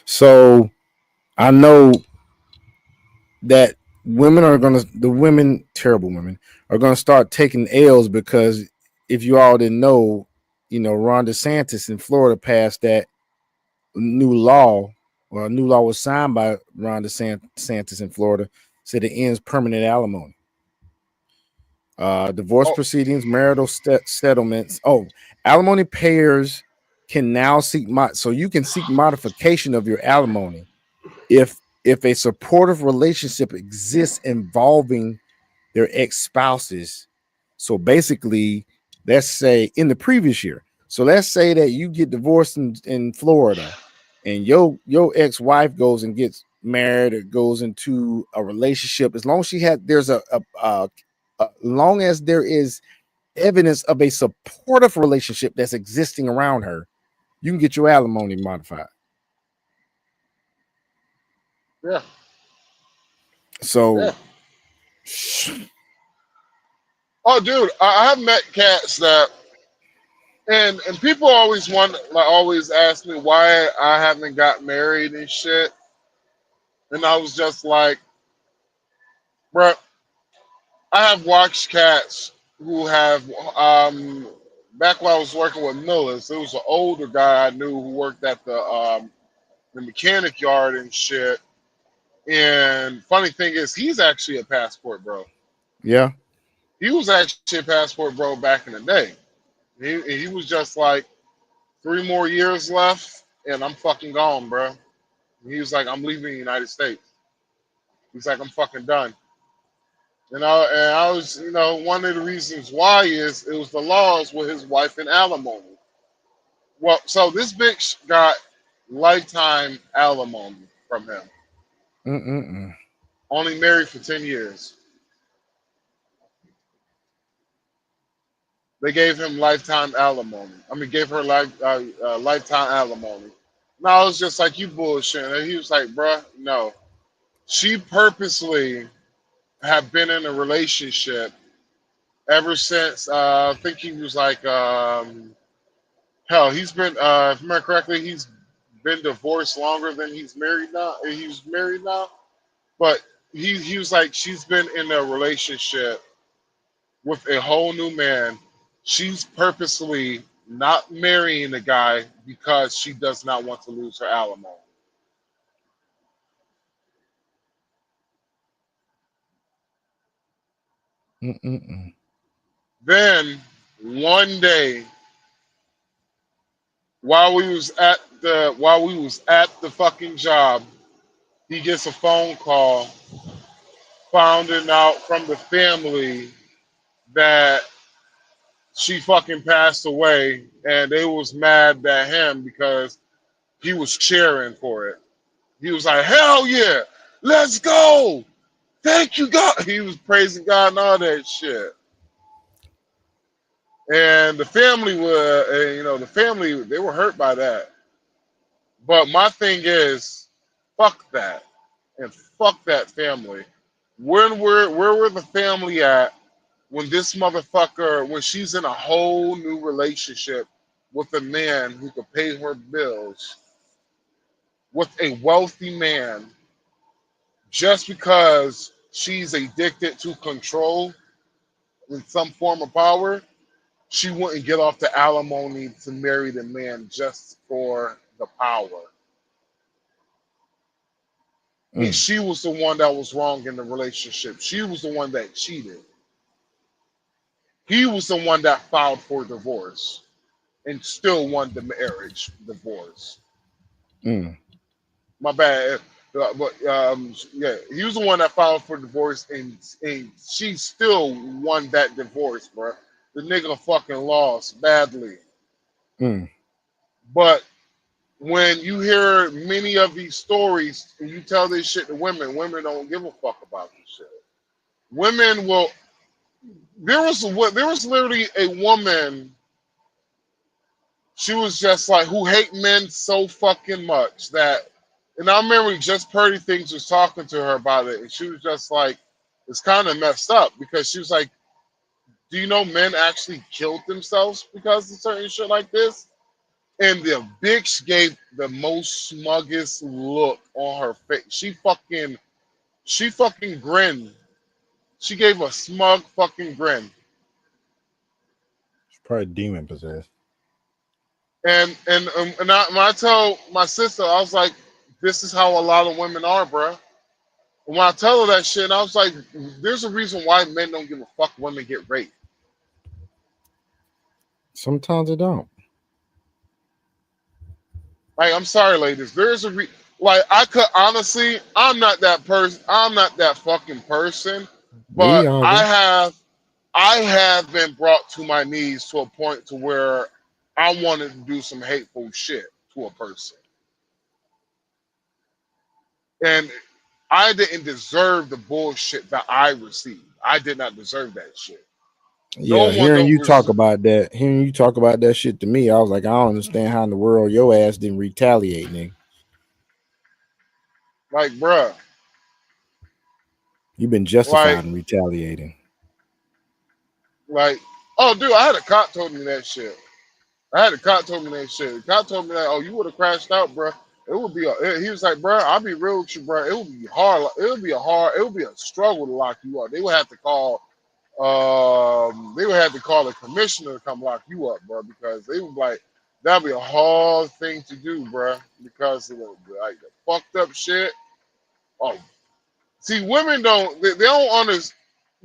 So I know that terrible women, are gonna start taking L's because if you all didn't know, Ron DeSantis in Florida passed that new law, or a new law was signed by Ron DeSantis in Florida, said it ends permanent alimony. Divorce proceedings, marital settlements. Oh, alimony payers can now seek so you can seek modification of your alimony if a supportive relationship exists involving their ex-spouses. So basically, let's say in the previous year. So let's say that you get divorced in Florida, and your ex-wife goes and gets married or goes into a relationship. As long as long as there is evidence of a supportive relationship that's existing around her, you can get your alimony modified. Yeah. So, yeah. Oh, dude, I have met cats that, and people always always ask me why I haven't got married and shit, and I was just like, bro, I have watched cats who have back when I was working with Millis, there was an older guy I knew who worked at the mechanic yard and shit. And funny thing is, he's actually a passport bro. Yeah. He was actually a passport bro back in the day. He was just like 3 more years left, and I'm fucking gone, bro. And he was like, I'm leaving the United States. He's like, I'm fucking done. And I was, one of the reasons why is it was the laws with his wife and alimony. Well, so this bitch got lifetime alimony from him. Mm-mm-mm. Only married for 10 years. They gave him lifetime alimony. I mean, gave her lifetime alimony. No, I was just like, you bullshit. And he was like, bruh, no. She purposely have been in a relationship ever since, I think he was like, hell, he's been, if I remember correctly, he's been divorced longer than he's married now. He's married now. But he was like, she's been in a relationship with a whole new man. She's purposely not marrying the guy because she does not want to lose her alimony. Mm-mm-mm. Then one day while we was at the fucking job, he gets a phone call finding out from the family that she fucking passed away, and they was mad at him because he was cheering for it. He was like, hell yeah, let's go. Thank you, God. He was praising God and all that shit. And the family they were hurt by that. But my thing is, fuck that. And fuck that family. Where were the family at when this motherfucker, when she's in a whole new relationship with a man who could pay her bills, with a wealthy man, just because she's addicted to control in some form of power, she wouldn't get off the alimony to marry the man just for the power. And she was the one that was wrong in the relationship. She was the one that cheated. He was the one that filed for divorce and still won the marriage divorce. My bad. But yeah, he was the one that filed for divorce, and she still won that divorce, bro. The nigga fucking lost badly. But when you hear many of these stories and you tell this shit to women don't give a fuck about this shit. Women will. There was literally a woman. She was just like, who hate men so fucking much that, and I remember Just Purdy Things was talking to her about it, and she was just like, it's kind of messed up, because she was like, do you know men actually killed themselves because of certain shit like this? And the bitch gave the most smuggest look on her face. She fucking grinned. She gave a smug fucking grin. She's probably demon possessed. And when I tell my sister, I was like, this is how a lot of women are, bro. And when I tell her that shit, I was like, there's a reason why men don't give a fuck women get raped. Sometimes they don't. Like, I'm sorry, ladies. There's a like, I could honestly, I'm not that person. I'm not that fucking person. But I have been brought to my knees to a point to where I wanted to do some hateful shit to a person. And I didn't deserve the bullshit that I received. I did not deserve that shit. Yeah, hearing you talk about that shit to me, I was like, I don't understand how in the world your ass didn't retaliate, nigga. Like, bruh. You've been justified in retaliating. Like, oh, dude, I had a cop told me that shit. The cop told me that, oh, you would have crashed out, bruh. It would be he was like, bruh, I'll be real with you, bruh. It would be hard. It would be a struggle to lock you up. They would have to call the commissioner to come lock you up, bro, because they would like, that'd be a hard thing to do, bro, because of the fucked up shit. Oh, see, women they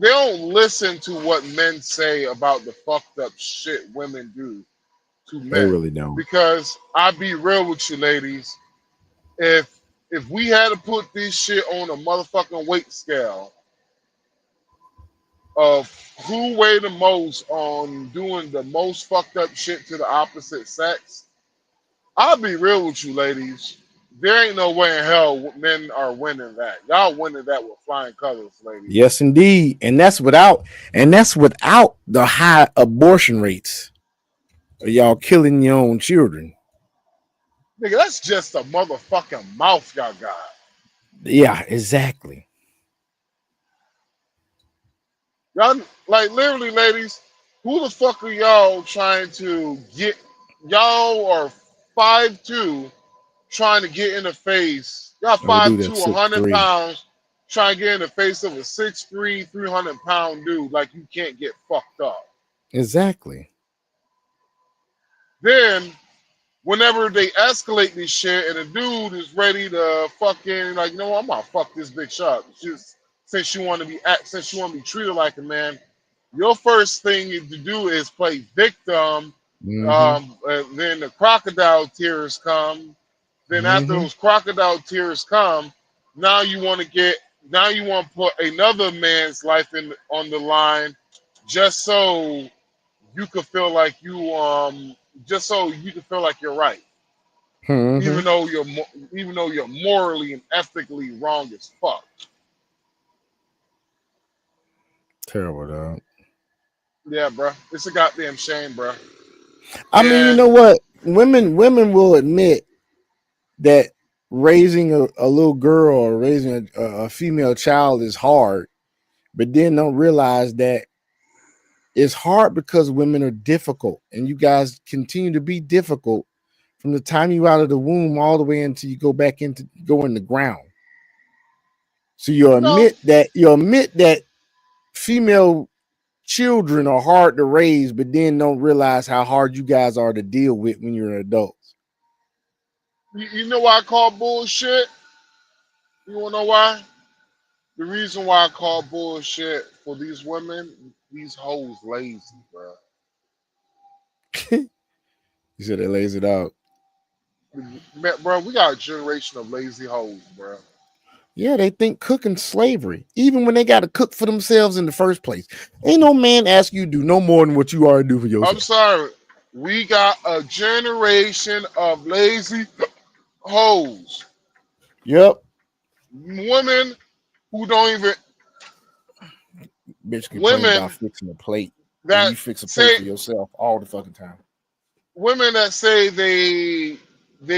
don't listen to what men say about the fucked up shit women do to men. They really don't. Because I'll be real with you, ladies. If we had to put this shit on a motherfucking weight scale of who weighed the most on doing the most fucked up shit to the opposite sex, I'll be real with you, ladies. There ain't no way in hell men are winning that. Y'all winning that with flying colors, ladies. Yes, indeed. And that's without the high abortion rates. Y'all killing your own children. Nigga, that's just a motherfucking mouth y'all got. Yeah, exactly. Y'all, like, literally, ladies, who the fuck are y'all trying to get? Y'all are 5'2", trying to get in the face. Y'all 5'2", 100 pounds, trying to get in the face of a 6'3", 300-pound dude like you can't get fucked up. Exactly. Then, whenever they escalate this shit and a dude is ready to fucking, like, you know what, I'm gonna fuck this bitch up. Since you want to be treated like a man, your first thing to do is play victim Then the crocodile tears come. Then after those crocodile tears come, now you want to put another man's life on the line, just so you could feel like just so you can feel like you're right, even though you're morally and ethically wrong as fuck. Terrible, dog. Yeah, bro, it's a goddamn shame, bro. I mean, you know what? Women will admit that raising a little girl or raising a female child is hard, but then don't realize that it's hard because women are difficult, and you guys continue to be difficult from the time you out of the womb all the way until you go in the ground. So you admit that female children are hard to raise, but then don't realize how hard you guys are to deal with when you're adults. You know why I call bullshit? You wanna know why? The reason why I call bullshit for these women, these hoes lazy, bro. You said they lazy dog. Bro, we got a generation of lazy hoes, bro. Yeah, they think cooking slavery, even when they got to cook for themselves in the first place. Ain't no man ask you to do no more than what you already do for yourself. I'm sorry. We got a generation of lazy hoes. Yep. Women who don't even. Bitch complain about fixing a plate. That you fix a plate for yourself all the fucking time. Women that say they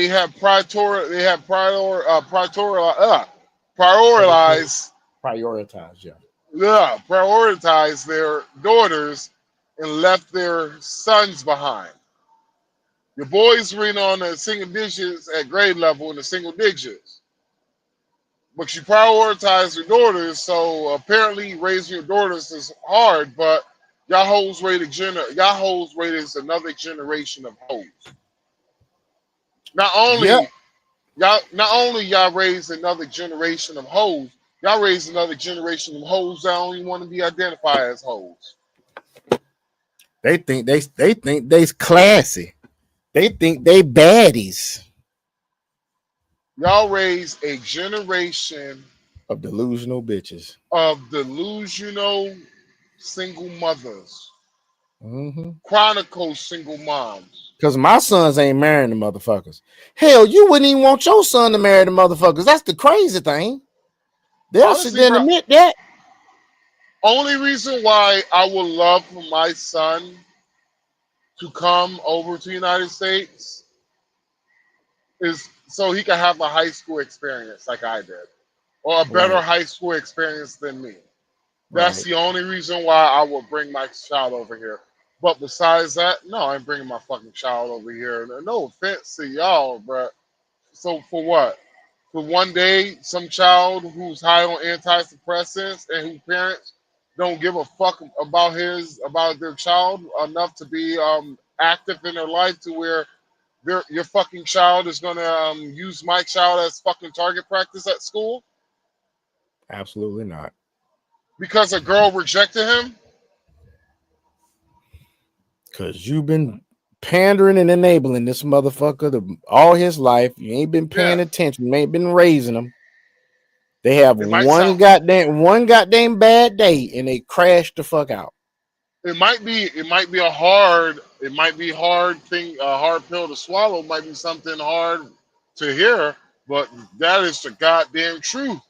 have prioritize, prioritize their daughters and left their sons behind. Your boys read on the single digits at grade level in the single digits, but you prioritize your daughters. So apparently, raising your daughters is hard. But y'all hoes raised another generation of hoes. Not only y'all raised another generation of hoes, y'all raised another generation of hoes that only want to be identified as hoes. They think they classy. They think they baddies. Y'all raised a generation of delusional bitches. Of delusional single mothers. Chronicle single moms. Because my sons ain't marrying the motherfuckers. Hell, you wouldn't even want your son to marry the motherfuckers. That's the crazy thing. They'll sit there and admit that. Only reason why I would love for my son to come over to the United States is so he can have a high school experience like I did, or a better high school experience than me. That's the only reason why I will bring my child over here. But besides that, no, I ain't bringing my fucking child over here. No offense to y'all, bro. So for what? For one day, some child who's high on antidepressants and whose parents don't give a fuck about their child enough to be active in their life to where your fucking child is gonna use my child as fucking target practice at school? Absolutely not. Because a girl rejected him? Because you've been pandering and enabling this motherfucker all his life. You ain't been paying attention. You ain't been raising him. They have one goddamn bad day and they crash the fuck out. It might be a hard thing, a hard pill to swallow. It might be something hard to hear, but that is the goddamn truth.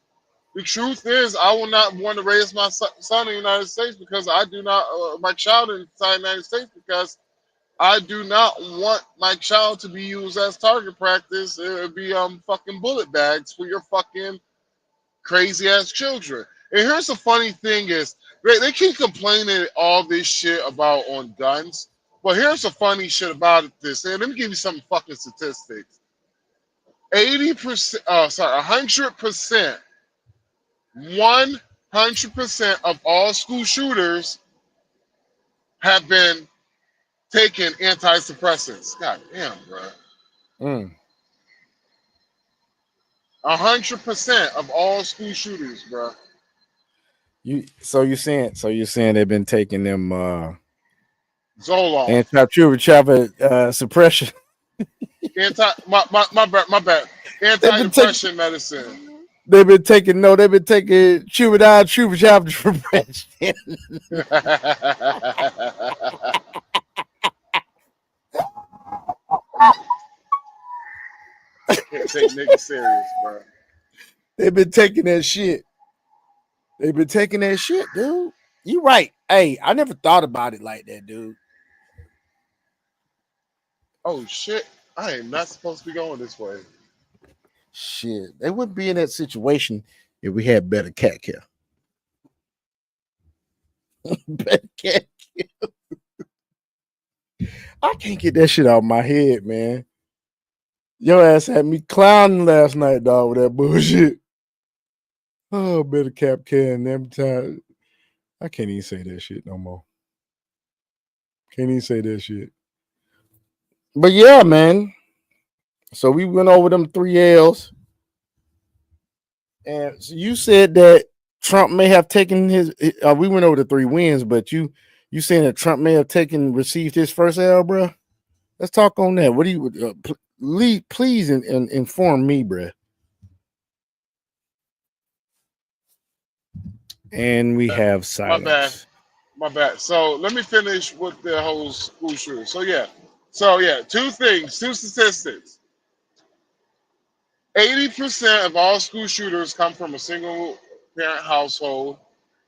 The truth is, I will not want to raise my son in the United States because I do not, my child inside the United States because I do not want my child to be used as target practice. It would be fucking bullet bags for your fucking crazy ass children. And here's the funny thing is, they keep complaining all this shit about on guns, but here's the funny shit about this. And let me give you some fucking statistics. 100%. 100% of all school shooters have been taking antidepressants. God damn, bro. 100% of all school shooters, bro. So you're saying they've been taking them Zoloft. Anti-tripper suppression. My bad. Anti-depression medicine. They've been taking Chuvadine suppression. Can't take niggas serious, bro. They've been taking that shit. Dude. You right. Hey, I never thought about it like that, dude. Oh shit! I am not supposed to be going this way. Shit, they wouldn't be in that situation if we had better cat care. Better cat care. I can't get that shit out of my head, man. Your ass had me clowning last night, dog, with that bullshit. Oh, better cap care and every time. I can't even say that shit no more. Can't even say that shit. But yeah, man. So we went over them 3 L's. And so you said that Trump may have taken his we went over the 3 wins, but you saying that Trump may have received his first L, bro? Let's talk on that. What do you please inform me, bro? And we have silence. My bad. So let me finish with the whole school shooter. So yeah, 2 statistics. 80% of all school shooters come from a single parent household,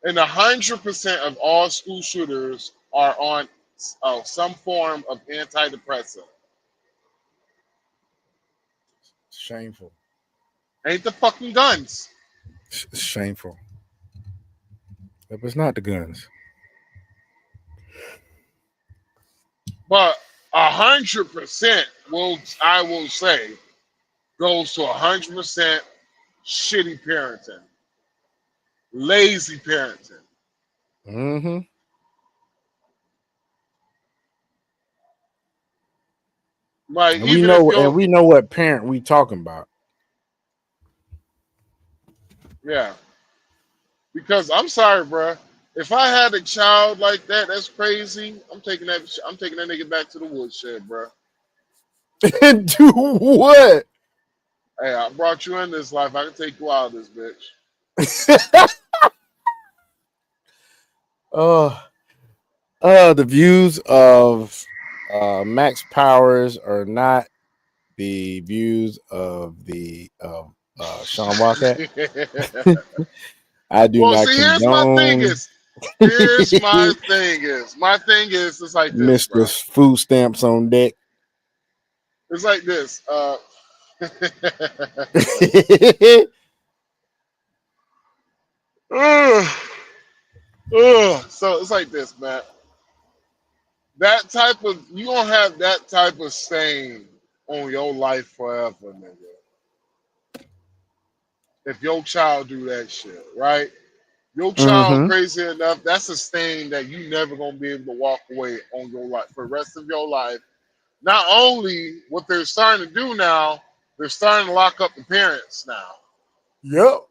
and 100% of all school shooters are on some form of antidepressant. Shameful. Ain't the fucking guns. It's shameful. It was not the guns. But 100% I will say goes to 100% shitty parenting, lazy parenting. Mm-hmm. Like And we know what parent we talking about. Yeah. Because I'm sorry, bro. If I had a child like that, that's crazy. I'm taking that nigga back to the woodshed, bro. And do what? Hey, I brought you in this life. I can take you out of this bitch. The views of Max Powers are not the views of Sean Walcott. I do not here's condone. My thing is, it's like this, Mr. bro. Food stamps on deck. It's like this. So it's like this, man. You gonna have that type of stain on your life forever, nigga. If your child do that shit, right? Your child crazy enough, that's a stain that you never gonna be able to walk away on your life for the rest of your life. Not only what they're starting to do now, they're starting to lock up the parents now. Yep.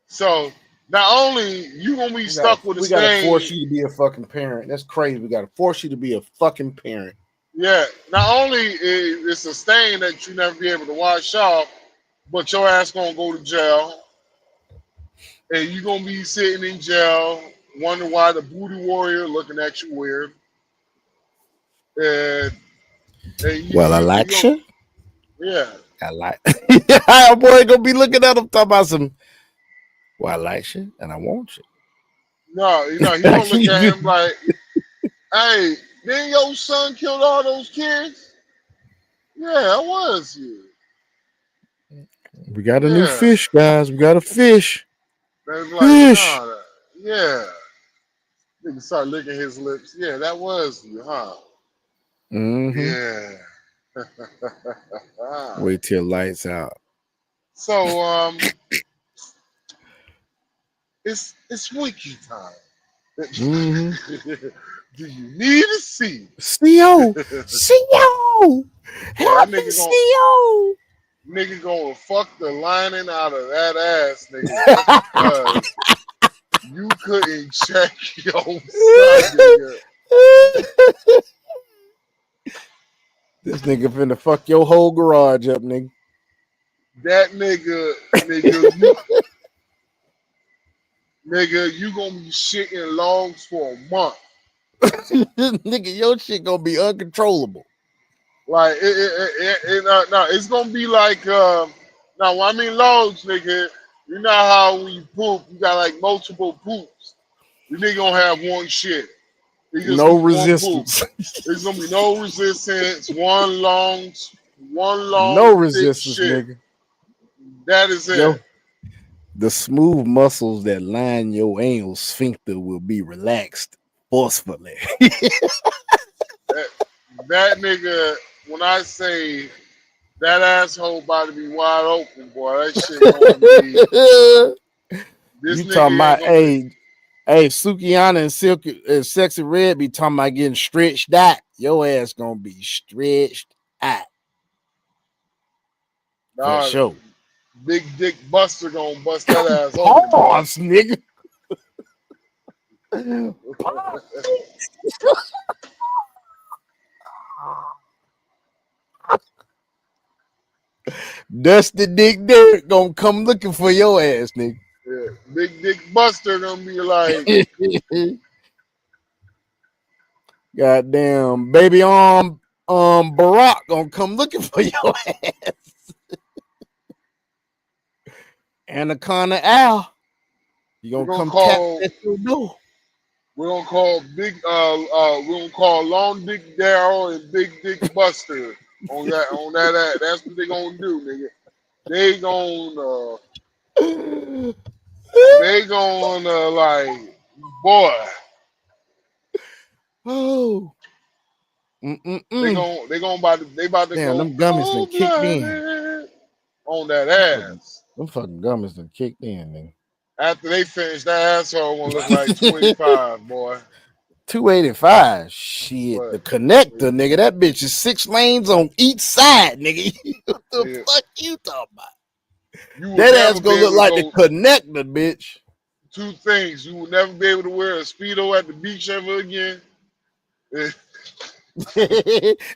So not only you gonna be stuck with a stain. We gotta force you to be a fucking parent. That's crazy. We gotta force you to be a fucking parent. Yeah. Not only it's a stain that you never be able to wash off, but your ass gonna go to jail. And you gonna be sitting in jail, wonder why the booty warrior looking at you weird. And Alexa? Yeah. I like boy gonna be looking at him talking about some Alexa, and I want you. No, he gonna look at him like, hey, then your son killed all those kids? Yeah, I was you. We got a new fish, guys. We got a fish. Like, fish. Yeah. Nigga start licking his lips. Yeah, that was you, huh? Mm-hmm. Yeah. Wait till lights out. So it's wiki time. Mm-hmm. Do you need a C? CO. Help me, CO. Nigga gonna fuck the lining out of that ass, nigga, because you couldn't check your son, nigga. This nigga finna fuck your whole garage up, nigga. That nigga, you gonna be shitting logs for a month. Nigga, your shit gonna be uncontrollable. Like it's gonna be like now. When I mean logs, nigga, you know how when you poop, you got like multiple poops. You nigga gonna have one shit. No resistance. There's gonna be no resistance. One long no resistance, shit. nigga. That is it. Yo, the smooth muscles that line your anal sphincter will be relaxed forcefully. that nigga, when I say that asshole about to be wide open, boy, that shit gonna be. You talking about hey, Sukiana and Silky and Sexy Red be talking about getting stretched out. Your ass gonna be stretched out. For sure. Big Dick Buster gonna bust that ass open. Pause, nigga. Dusty Dick Dirt gonna come looking for your ass, nigga. Yeah, Big Dick Buster gonna be like, goddamn baby Barack gonna come looking for your ass. Anaconda Al, you gonna come tap at your door. We're gonna call Long Dick Daryl and Big Dick Buster on that. That's what they gonna do, nigga. They gonna like, boy. Oh. They about to damn, them gummies done kicked in on that ass. Them fucking gummies done kicked in, nigga. After they finish, that asshole gonna look like 25, boy. 285. Shit, what? The connector, nigga. That bitch is 6 lanes on each side, nigga. What the fuck you talking about? That ass gonna look like the connector, bitch. 2 things. You will never be able to wear a Speedo at the beach ever again.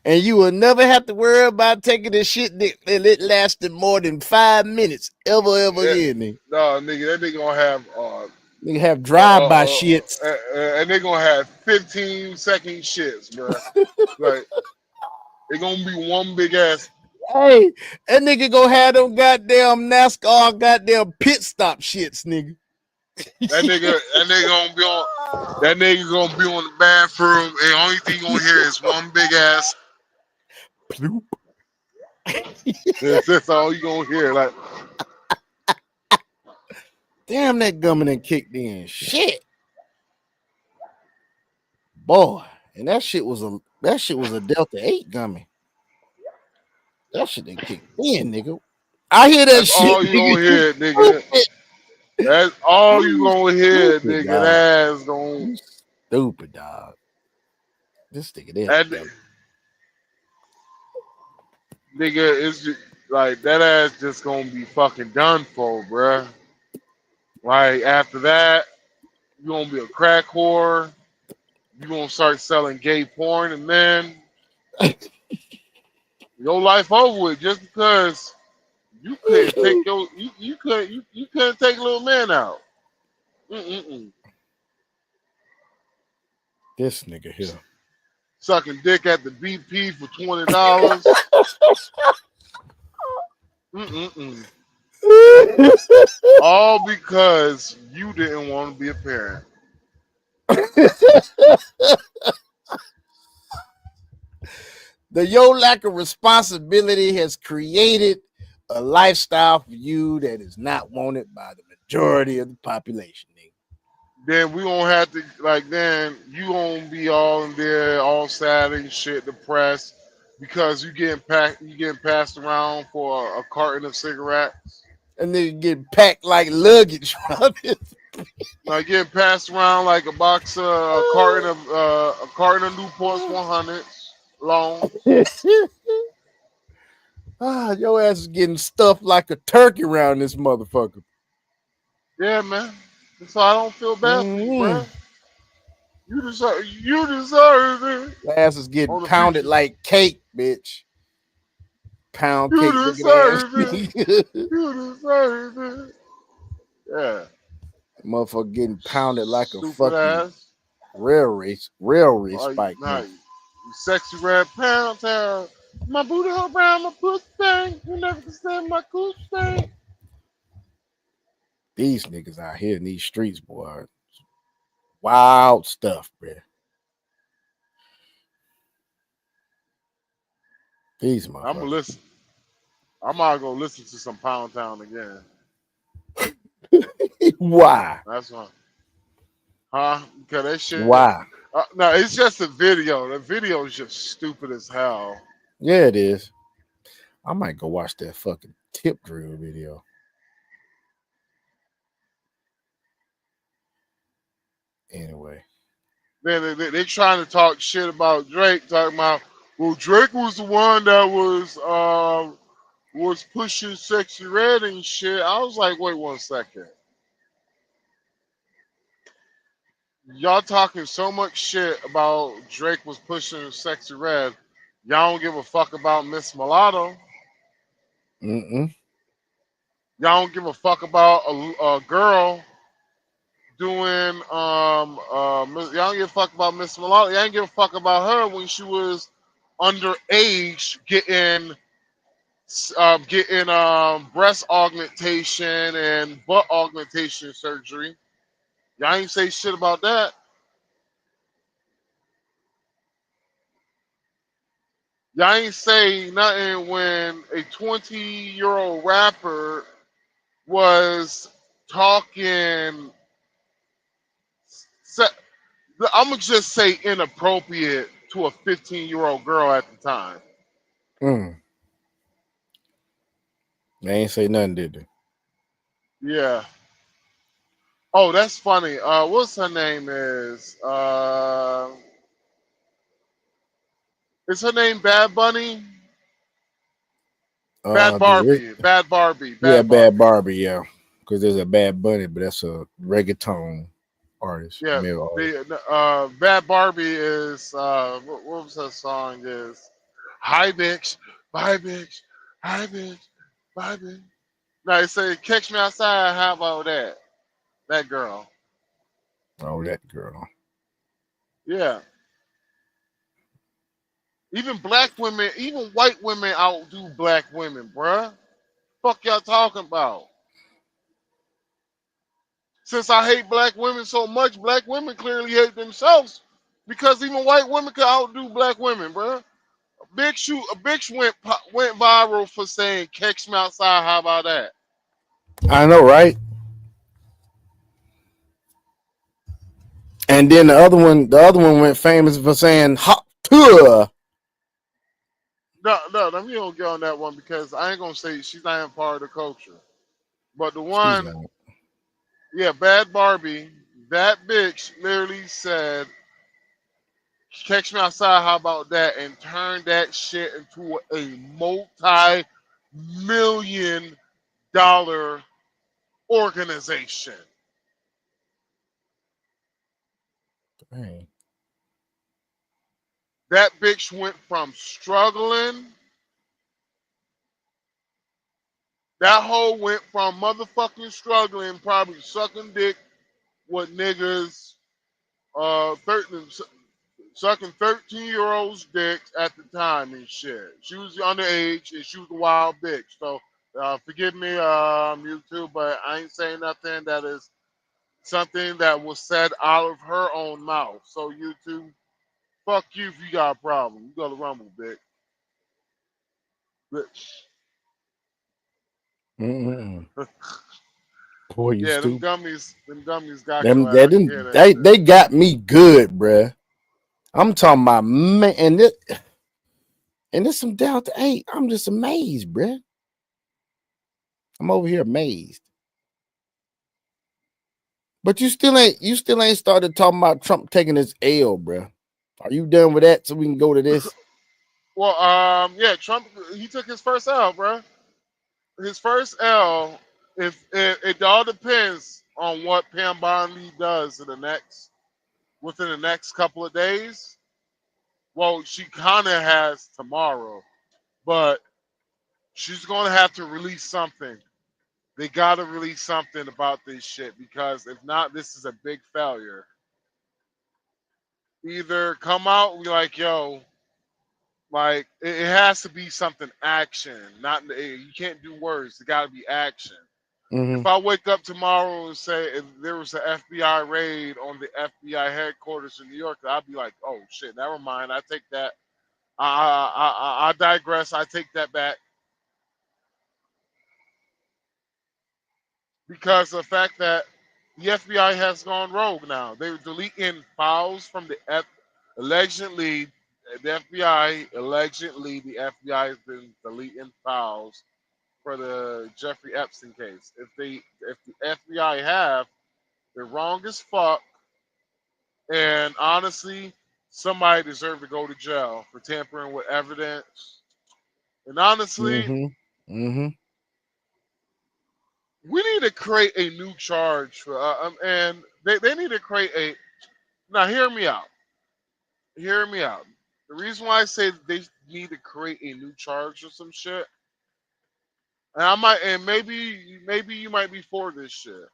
And you will never have to worry about taking this shit that it lasted more than 5 minutes ever again, nigga. No, nigga, that nigga gonna have nigga have drive-by shits. And they gonna have 15-second shits, bro. Like they gonna be one big ass. Hey, that nigga gonna have them goddamn NASCAR goddamn pit stop shits, nigga. That nigga gonna be on the bathroom, and the only thing you gonna hear is one big ass bloop. That's all you gonna hear. Like, damn, that gummy done kicked in. Shit, boy, and that shit was a Delta 8 gummy. That shit done kicked in, nigga. I hear that that's shit. All you gonna hear, nigga. That's all you gonna hear, nigga. That ass gonna stupid, dog. This nigga there. Nigga, it's just, like that ass just gonna be fucking done for, bruh. Like after that, you gonna be a crack whore. You gonna start selling gay porn, and then your life over with just because you couldn't take you couldn't take little man out. This nigga here sucking dick at the BP for $20. All because you didn't want to be a parent. Your lack of responsibility has created a lifestyle for you that is not wanted by the majority of the population, nigga. Then we gonna have to then you gonna be all in there, all sad and shit, depressed because you getting passed around for a carton of cigarettes. And then get packed like luggage. Like getting passed around like a box of a carton of Newport's 100s long. Your ass is getting stuffed like a turkey around this motherfucker. Yeah, man. So I don't feel bad for you, bro. You deserve it. Your ass is getting pounded like cake, bitch. pound You cake looking ass. deserve it. You deserve it. Yeah. Motherfucker getting pounded like a Stupid fucking ass. railway Oh, spike. you sexy red pound town. My booty hole brown, my pussy thing. You never can stand my cooch thing. These niggas out here in these streets, boy. Wild stuff, bruh. These motherfuckers. I'm gonna listen. I'm gonna go listen to some Pound Town again. Why? That's why. Huh? Because that shit. Why? No, it's just a video. The video is just stupid as hell. Yeah, it is. I might go watch that fucking tip drill video. Anyway. Then they trying to talk shit about Drake, talking about, well, Drake was the one that was pushing Sexy Red and shit. I was like, wait 1 second. Y'all talking so much shit about Drake was pushing Sexy Red. Y'all don't give a fuck about Miss Mulatto. Mm-mm. Y'all don't give a fuck about a girl doing y'all don't give a fuck about Miss Mulatto. Y'all don't give a fuck about her when she was underage getting breast augmentation and butt augmentation surgery. Y'all ain't say shit about that. Y'all ain't say nothing when a 20-year-old rapper was talking. I'm gonna just say inappropriate to a 15-year-old girl at the time. They ain't say nothing, did they? Yeah. Oh, that's funny. What's her name is her name Bad Bunny? Bad Barbie. Bad Barbie. Bad Barbie, yeah. Because there's a Bad Bunny, but that's a reggaeton artist. Yeah, male artist. Bad Barbie is what was her song is? Hi bitch, bye bitch, hi bitch, bye bitch. No, it said catch me outside. How about that? That girl. Oh, that girl. Yeah. Even black women, even white women outdo black women, bruh. Fuck y'all talking about? Since I hate black women so much, black women clearly hate themselves because even white women can outdo black women, bruh. A bitch went viral for saying "catch me outside." How about that? I know, right? And then the other one went famous for saying "hot tour." No, you don't get on that one because I ain't gonna say she's not even part of the culture. But the one, yeah, Bad Barbie, that bitch literally said, "Catch me outside." How about that? And turned that shit into a multi-million-dollar organization. Dang. That bitch went from struggling. That hoe went from motherfucking struggling, probably sucking dick with niggas, 13-year-olds dicks at the time and shit. She was underage and she was a wild bitch. So forgive me, YouTube, but I ain't saying nothing that is something that was said out of her own mouth. So YouTube, fuck you if you got a problem. You got to rumble, bitch. Boy, you Yeah, stupid. them gummies got Them, your ass. they got me good, bruh. I'm talking about man, and this some Delta 8. I'm just amazed, bruh. I'm over here amazed. But you still ain't started talking about Trump taking his L, bruh. Are you done with that so we can go to this? Well, yeah, Trump, he took his first L, bro. His first L, if it all depends on what Pam Bondi does within the next couple of days. Well, she kind of has tomorrow, but She's gonna have to release something. They gotta release something about this shit because if not, this is a big failure. Either come out and be like, yo, like it has to be something action, not you can't do words. It gotta be action. If I wake up tomorrow and say if there was an FBI raid on the FBI headquarters in New York, I'd be like, oh shit, never mind. I take that. I digress. I take that back because of the fact that the FBI has gone rogue now. They're deleting files from the allegedly the FBI has been deleting files for the Jeffrey Epstein case. If the FBI have, they're wrong as fuck. And honestly, somebody deserved to go to jail for tampering with evidence. And honestly, we need to create a new charge for, and they need to create a. Now, hear me out. Hear me out. The reason why I say they need to create a new charge or some shit, and maybe you might be for this shit,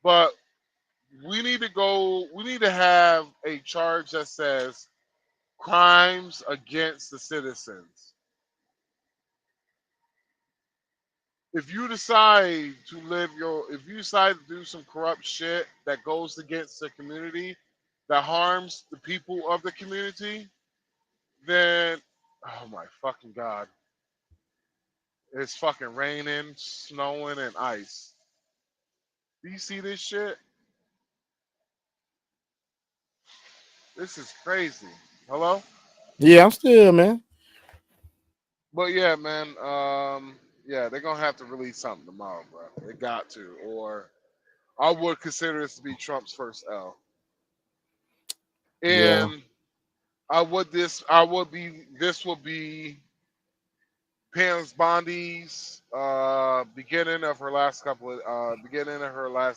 but we need to have a charge that says crimes against the citizens. If you decide if you decide to do some corrupt shit that goes against the community, that harms the people of the community, then, oh my fucking God. It's fucking raining, snowing, and ice. Do you see this shit? This is crazy. Hello? Yeah, I'm still, man. But yeah, man, yeah, they're gonna have to release something tomorrow, bro. They got to, or I would consider this to be Trump's first L. Yeah. And this will be Pam's Bondi's beginning of her last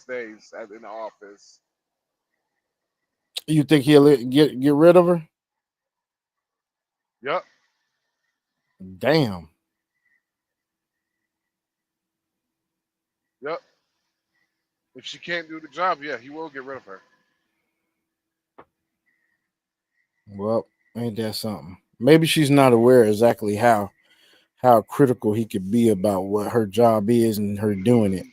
days in the office. You think he'll get rid of her? Yep. Damn. Yep. If she can't do the job, yeah, he will get rid of her. Well, ain't that something? Maybe she's not aware exactly how critical he could be about what her job is and her doing it.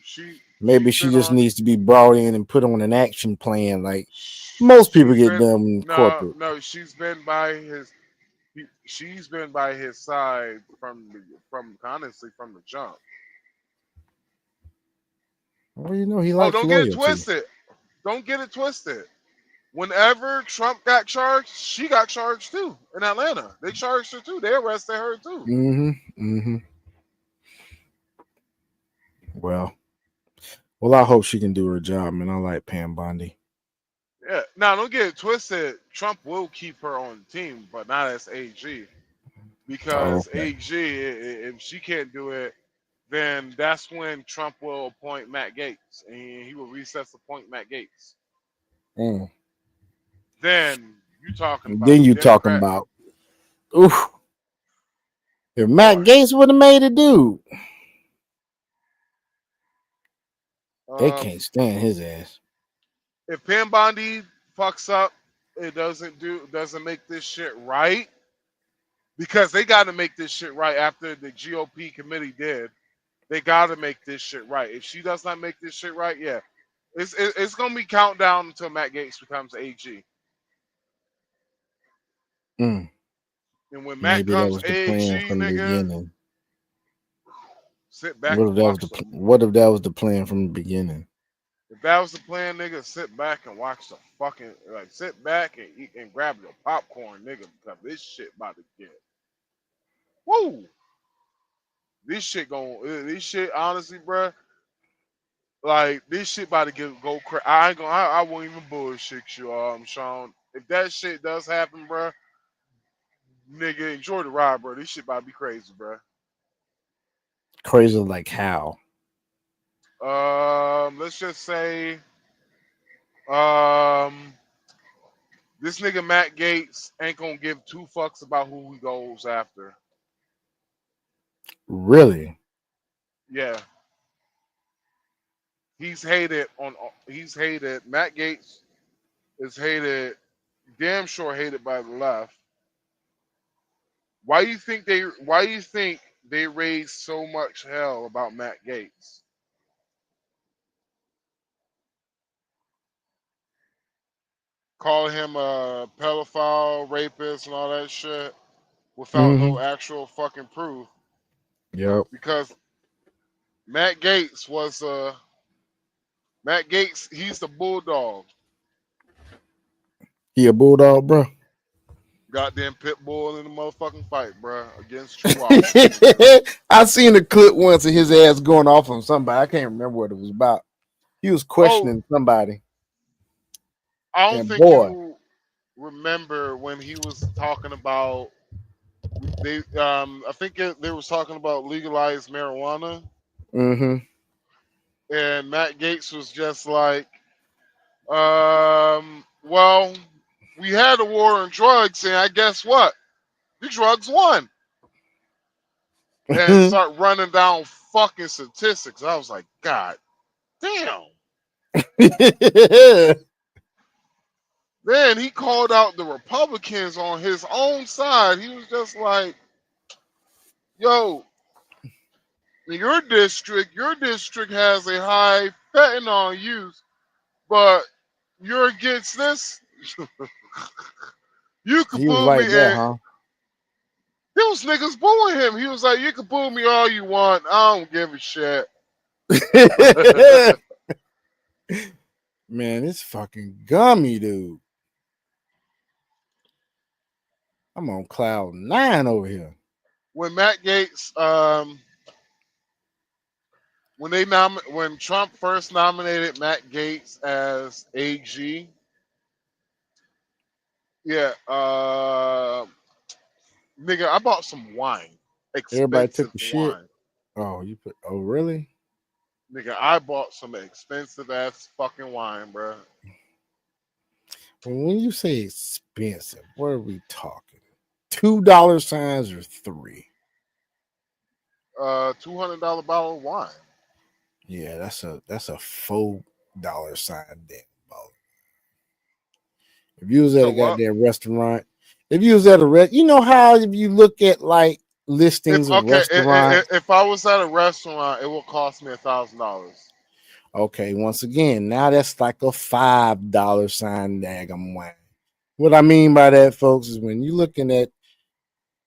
Maybe she just needs to be brought in and put on an action plan, like most people get done in corporate. No, she's been by his side from honestly from the jump. Well, you know he likes don't loyalty. get it twisted. Don't get it twisted. Whenever Trump got charged, she got charged too in Atlanta. They charged her too. They arrested her too. Well, I hope she can do her job, man. I like Pam Bondi. Yeah. Now, don't get it twisted. Trump will keep her on the team, but not as AG. Because AG, if she can't do it, then that's when Trump will appoint Matt Gaetz. And he will recess appoint Matt Gaetz. Then you talking about oof. If Matt Gaetz would have made it, dude, they can't stand his ass. If Pam Bondi fucks up, it doesn't make this shit right, because they got to make this shit right after the GOP committee did. They got to make this shit right. If she does not make this shit right, yeah, it's gonna be countdown until Matt Gaetz becomes AG. And when Matt comes AG, nigga, sit back. What if that was the plan from the beginning? If that was the plan, nigga, sit back and watch the fucking sit back and eat and grab your popcorn, nigga, because this shit about to get woo. This shit honestly, bruh, like this shit about to go crazy. I won't even bullshit you, Sean. If that shit does happen, bruh, nigga, enjoy the ride, bro. This shit about to be crazy, bruh. Crazy like how? Let's just say, this nigga Matt Gaetz ain't gonna give two fucks about who he goes after. Really? Yeah. He's hated. Matt Gaetz is hated, damn sure hated by the left. Why do you think they raised so much hell about Matt Gaetz? Call him a pedophile, rapist, and all that shit without no actual fucking proof. Yep. Because Matt Gaetz, he's the bulldog. He a bulldog, bro. Goddamn pit bull in the motherfucking fight, bro, against Chihuahua. I seen a clip once of his ass going off on somebody. I can't remember what it was about. He was questioning somebody. I don't think you remember when he was talking about they was talking about legalized marijuana. Mm-hmm. And Matt Gaetz was just like, well, we had a war on drugs, and I guess what? The drugs won. And start running down fucking statistics. I was like, God damn. Then he called out the Republicans on his own side. He was just like, yo, your district has a high fentanyl use, but you're against this? You could He was boo like me. that, huh? Those niggas booing him. He was like, you can boo me all you want. I don't give a shit. Man, it's fucking gummy, dude. I'm on cloud 9 over here. When Matt Gaetz, when Trump first nominated Matt Gaetz as AG, yeah, nigga, I bought some wine. Everybody took Expensive the shit. wine. Oh, really? Nigga, I bought some expensive ass fucking wine, bro. When you say expensive, what are we talking? $2 signs or 3? $200 bottle of wine. Yeah, that's a $4 sign damn bottle. If you was at a goddamn restaurant, if you was at a you know how if you look at like listings of restaurants. If I was at a restaurant, it will cost me $1,000. Okay, once again, now that's like a $5 sign daggum wine. What I mean by that, folks, is when you're looking at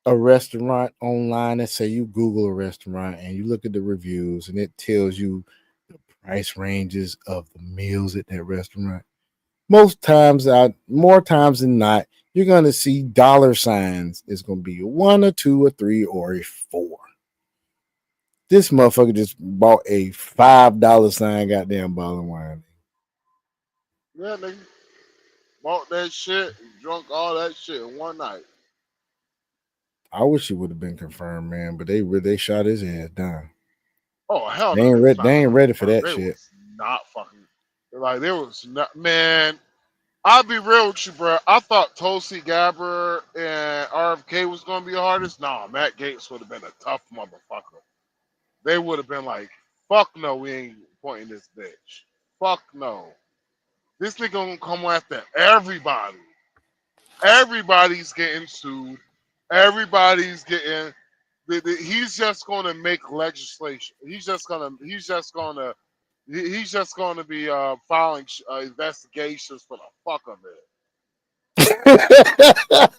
a restaurant online, let's say you Google a restaurant and you look at the reviews and it tells you the price ranges of the meals at that restaurant. More times than not, you're going to see dollar signs. It's going to be a 1, a 2, a 3, or a 4. This motherfucker just bought a $5 sign goddamn bottle of wine. Yeah, nigga. Bought that shit, drunk all that shit in one night. I wish it would have been confirmed, man, but they shot his ass down. Oh hell They no! ain't ready for that They shit. was not fucking like there was not, man. I'll be real with you, bro. I thought Tulsi Gabbard and RFK was gonna be the hardest. Nah, Matt Gaetz would have been a tough motherfucker. They would have been like, fuck no, we ain't pointing this bitch. Fuck no. This nigga gonna come after everybody. Everybody's getting sued. Everybody's getting. He's just going to make legislation. He's just going to be filing investigations for the fuck of it.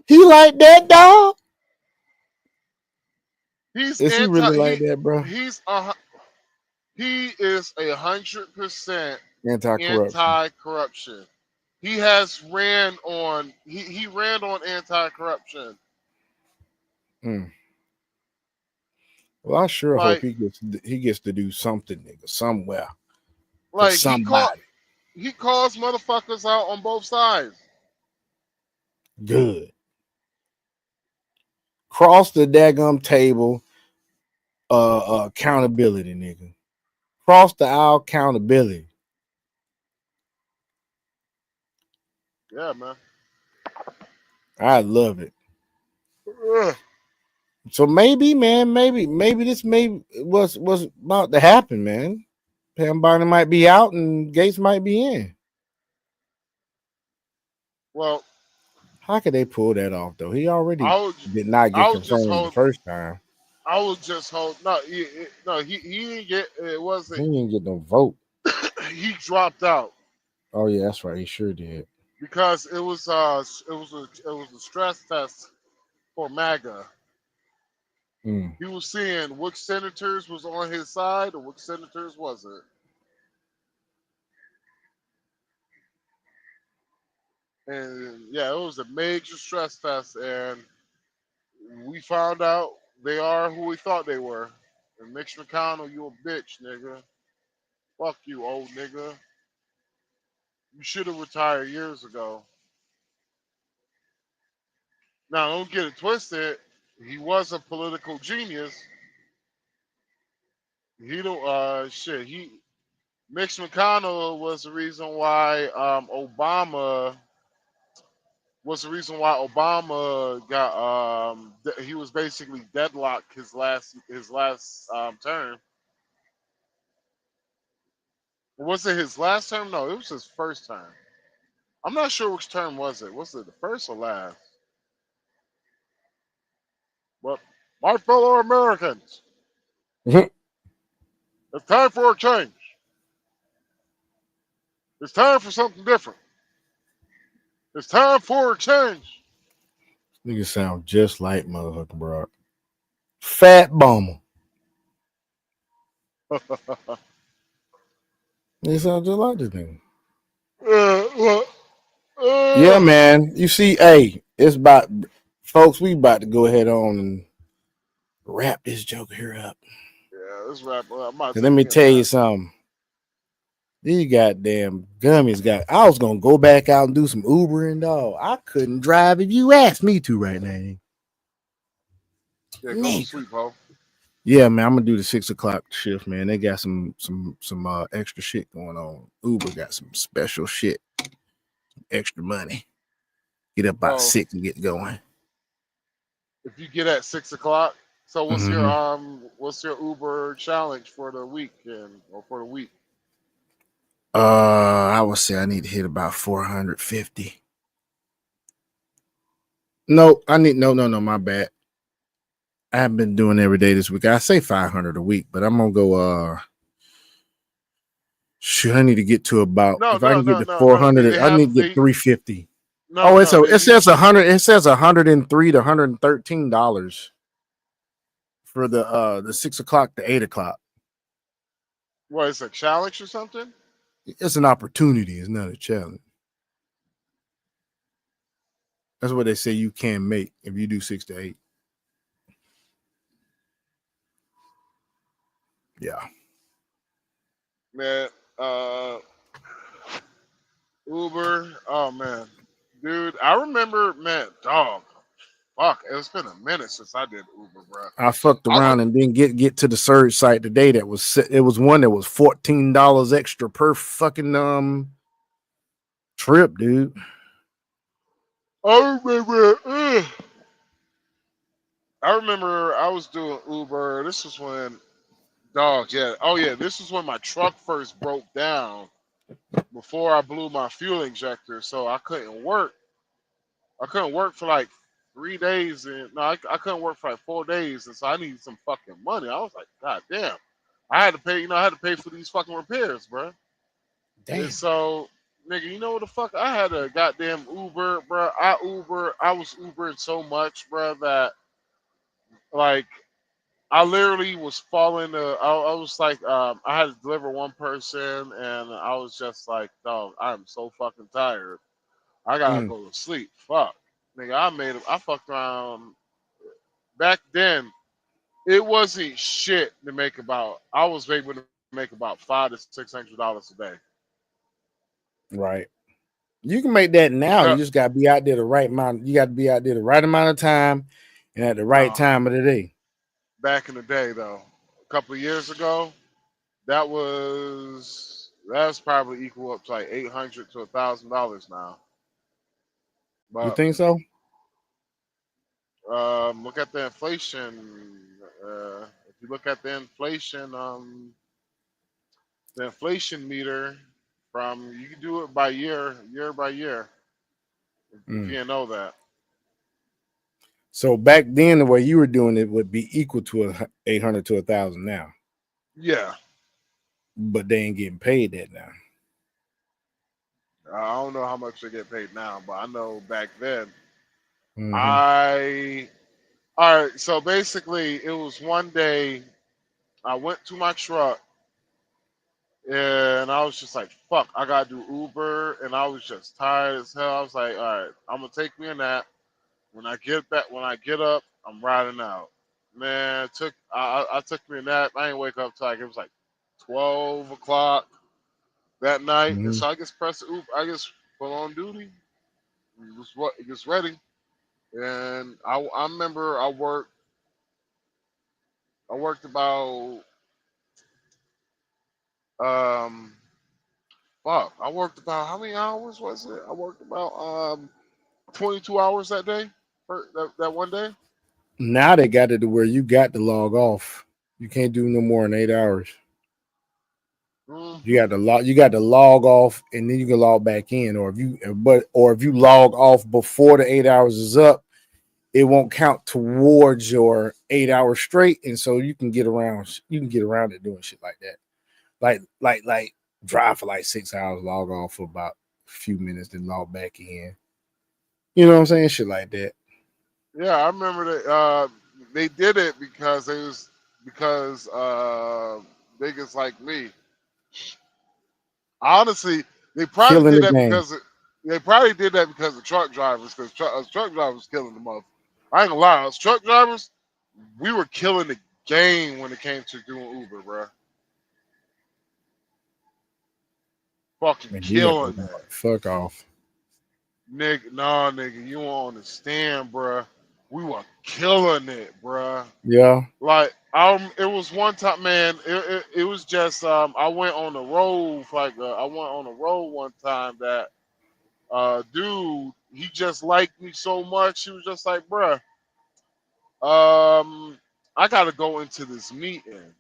He like that, dog? Is he really like that, bro? He is 100% anti-corruption. He has ran on. He ran on anti-corruption. Well, I sure hope he gets to do something, nigga, somewhere. Like somebody. He calls motherfuckers out on both sides. Good. Cross the daggum table. Accountability, nigga. Cross the aisle accountability. Yeah, man. I love it. So maybe, man, maybe this was about to happen, man. Pam Bondi might be out and Gates might be in. Well, how could they pull that off though? He already did not I get was just confirmed the first time. I was just hold. No, he didn't get. It He wasn't. didn't get no vote. He dropped out Oh yeah, that's right. He sure did. because it was a stress test for MAGA. He was seeing which senators was on his side and which senators wasn't. And yeah, it was a major stress test, and we found out they are who we thought they were. And Mitch McConnell, you a bitch, nigga. Fuck you, old nigga. You should have retired years ago. Now, don't get it twisted. He was a political genius. He don't Mitch McConnell was the reason why Obama got he was basically deadlocked his last term. Was it his last term? No, it was his first term. I'm not sure which term was it. Was it the first or last? But my fellow Americans, it's time for a change. It's time for something different. It's time for a change. Nigga sound just like motherfucker, bro. Fat bummer. They sound just like this nigga. Yeah, man. You see, hey, it's about, folks, we about to go ahead on and wrap this joker here up. Yeah, let's wrap up. Let me tell you something. These goddamn gummies I was gonna go back out and do some Ubering, dog. I couldn't drive if you asked me to right now. Yeah, go to sleep, ho. Yeah, man, I'm gonna do the 6 o'clock shift, man. They got some extra shit going on. Uber got some special shit, extra money. Get up by 6 and get going. If you get at 6 o'clock, so what's your Uber challenge for the weekend or for the week? I would say I need to hit about 450. No, my bad. I haven't been doing every day this week. I say 500 a week, but I'm gonna go. I need to get to about. If I can get to 400, I need to get 350. It says 100. It says $103 to $113 for the 6 o'clock to 8 o'clock. What is a challenge or something? It's an opportunity. It's not a challenge. That's what they say you can make if you do 6 to 8. Yeah. Man, Uber. Oh man, dude, I remember, man, dog. Fuck, it's been a minute since I did Uber, bro. I fucked around and then get to the surge site today. It was one that was $14 extra per fucking trip, dude. I remember I was doing Uber. This was when, dog, yeah. Oh yeah, this was when my truck first broke down before I blew my fuel injector, so I couldn't work. I couldn't work for like 3 days, and I couldn't work for like 4 days, and so I needed some fucking money. I was like, God damn, I had to pay for these fucking repairs, bro. Damn. And so, nigga, you know what the fuck? I had a goddamn Uber, bro. I was Ubering so much, bro, that like I literally was falling. I was like, I had to deliver one person, and I was just like, dog, I'm so fucking tired. I gotta go to sleep. Fuck, nigga, I fucked around. Back then, it wasn't shit to make about. I was able to make about $500 to $600 a day. Right. You can make that now. Yeah. You just gotta be out there the right amount. You got to be out there the right amount of time and at the right time of the day. Back in the day, though, a couple of years ago, that's probably equal up to like $800 to $1,000 now. But, you think so? Look at the inflation. If you look at the inflation meter you can do it by year by year. If you didn't know that. So back then, the way you were doing it would be equal to 800 to 1,000 now. Yeah. But they ain't getting paid that now. I don't know how much they get paid now, but I know back then. Mhm. All right. So basically, it was one day I went to my truck and I was just like, fuck, I gotta do Uber, and I was just tired as hell. I was like, all right, I'm gonna take me a nap. When I get up, I'm riding out. Man, I took me a nap. I didn't wake up till like it was like 12 o'clock that night. And Mhm. so I just pressed the Uber. I just put on duty. It gets ready. And I remember I worked about I worked about how many hours was it? I worked about 22 hours that day. That one day. Now they got it to where you got to log off. You can't do no more than 8 hours. You got to log off, and then you can log back in. Or if you log off before the 8 hours is up, it won't count towards your 8 hours straight, and so you can get around. You can get around it doing shit like that. Like drive for like 6 hours, log off for about a few minutes, then log back in. You know what I'm saying? Shit like that. Yeah, I remember that they did it because niggas like me. Honestly, they probably Killing did the that game. because of truck drivers, because truck drivers killing the mother. I ain't gonna lie, us truck drivers, we were killing the game when it came to doing Uber, bro. Fucking Man, killing it. fuck off. Nigga, you don't understand, bruh. We were killing it, bruh. Yeah. Like, it was one time, man. It was just I went on the road one time that dude, he just liked me so much. He was just like, bruh, I gotta go into this meeting,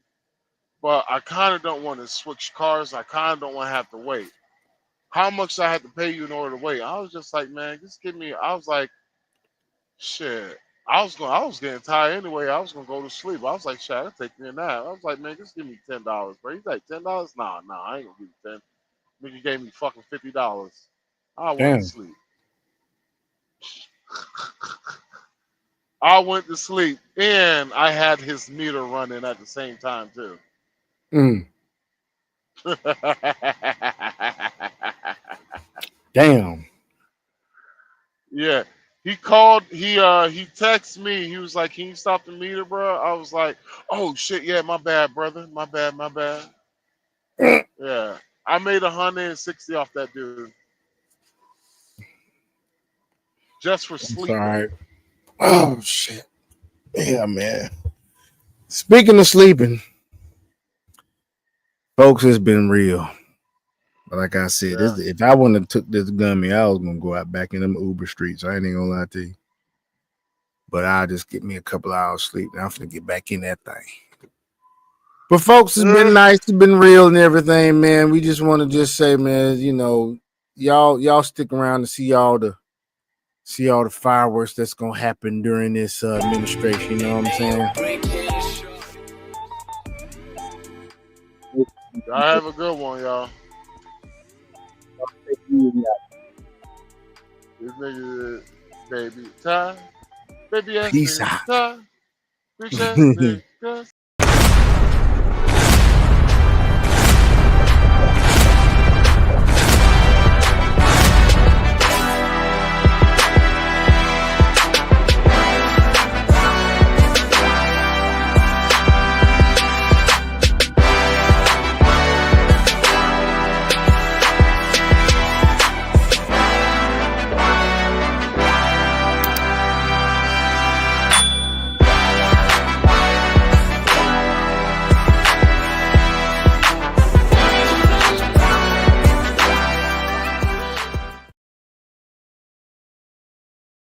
but I kind of don't want to switch cars. I kind of don't want to have to wait. How much I had to pay you in order to wait? I was just like, man, just give me. I was like, shit. I was getting tired anyway. I was gonna go to sleep. I was like, shit, I'll take me a nap. I was like, man, just give me $10, bro. He's like, $10? Nah, I ain't gonna give you 10. Nigga gave me fucking $50. I went to Damn. sleep. I went to sleep, and I had his meter running at the same time too. Damn. Yeah. He called, he texted me. He was like, can you stop the meter, bro? I was like, oh shit, yeah, my bad, brother. My bad. Yeah. I made 160 off that dude. Just for sleeping. Sorry. Oh shit. Yeah, man. Speaking of sleeping, folks, it's been real. But like I said, if I wouldn't have took this gummy, I was gonna go out back in them Uber streets. I ain't gonna lie to you. But I'll just get me a couple hours sleep, and I'm gonna get back in that thing. But folks, it's been nice, it's been real and everything, man. We just want to just say, man, you know, y'all stick around to see all the fireworks that's gonna happen during this administration. You know what I'm saying? Y'all have a good one, y'all. This nigga, baby, Ty, baby, Peace out. Ty, bitch ass nigga.